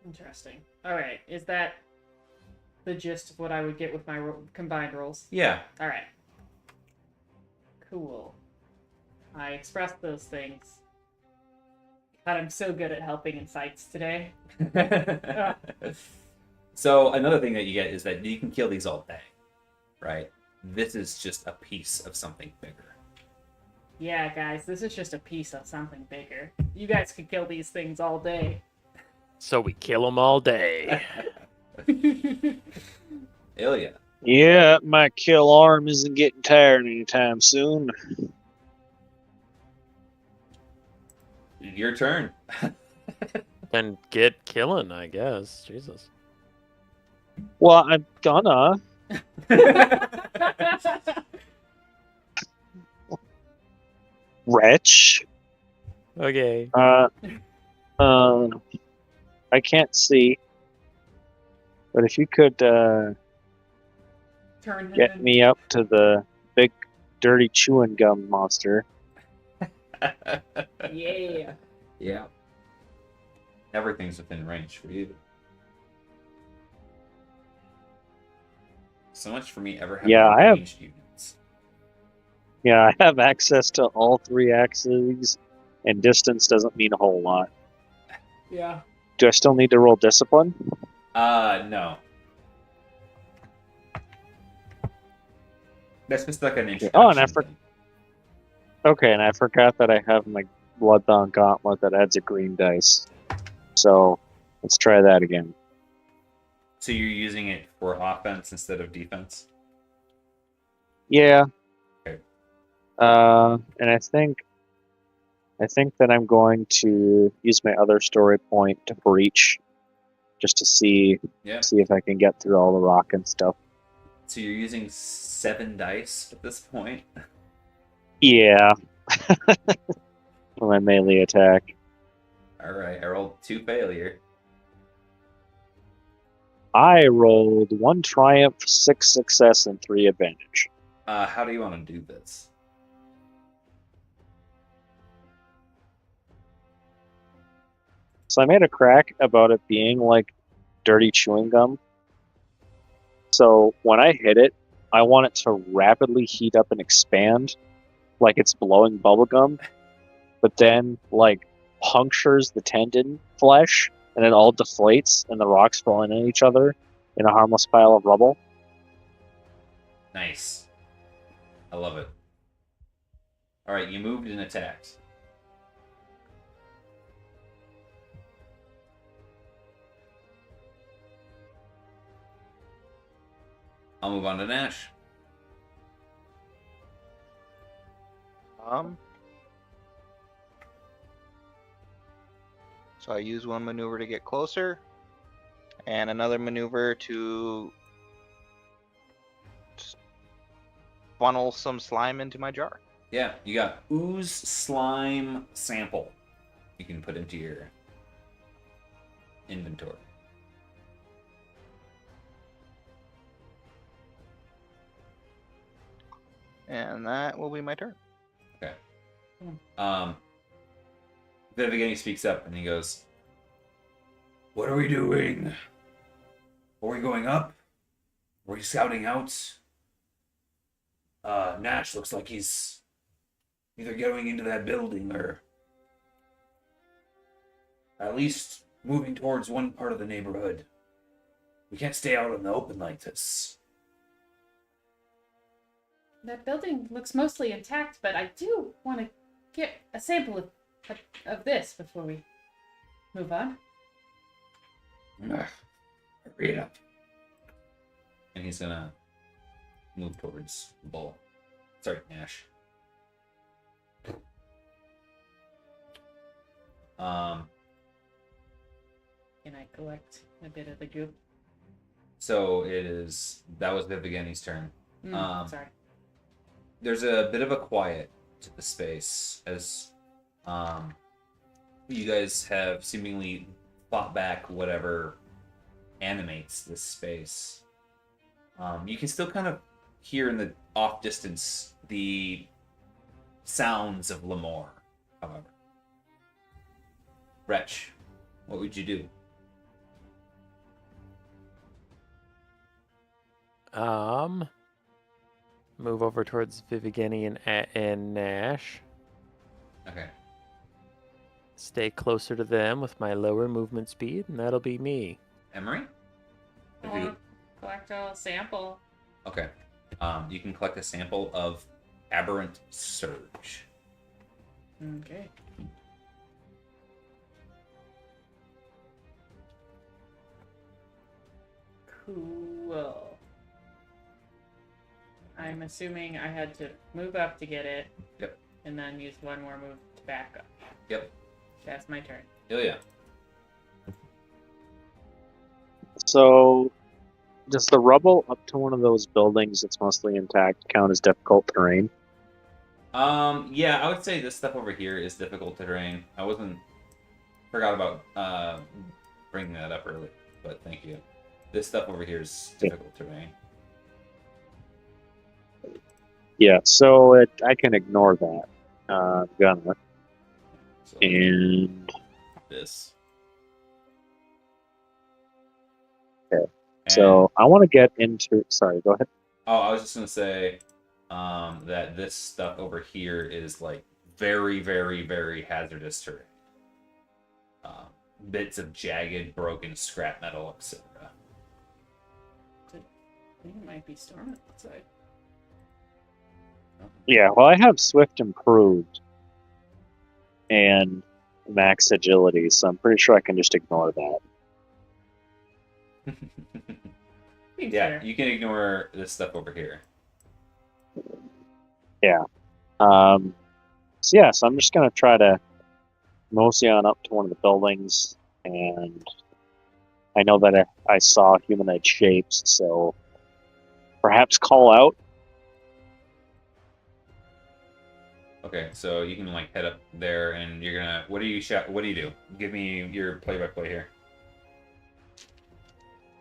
Interesting. All right, is that the gist of what I would get with my combined rolls? Yeah. All right. Cool. I expressed those things. God, I'm so good at helping in fights today. So another thing that you get is that you can kill these all day, right? This is just a piece of something bigger. Yeah, guys, this is just a piece of something bigger. You guys could kill these things all day. So we kill them all day. Ilya. Yeah, my kill arm isn't getting tired anytime soon. Your turn. Then get killing, I guess. Jesus. Well, I'm gonna. Wretch. Okay. I can't see. But if you could Turn him get in. me up to the big dirty chewing gum monster. Yeah. Yeah. Everything's within range for you. So much for me ever having Yeah, I have- ranged units. Yeah, I have access to all 3 axes, and distance doesn't mean a whole lot. Yeah. Do I still need to roll discipline? No. That's just like an introduction. Oh, and I thing. Okay, and I forgot that I have my Bloodbound Gauntlet that adds a green dice. So, let's try that again. So you're using it for offense instead of defense? Yeah. Okay. And I think that I'm going to use my other story point to breach, just to see Yeah. if I can get through all the rock and stuff. So you're using 7 dice at this point? Yeah. For my melee attack. Alright, I rolled 2 failure. I rolled 1 triumph, 6 success, and 3 advantage. How do you want to do this? So I made a crack about it being like dirty chewing gum. So when I hit it, I want it to rapidly heat up and expand, like it's blowing bubblegum, but then like punctures the tendon flesh, and it all deflates, and the rocks fall into each other in a harmless pile of rubble. Nice. I love it. Alright, you moved and attacked. I'll move on to Nash. So I use one maneuver to get closer, and another maneuver to funnel some slime into my jar. Yeah, you got ooze slime sample you can put into your inventory. And that will be my turn. Okay. Vivigany speaks up and he goes, What are we doing? Are we going up? Are we scouting out? Nash looks like he's either going into that building or at least moving towards one part of the neighborhood. We can't stay out in the open like this. That building looks mostly intact, but I do want to get a sample of this before we move on. Hurry it up. and he's gonna move towards Bull. Sorry, Nash. Can I collect a bit of the goop? So that was Viviani's turn. Sorry. There's a bit of a quiet to the space as you guys have seemingly fought back whatever animates this space. You can still kind of hear in the off distance the sounds of Lamore, however. Wretch, what would you do? Move over towards Vivigeni and Nash. Okay. Stay closer to them with my lower movement speed, and that'll be me. Emery? I want to collect a sample. Okay. You can collect a sample of Aberrant Surge. Okay. Cool. I'm assuming I had to move up to get it. Yep. And then use one more move to back up. Yep. That's my turn. Oh, yeah. So, does the rubble up to one of those buildings that's mostly intact count as difficult terrain? Yeah, I would say this stuff over here is difficult terrain. Forgot about bringing that up earlier, but thank you. This stuff over here is difficult terrain. Yeah, so I can ignore that. Gonna. So, And this. Okay. And, so I want to get into. Sorry, go ahead. oh, I was just gonna say that this stuff over here is like very, very, very hazardous terrain. Bits of jagged, broken scrap metal, etc. I think it might be storming outside. Yeah, well, I have Swift improved and max agility, so I'm pretty sure I can just ignore that. Yeah, Fair. you can ignore this stuff over here. Yeah. So I'm just gonna try to mosey on up to one of the buildings, and I know that I saw humanoid shapes, so perhaps call out. Okay, so you can like head up there, and you're gonna. What do you do? Give me your play-by-play here.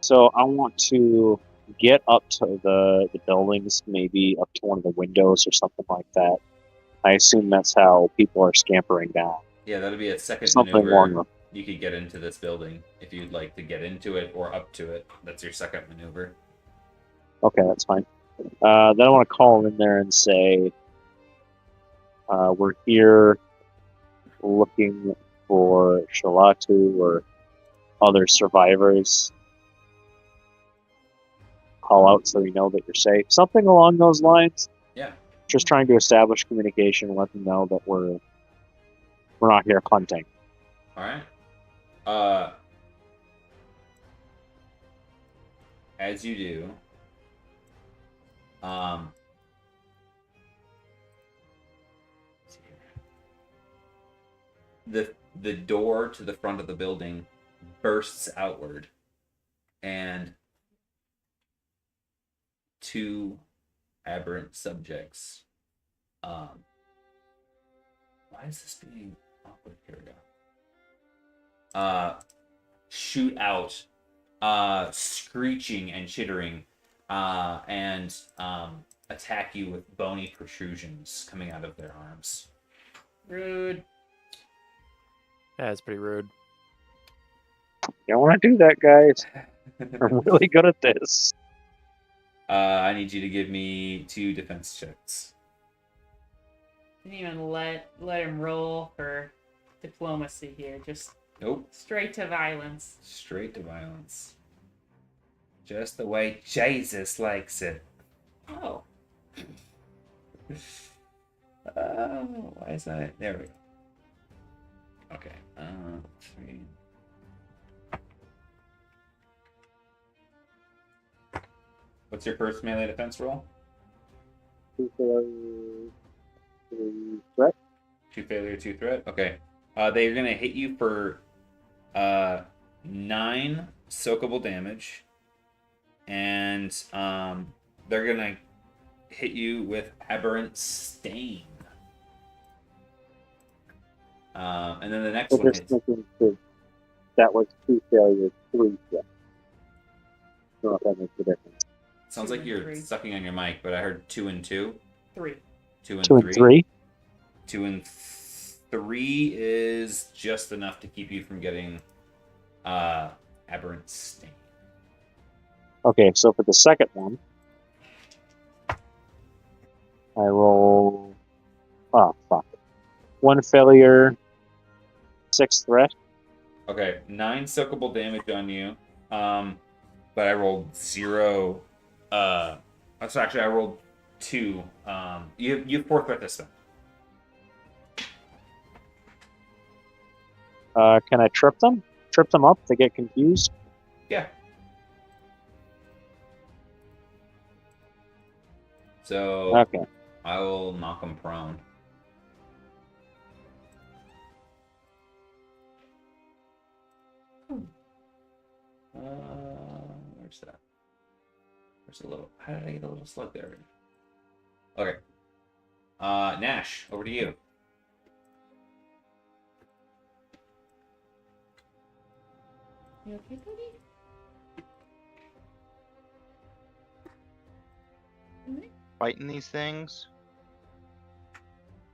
So I want to get up to the buildings, maybe up to one of the windows or something like that. I assume that's how people are scampering down. Yeah, that'll be a second Something maneuver. along You could get into this building if you'd like to get into it or up to it. That's your second maneuver. Okay, that's fine. Then I want to call in there and say, we're here looking for Shalatu or other survivors. Call out so we know that you're safe. Something along those lines. Yeah. Just trying to establish communication, let them know that we're not here hunting. All right. As you do, the door to the front of the building bursts outward, and two aberrant subjects. Why is this being awkward? Here we go. Shoot out, screeching and chittering, and attack you with bony protrusions coming out of their arms. Rude. That's pretty rude. You don't want to do that, guys. I'm really good at this. I need you to give me 2 defense checks. Didn't even let him roll for diplomacy here. Just Nope. straight to violence. Straight to violence. Just the way Jesus likes it. Oh. Why is that? There we go. Okay. 3. What's your first melee defense roll? 2 failure, 3 threat. 2 failure, 2 threat. Okay. They're gonna hit you for 9 soakable damage, and they're gonna hit you with Aberrant Stain. And then the next So one just hits. thinking that was 2 failures, 3 yeah. I don't know if that makes a difference. Sounds 2 like and you're 3. sucking on your mic, but I heard 2 and 2. 3. 2 and 2 3. and 3? 2 and 3 is just enough to keep you from getting Aberrant Stain. Okay, so for the second one, I roll. Oh, fuck. 1 failure, 6 threat. Okay, 9 soakable damage on you. But I rolled 0. So actually, I rolled 2. You have 4 threat this time. Can I trip them? Trip them up? They get confused? Yeah. So Okay. I will knock him prone. Where's that? Where's the little? How did I get a little slug there? Okay. Nash, over to you. You okay, buddy? Fighting these things.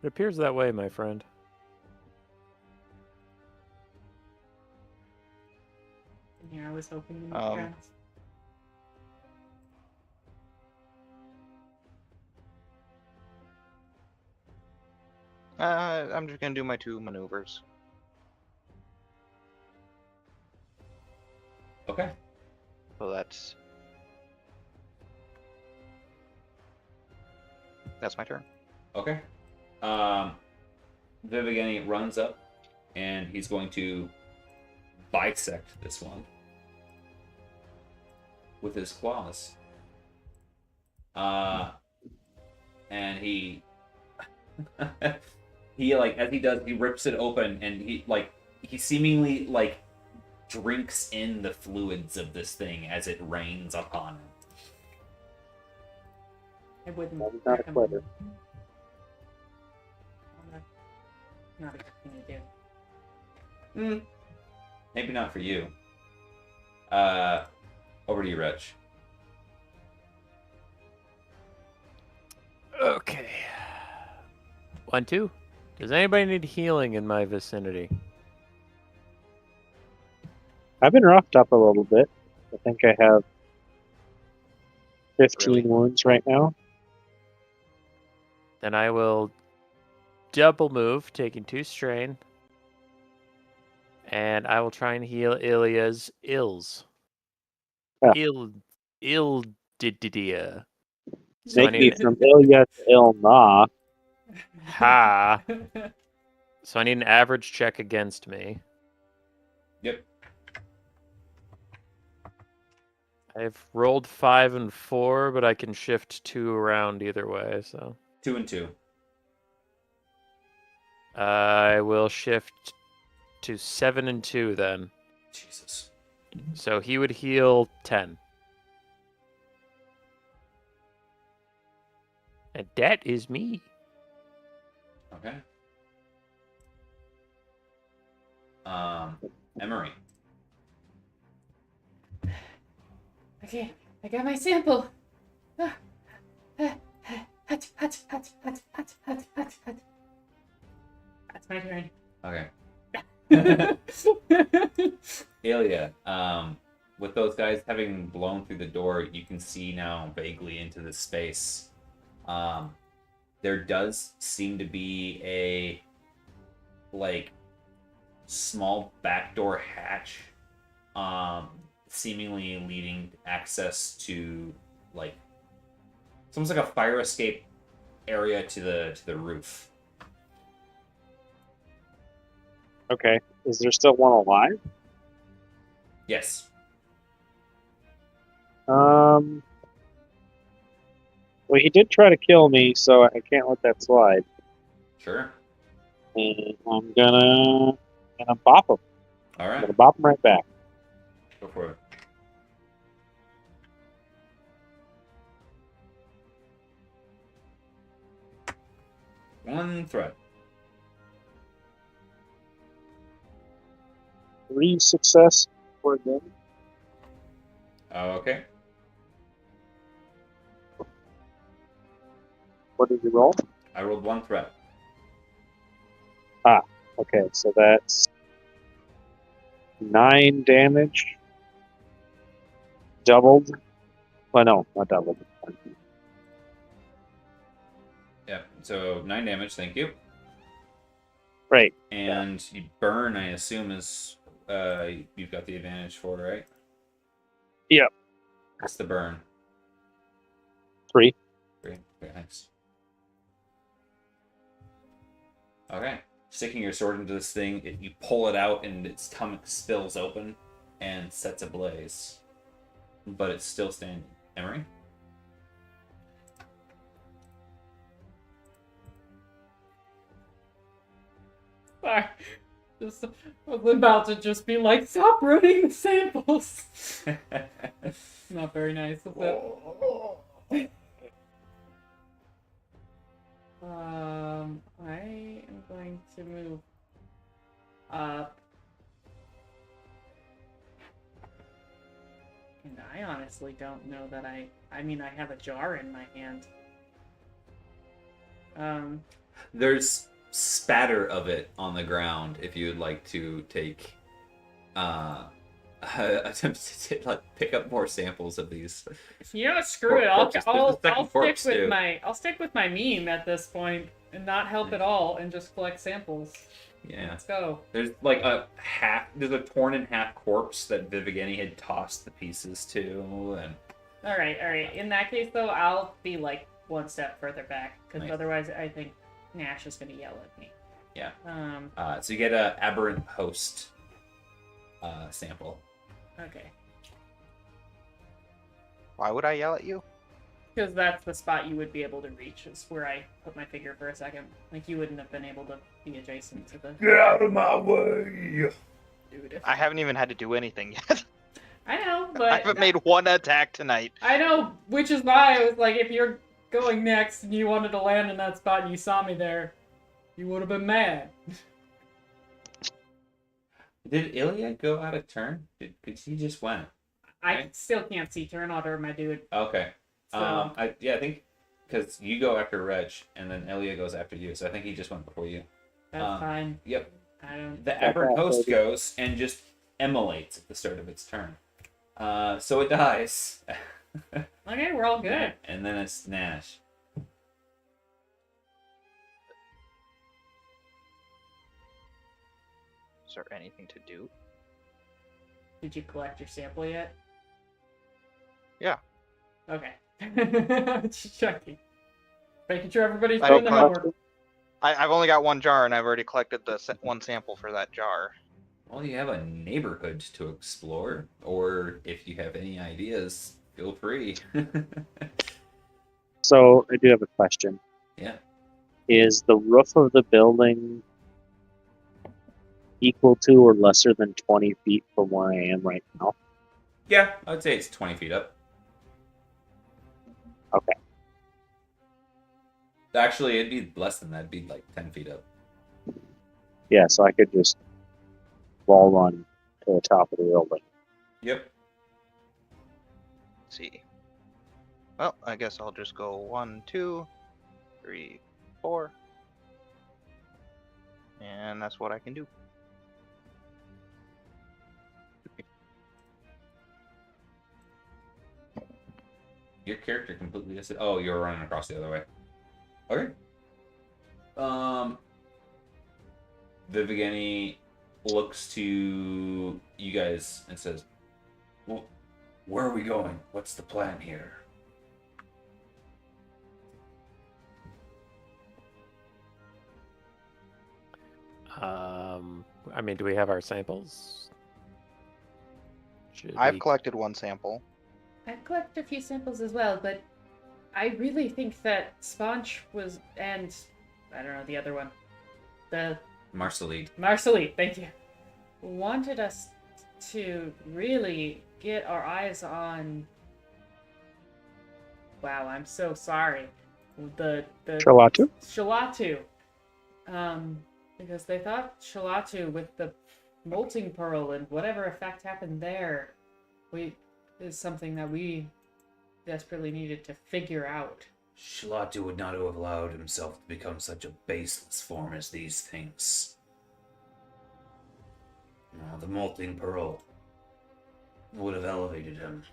It appears that way, my friend. Yeah, I was hoping you would Um, pass. I'm just gonna do my 2 maneuvers. Okay. So that's my turn. Okay. Vivigani runs up, and he's going to bisect this one with his claws. And he he like as he does, he rips it open, and he seemingly like drinks in the fluids of this thing as it rains upon him. I wouldn't. That was not a recommend- quitter. Not a good thing to do. Maybe not for you. Over to you, Rich. Okay. 1, 2. Does anybody need healing in my vicinity? I've been roughed up a little bit. I think I have 15 Really? wounds right now. Then I will double move, taking 2 strain. And I will try and heal Ilya's ills. Yeah. Ildidia. So I Make me need from Ilya to Ilna. ha. So I need an average check against me. Yep. I've rolled 5 and 4, but I can shift 2 around either way, so 2 and 2. I will shift to 7 and 2 then. Jesus. So he would heal 10. And that is me. Okay. Emery. Okay, I got my sample. That's my turn. Okay. Ilya, with those guys having blown through the door, you can see now vaguely into this space. There does seem to be a small backdoor hatch, seemingly leading access to it's almost like a fire escape area to the roof. Okay. Is there still one alive? Yes. Well, he did try to kill me, so I can't let that slide. Sure. And I'm gonna bop him. All I'm right. gonna bop him right back. Go for it. 1 threat. 3 success for them. Okay. What did you roll? I rolled 1 threat. Okay, so that's 9 damage. Doubled. Well, no, not doubled. Yeah. So 9 damage. Thank you. Right. And you burn, I assume, is you've got the advantage for, right? Yep. What's the burn? 3. 3. Okay, thanks. Okay. Sticking your sword into this thing, you pull it out, and its stomach spills open and sets ablaze. But it's still standing. Emery? Sorry. Just, I was about to just be like, stop ruining the samples. Not very nice, is it? I am going to move up. And I honestly don't know that I mean, I have a jar in my hand. There's spatter of it on the ground if you would like to take attempts to like pick up more samples of these. You know what? Screw it. I'll corpse stick with too. I'll stick with my meme at this point and not help at all and just collect samples. Yeah. Let's go. There's like there's a torn in half corpse that Vivigeni had tossed the pieces to, and All right. In that case, though, I'll be like one step further back because Nice. otherwise, I think Nash is gonna yell at me. yeah. Um. So you get a aberrant host sample. Okay. Why would I yell at you? Because that's the spot you would be able to reach. Is where I put my figure for a second. Like you wouldn't have been able to be adjacent to the Get out of my way! dude. I haven't even had to do anything yet. I know, I but haven't made one attack tonight. I know, which is why I was like, if you're going next and you wanted to land in that spot and you saw me there, you would have been mad. Did Ilya go out of turn? Because he just went. I Okay. still can't see turn order, my dude. Okay. So I think because you go after Reg and then Ilya goes after you, so I think he just went before you. that's fine. Yep. I don't. The aberrant host goes and just immolates at the start of its turn. So it dies. Okay, we're all good. And then it's Nash. Is there anything to do? Did you collect your sample yet? Yeah. Okay. Just checking. Making sure everybody's I doing their collect- homework. I've only got one jar, and I've already collected the one sample for that jar. Well, you have a neighborhood to explore, or if you have any ideas, feel free. So I do have a question. Yeah. Is the roof of the building equal to or lesser than 20 feet from where I am right now? Yeah, I'd say it's 20 feet up. Okay. Actually, it'd be less than that. It'd be like 10 feet up. Yeah, so I could just wall run to the top of the building. Yep. Let's see. Well, I guess I'll just go 1, 2, 3, 4. And that's what I can do. Your character completely dis- Oh, you're running across the other way. Okay. Vivigeni looks to you guys and says, Well, where are we going? What's the plan here? I mean, do we have our samples? Should I've we- collected one sample. I've collected a few samples as well, but I really think that Sponge was, and I don't know the other one, the Marceline. Marceline, thank you, wanted us to really get our eyes on. Wow, I'm so sorry. The Shalatu? Shalatu. Because they thought Shalatu with the molting pearl and whatever effect happened there, is something that we desperately needed to figure out. Shalatu would not have allowed himself to become such a baseless form as these things. No, the molting pearl would have elevated him,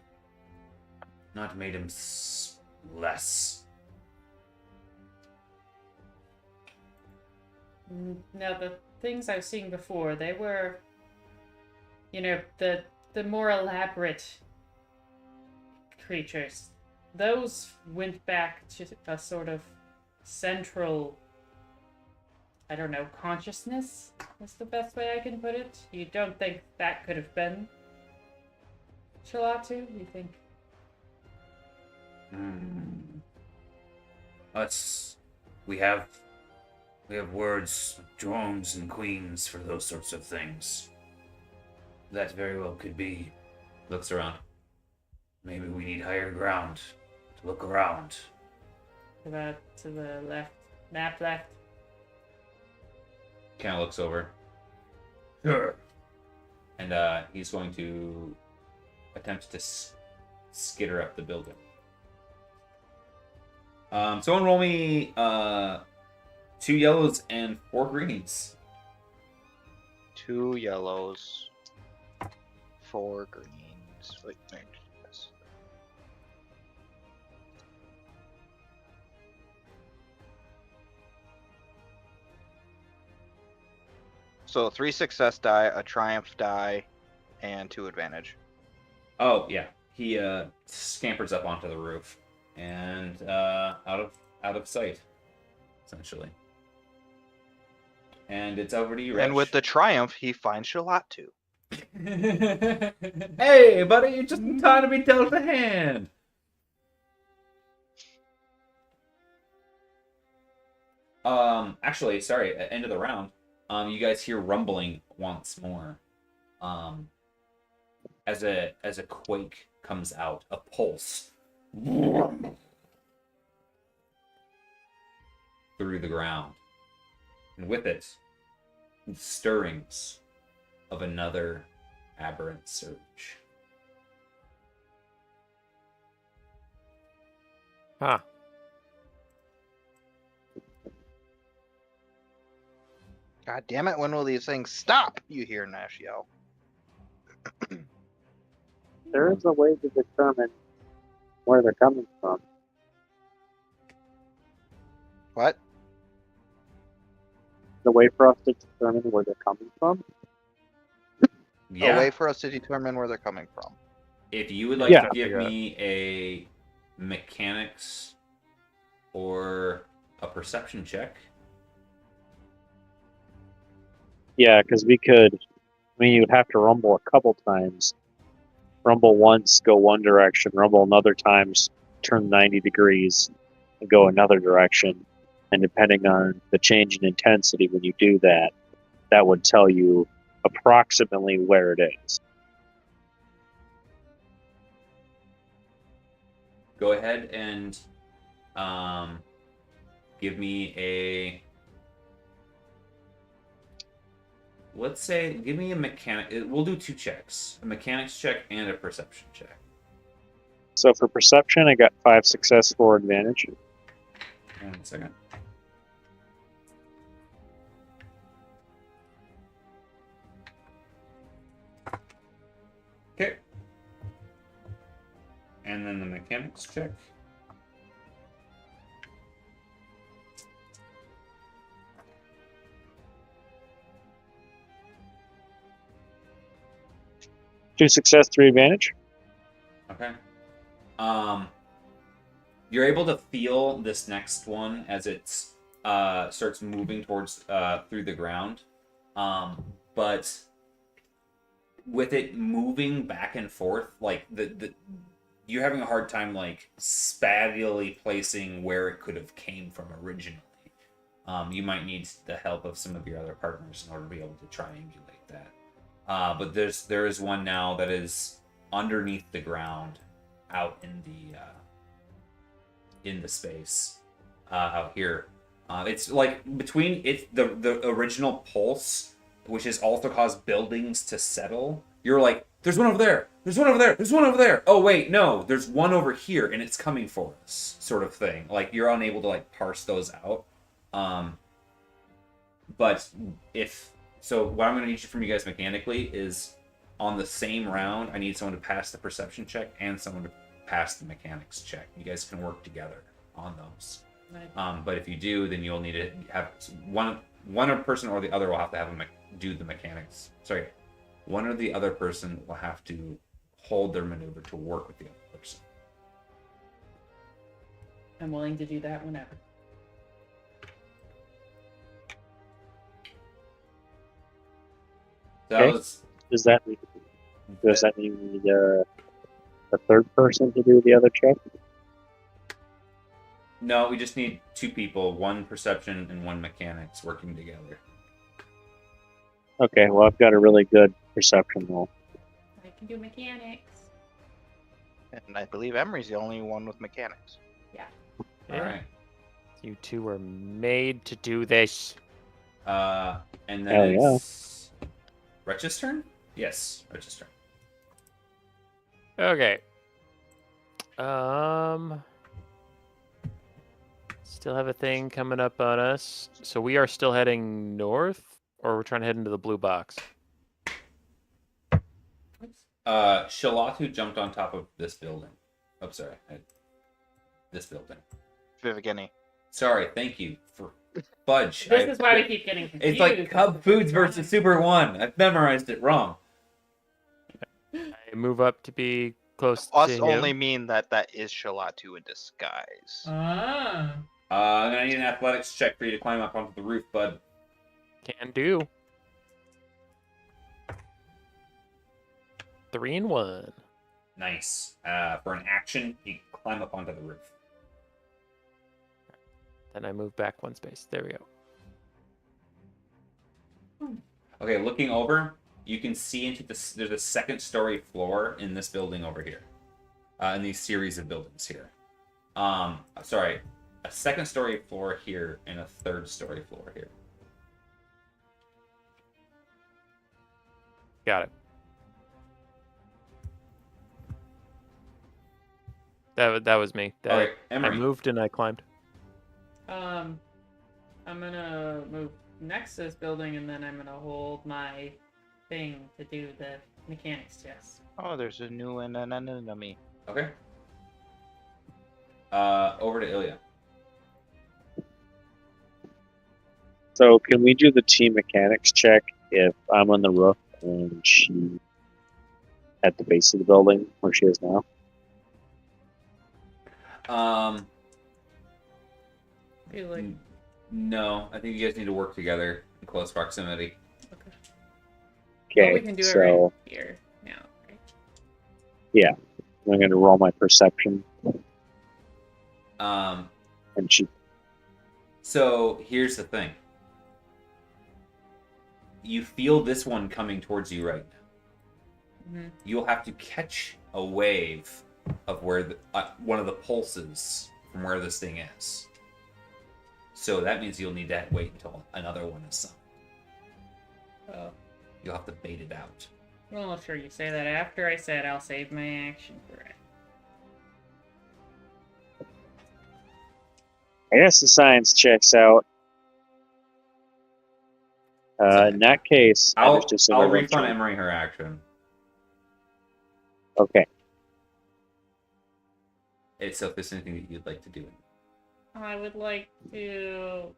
not made him less. Now, the things I've seen before, they were, the more elaborate creatures. Those went back to a sort of central, I don't know, consciousness is the best way I can put it. You don't think that could have been Shalatu? You think? We have words, drones and queens for those sorts of things. That very well could be. Looks around. Maybe we need higher ground to look around. To the left. Map left. Kind of looks over. Sure. And he's going to attempt to skitter up the building. Someone roll me 2 yellows and 4 greens. 2 yellows, 4 greens. Wait, yes. So 3 success die, a triumph die, and 2 advantage. Oh yeah, he scampers up onto the roof and out of sight, essentially. And it's over to you, Rich. And with the triumph, he finds Shalatu. Hey, buddy, you're just in time to be dealt a hand. Actually, sorry, at end of the round, you guys hear rumbling once more. As a quake comes out, a pulse through the ground. And with it, stirrings of another aberrant surge. Huh. God damn it, when will these things stop? You hear Nash yell. There is a way to determine where they're coming from. What? The way for us to determine where they're coming from? Yeah. A way for us to determine where they're coming from. If you would like Yeah. to give me a mechanics or a perception check. Yeah, because we could. You'd have to rumble a couple times. Rumble once, go one direction. Rumble another times, turn 90 degrees, and go another direction. And depending on the change in intensity when you do that, that would tell you approximately where it is. Go ahead and give me a. Let's say, give me a mechanic. We'll do 2 checks: a mechanics check and a perception check. So for perception, I got 5 success, 4 advantage. Hang on a second. Okay. And then the mechanics check. Two success, 3 advantage. Okay. You're able to feel this next one as it starts moving towards through the ground, but with it moving back and forth, like you're having a hard time like spatially placing where it could have came from originally. You might need the help of some of your other partners in order to be able to triangulate that. But there is one now that is underneath the ground, out in the space out here. It's like between the original pulse, which has also caused buildings to settle. You're like, there's one over there. There's one over there. There's one over there. Oh wait, no, there's one over here, and it's coming for us, sort of thing. Like you're unable to like parse those out. But what I'm going to need from you guys mechanically is on the same round, I need someone to pass the perception check and someone to pass the mechanics check. You guys can work together on those. Right. But if you do, then you'll need to have one person or the other will have to do the mechanics. Sorry, one or the other person will have to hold their maneuver to work with the other person. I'm willing to do that whenever. That was Does that mean we need a third person to do the other check? no. We just need 2 people, 1 perception and 1 mechanics working together. Okay, well I've got a really good perception roll. I can do mechanics. And I believe Emery's the only one with mechanics. Yeah. All right. You two are made to do this. And then Hell yeah. it's Wretch's turn? Yes, Wretch's turn. Okay. Still have a thing coming up on us. So we are still heading north, or we're trying to head into the blue box? Shalatu jumped on top of this building. Oh, sorry. This building. Vivigeni. Sorry, thank you for fudge. This is why we keep getting confused. It's like Cub Foods versus Super One. I've memorized it wrong. I move up to be close Us to him. only mean that is Shalatu in disguise. Ah. I'm gonna need an athletics check for you to climb up onto the roof, bud. Can do. 3 and 1. Nice. For an action, you climb up onto the roof. Then I move back 1 space. There we go. Okay, looking over, you can see into there's a 2nd story floor in this building over here. In these series of buildings here. Sorry, a 2nd story floor here and a 3rd story floor here. Got it. That was me. Okay, I Emery. moved and I climbed. I'm gonna move next to this building, and then I'm gonna hold my thing to do the mechanics test. Oh, there's a new and an enemy. Okay. Over to Ilya. So can we do the team mechanics check if I'm on the roof and she at the base of the building where she is now? I feel like No, I think you guys need to work together in close proximity. Okay, we can do it so right here now. Right? I'm going to roll my perception, Um, and she. so here's the thing. You feel this one coming towards you right now. Mhm. You'll have to catch a wave of where one of the pulses from where this thing is. So that means you'll need to wait until another one is summoned. Oh, You'll have to bait it out. well, sure. You say that after I said I'll save my action for it. I guess the science checks out. In that case, I I'll just assume I roll refund two. Emery her action. Okay. So if there's anything that you'd like to do. I would like to.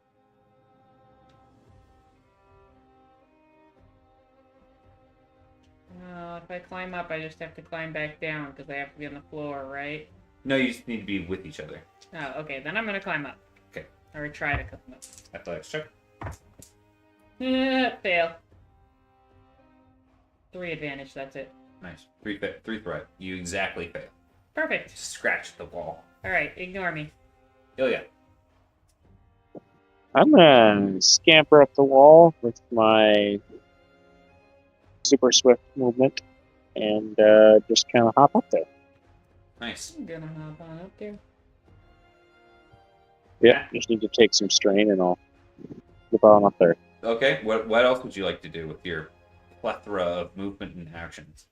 If I climb up, I just have to climb back down because I have to be on the floor, right? No, you just need to be with each other. Oh, okay. Then I'm gonna climb up. Okay. Or try to climb up. Athletics check. Fail. 3 advantage. That's it. Nice. 3 threat. You exactly fail. Perfect. Scratch the wall. All right. Ignore me. Ilya. I'm gonna scamper up the wall with my super swift movement and just kind of hop up there. Nice. I'm gonna hop on up there. Yeah, just need to take some strain and I'll get on up there. Okay. What else would you like to do with your plethora of movement and actions?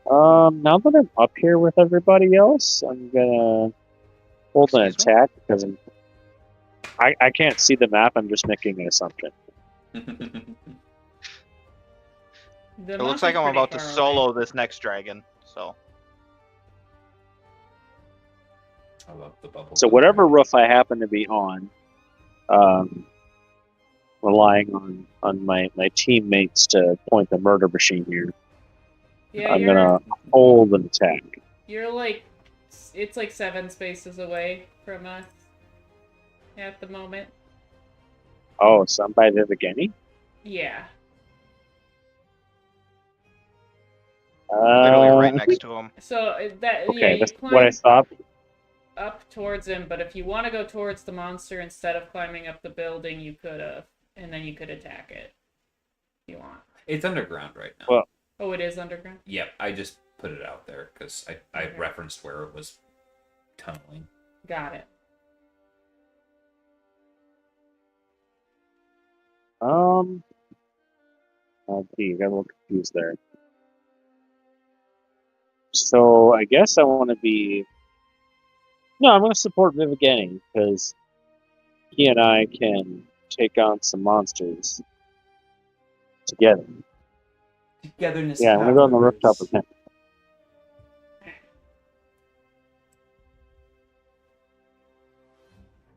Now that I'm up here with everybody else, I'm gonna hold an Excuse me? attack because I can't see the map. I'm just making an assumption. It looks like I'm about to solo this next dragon, so. I love the bubble. So whatever roof I happen to be on, relying on my teammates to point the murder machine here, Yeah, I'm gonna hold an attack. You're like, it's like 7 spaces away from us at the moment. Oh, so I'm by the beginning? Yeah. Literally right next to him. So that Okay, yeah, you that's what I climb thought. up towards him, but if you want to go towards the monster instead of climbing up the building, you could have, and then you could attack it. If you want. It's underground right now. Well- Oh, it is underground? Yep, I just put it out there because I Okay. referenced where it was tunneling. Got it. Oh, gee, got a little confused there. So I guess I want to be. No, I'm going to support Vivigeni because he and I can take on some monsters together. Togetherness. Yeah, I'm going to go on the rooftop with him.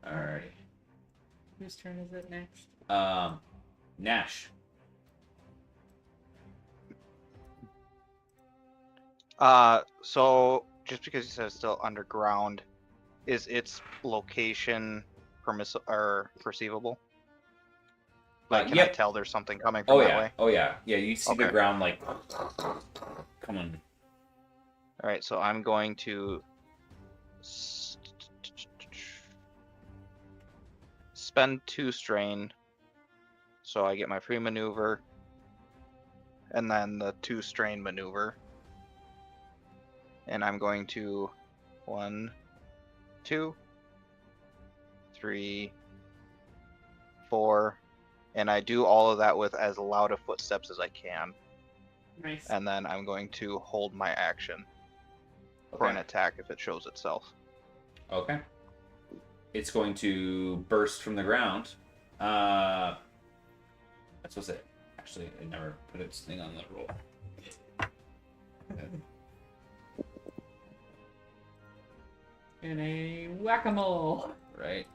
Alrighty. Whose turn is it next? Nash. So just because you said it's still underground, is its location perceivable? Like, can I Yep. tell there's something coming from Oh that yeah. way? Oh yeah. Yeah, you see the Okay. ground like coming. All right, so I'm going to spend 2 strain, so I get my free maneuver, and then the 2 strain maneuver, and I'm going to 1, 2, 3, 4, and I do all of that with as loud of footsteps as I can, Nice. and then I'm going to hold my action for an Okay. attack if it shows itself. Okay. It's going to burst from the ground. That's what's it. Actually, I never put its thing on the roll. In a whack-a-mole. Right.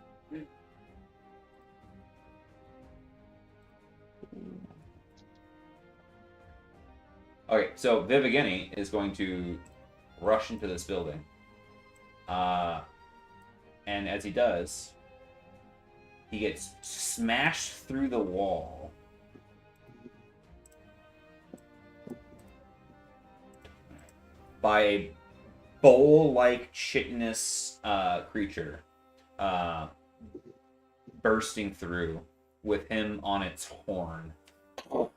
Okay, so Vivigeni is going to rush into this building. And as he does, he gets smashed through the wall. By a bowl-like chitinous creature bursting through with him on its horn. Oh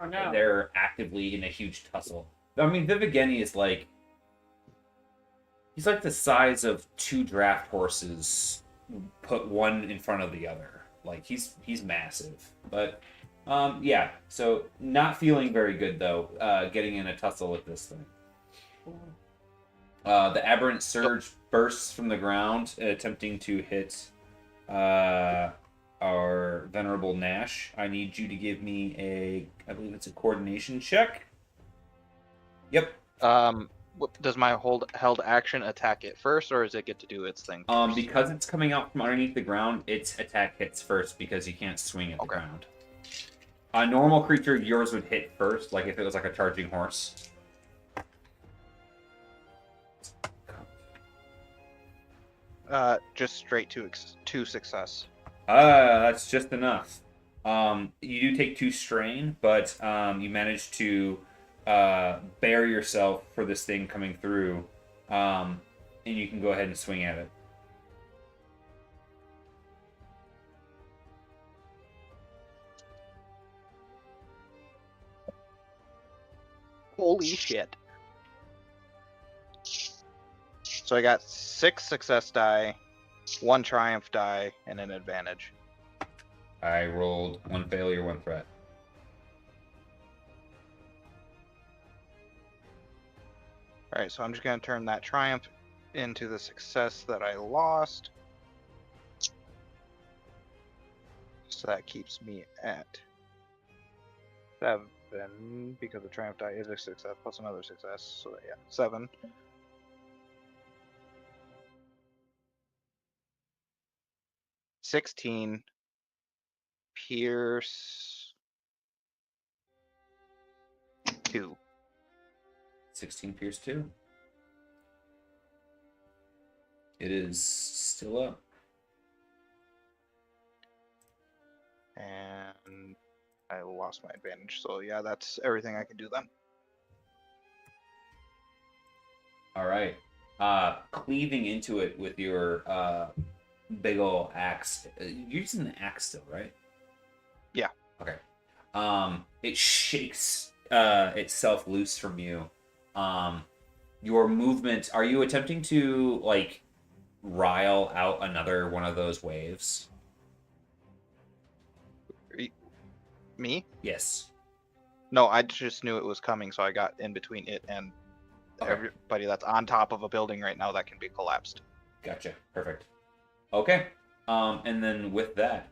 no. They're actively in a huge tussle. I mean, Vivigeni is like... He's like the size of 2 draft horses put one in front of the other. Like, he's massive. But, yeah. So, not feeling very good, though, getting in a tussle with this thing. The aberrant surge bursts from the ground, attempting to hit our venerable Nash. I need you to give me I believe it's a coordination check. Yep. Does my held action attack it first, or does it get to do its thing first? Because it's coming out from underneath the ground, its attack hits first because you can't swing at the ground. A normal creature, yours would hit first, like if it was like a charging horse. Just straight to success. That's just enough. You do take 2 strain, but you manage to bear yourself for this thing coming through, and you can go ahead and swing at it. Holy shit. So I got 6 success die, 1 triumph die, and an advantage. I rolled 1 failure, 1 threat. Alright, so I'm just going to turn that triumph into the success that I lost. So that keeps me at 7, because the triumph die is a success, plus another success. So yeah, 7. $16. Pierce 2. 16 pierce 2. It is still up. And I lost my advantage. So yeah, that's everything I can do then. All right. Cleaving into it with your big ol' axe. You're using the axe still, right? Yeah. Okay. It shakes itself loose from you. Your movement. Are you attempting to like rile out another one of those waves? Me? Yes. No, I just knew it was coming, so I got in between it and Okay. everybody that's on top of a building right now that can be collapsed. Gotcha. Perfect. Okay. And then with that,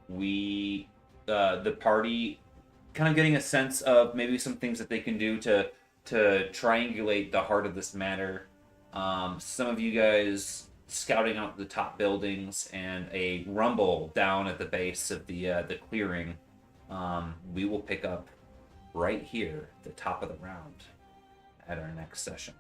we the party kind of getting a sense of maybe some things that they can do to triangulate the heart of this matter. Some of you guys scouting out the top buildings and a rumble down at the base of the clearing. We will pick up right here, at the top of the round, at our next session.